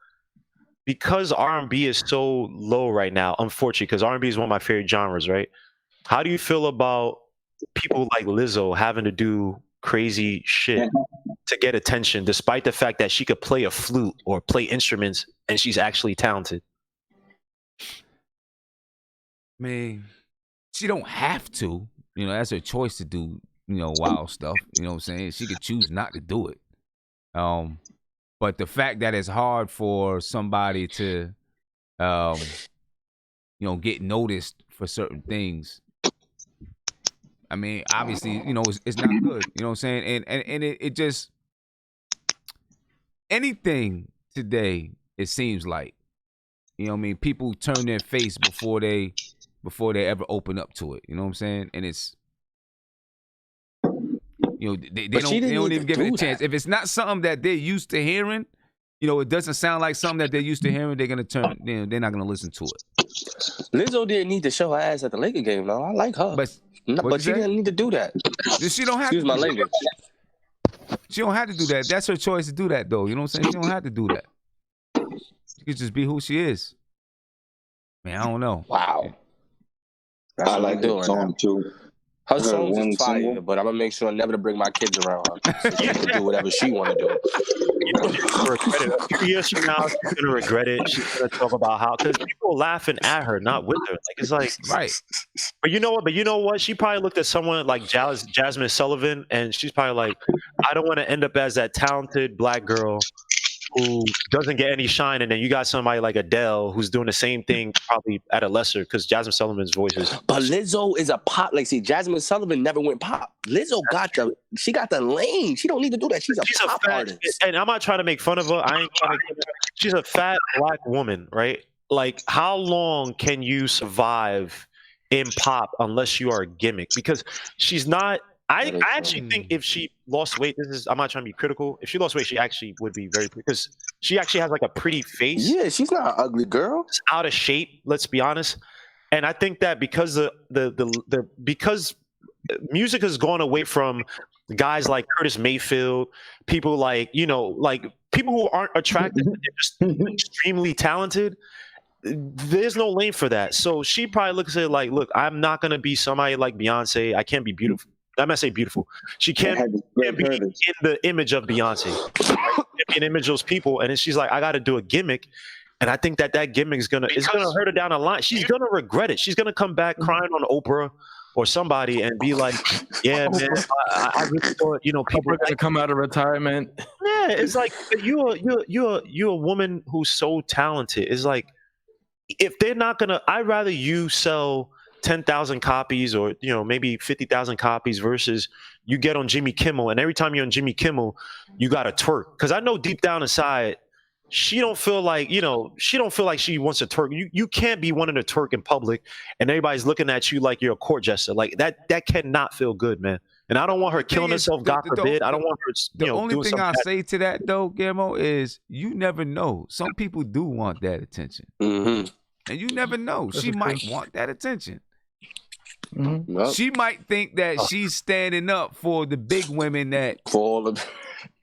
because R&B is so low right now, unfortunately, because R&B is one of my favorite genres, right? How do you feel about people like Lizzo having to do crazy shit to get attention, despite the fact that she could play a flute or play instruments and she's actually talented? I mean, she don't have to. You know, that's her choice to do, you know, wild stuff. You know what I'm saying? She could choose not to do it. But the fact that it's hard for somebody to, you know, get noticed for certain things, I mean, obviously, you know, it's not good. You know what I'm saying? And it just, anything today, it seems like, you know what I mean, people turn their face before they ever open up to it. You know what I'm saying? And it's, you know, they don't even give it a chance. If it's not something that they're used to hearing, you know, it doesn't sound like something that they're used to hearing, they're gonna turn, you know, they're not gonna listen to it. Lizzo didn't need to show her ass at the Laker game, though. I like her, but she didn't need to do that. She don't have Excuse my language. She don't have to do that. That's her choice to do that, though. You know what I'm saying? She don't have to do that. She could just be who she is. Man, I don't know. Wow. That's I like the song too. Her songs is fire, but I'm gonna make sure never to bring my kids around her. So she can do whatever she want to do. A few years from now, she's gonna regret it. She's gonna talk about how, because people are laughing at her, not with her. Like, it's like, right. But you know what? She probably looked at someone like Jasmine Sullivan, and she's probably like, I don't want to end up as that talented black girl who doesn't get any shine, and then you got somebody like Adele who's doing the same thing, probably at a lesser, because Jasmine Sullivan's voice is. But Lizzo is a pop. Like, see, Jasmine Sullivan never went pop. Lizzo got the lane. She don't need to do that. She's a pop artist. And I'm not trying to make fun of her. She's a fat black woman, right? Like, how long can you survive in pop unless you are a gimmick? Because she's not. I actually think if she lost weight, I'm not trying to be critical. If she lost weight, she actually would be very, because she actually has like a pretty face. Yeah, she's not an ugly girl. It's out of shape, let's be honest. And I think that because because music has gone away from guys like Curtis Mayfield, people like, you know, like people who aren't attractive, they're just extremely talented. There's no lane for that. So she probably looks at it like, look, I'm not gonna be somebody like Beyonce. I can't be beautiful. I'm not saying beautiful. She can't be in the image of Beyonce, in the image of those people. And then she's like, I got to do a gimmick. And I think that gimmick is gonna hurt her down the line. She's gonna regret it. She's gonna come back crying on Oprah or somebody and be like, "Yeah, man, I really thought, you know, people are gonna come out of retirement." Yeah, it's like you're a woman who's so talented. It's like, if they're not gonna, I'd rather you sell 10,000 copies or, you know, maybe 50,000 copies versus you get on Jimmy Kimmel, and every time you're on Jimmy Kimmel, you got to twerk. Because I know deep down inside, she don't feel like, you know, she wants to twerk. You can't be wanting to twerk in public and everybody's looking at you like you're a court jester. Like, that cannot feel good, man. And I don't want her killing herself, God forbid. I don't want her, the only thing I'll say to that, though, Guillermo, is you never know. Some people do want that attention. Mm-hmm. And you never know. She might want that attention. Mm-hmm. Yep. She might think that she's standing up for the big women that for all of,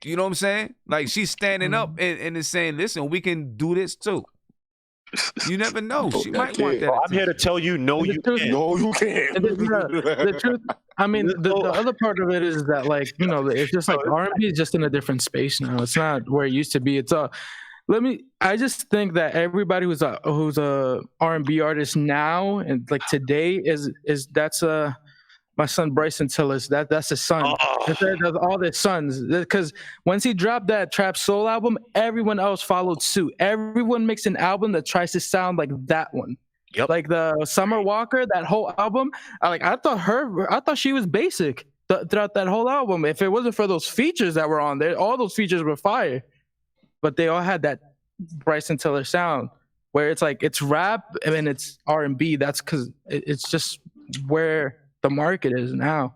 you know what I'm saying? Like, she's standing up and is saying, listen, we can do this too. You never know. She might want that. I'm here to tell you, no, you can't. No, you can't. The truth, I mean, the other part of it is that, like, you know, it's just like R&B is just in a different space now. It's not where it used to be. It's I just think that everybody who's a R&B artist now and like today is that's my son Bryson Tiller. That's his son. That's all their sons. Because once he dropped that Trap Soul album, everyone else followed suit. Everyone makes an album that tries to sound like that one. Yep. Like the Summer Walker, that whole album. I thought she was basic throughout that whole album. If it wasn't for those features that were on there, all those features were fire. But they all had that Bryson Tiller sound. where it's like it's rap and it's R&B. That's because it's just where the market is now.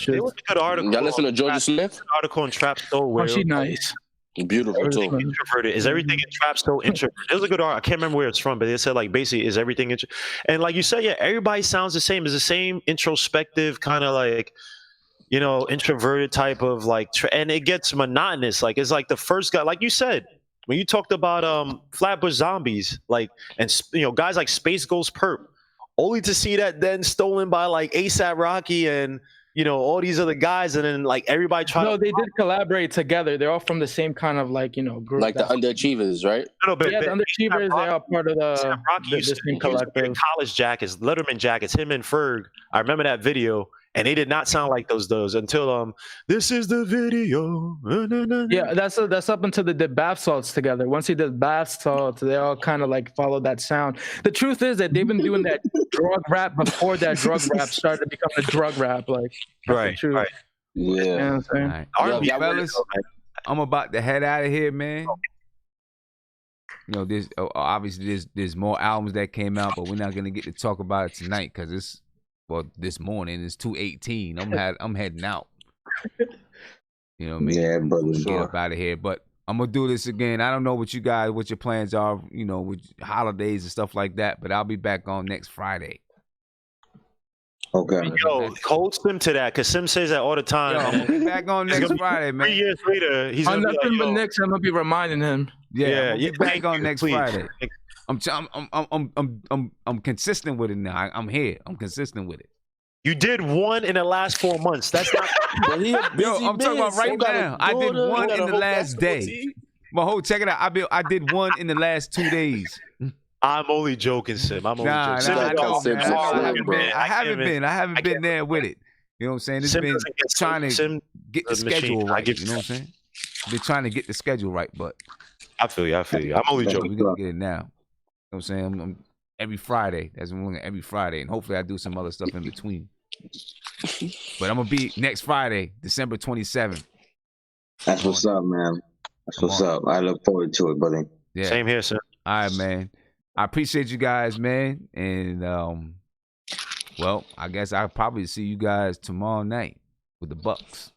There was a good article. Y'all listen to Georgia Smith? Article on Trap Soul where she nice. Beautiful too. Introverted. Is everything in Trap Soul introverted? It was a good article. I can't remember where it's from, but they said like basically is everything and like you said, yeah, everybody sounds the same. It's the same introspective kind of like, you know, introverted type of like, and it gets monotonous. Like it's like the first guy, like you said, when you talked about Flatbush Zombies, like, and you know, guys like Space Ghost Perp, only to see that then stolen by like ASAP Rocky and, you know, all these other guys, and then like everybody trying. No, they did collaborate together. They're all from the same kind of like, you know, group. Like the Underachievers, right? No, but the Underachievers, they are part of the same collective. College jackets, Letterman jackets, him and Ferg. I remember that video, and they did not sound like those until this is the video. Yeah, that's up until they did bath salts together. Once he did bath salts, they all kind of like followed that sound. The truth is that they've been doing that drug rap before that drug rap started to become a drug rap. Like, right. Yeah. You know what I'm saying? Right. R&B fellas, I'm about to head out of here, man. You know, there's obviously there's more albums that came out, but we're not gonna get to talk about it tonight because it's this morning it's 2:18. I'm heading out. You know what I mean? Yeah, brother. Get up out of here, but I'm gonna do this again. I don't know what your plans are, you know, with holidays and stuff like that, but I'll be back on next Friday. Okay. Yo, hold Sim to that, because Sim says that all the time. Yo, I'm back on next Friday, man. 3 years later, he's on gonna be nothing like, but Knicks. I'm gonna be reminding him. Yeah, I'm back on next Friday. I'm consistent with it now. I'm here. I'm consistent with it. You did one in the last 4 months. That's not. Yo, I'm talking about right now. I did one in the last day. But check it out. I did one in the last 2 days. I'm only joking, Sim. I'm only joking. I haven't been there with it. You know what I'm saying? It's been trying to get the schedule right. You know what I'm saying? Been trying to get the schedule right, but I feel you. I'm only joking. We're gonna get it now. You know what I'm saying? I'm every Friday. That's when every Friday, and hopefully I do some other stuff in between. But I'm gonna be next Friday, December 27th. That's what's up, man. That's what's up. I look forward to it, buddy. Yeah. Same here, sir. All right, man. I appreciate you guys, man. And well, I guess I'll probably see you guys tomorrow night with the Bucks.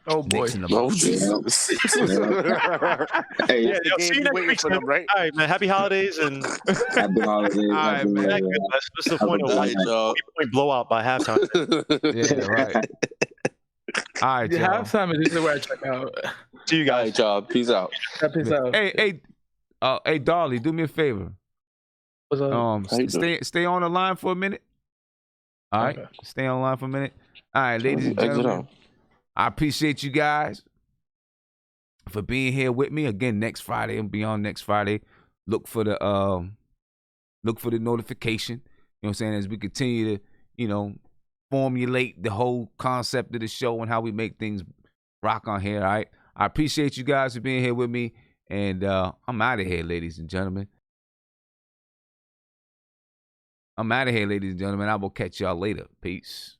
Oh boy! Oh Jesus! Hey, yeah, see you next week, them, right? All right, man. Happy holidays and happy holidays. All right, man. That's the point of why blowout by halftime. Yeah, right. All right, y'all. Halftime is usually where I check out. See you guys, y'all. Peace out. Peace out. Hey, Darlie, do me a favor. What's up? Stay on the line for a minute. All right, stay on the line for a minute. All right, ladies and gentlemen, I appreciate you guys for being here with me again. Next Friday, I'm be on next Friday. Look for the notification. You know what I'm saying? As we continue to, you know, formulate the whole concept of the show and how we make things rock on here. All right, I appreciate you guys for being here with me. And I'm out of here, ladies and gentlemen. I will catch y'all later. Peace.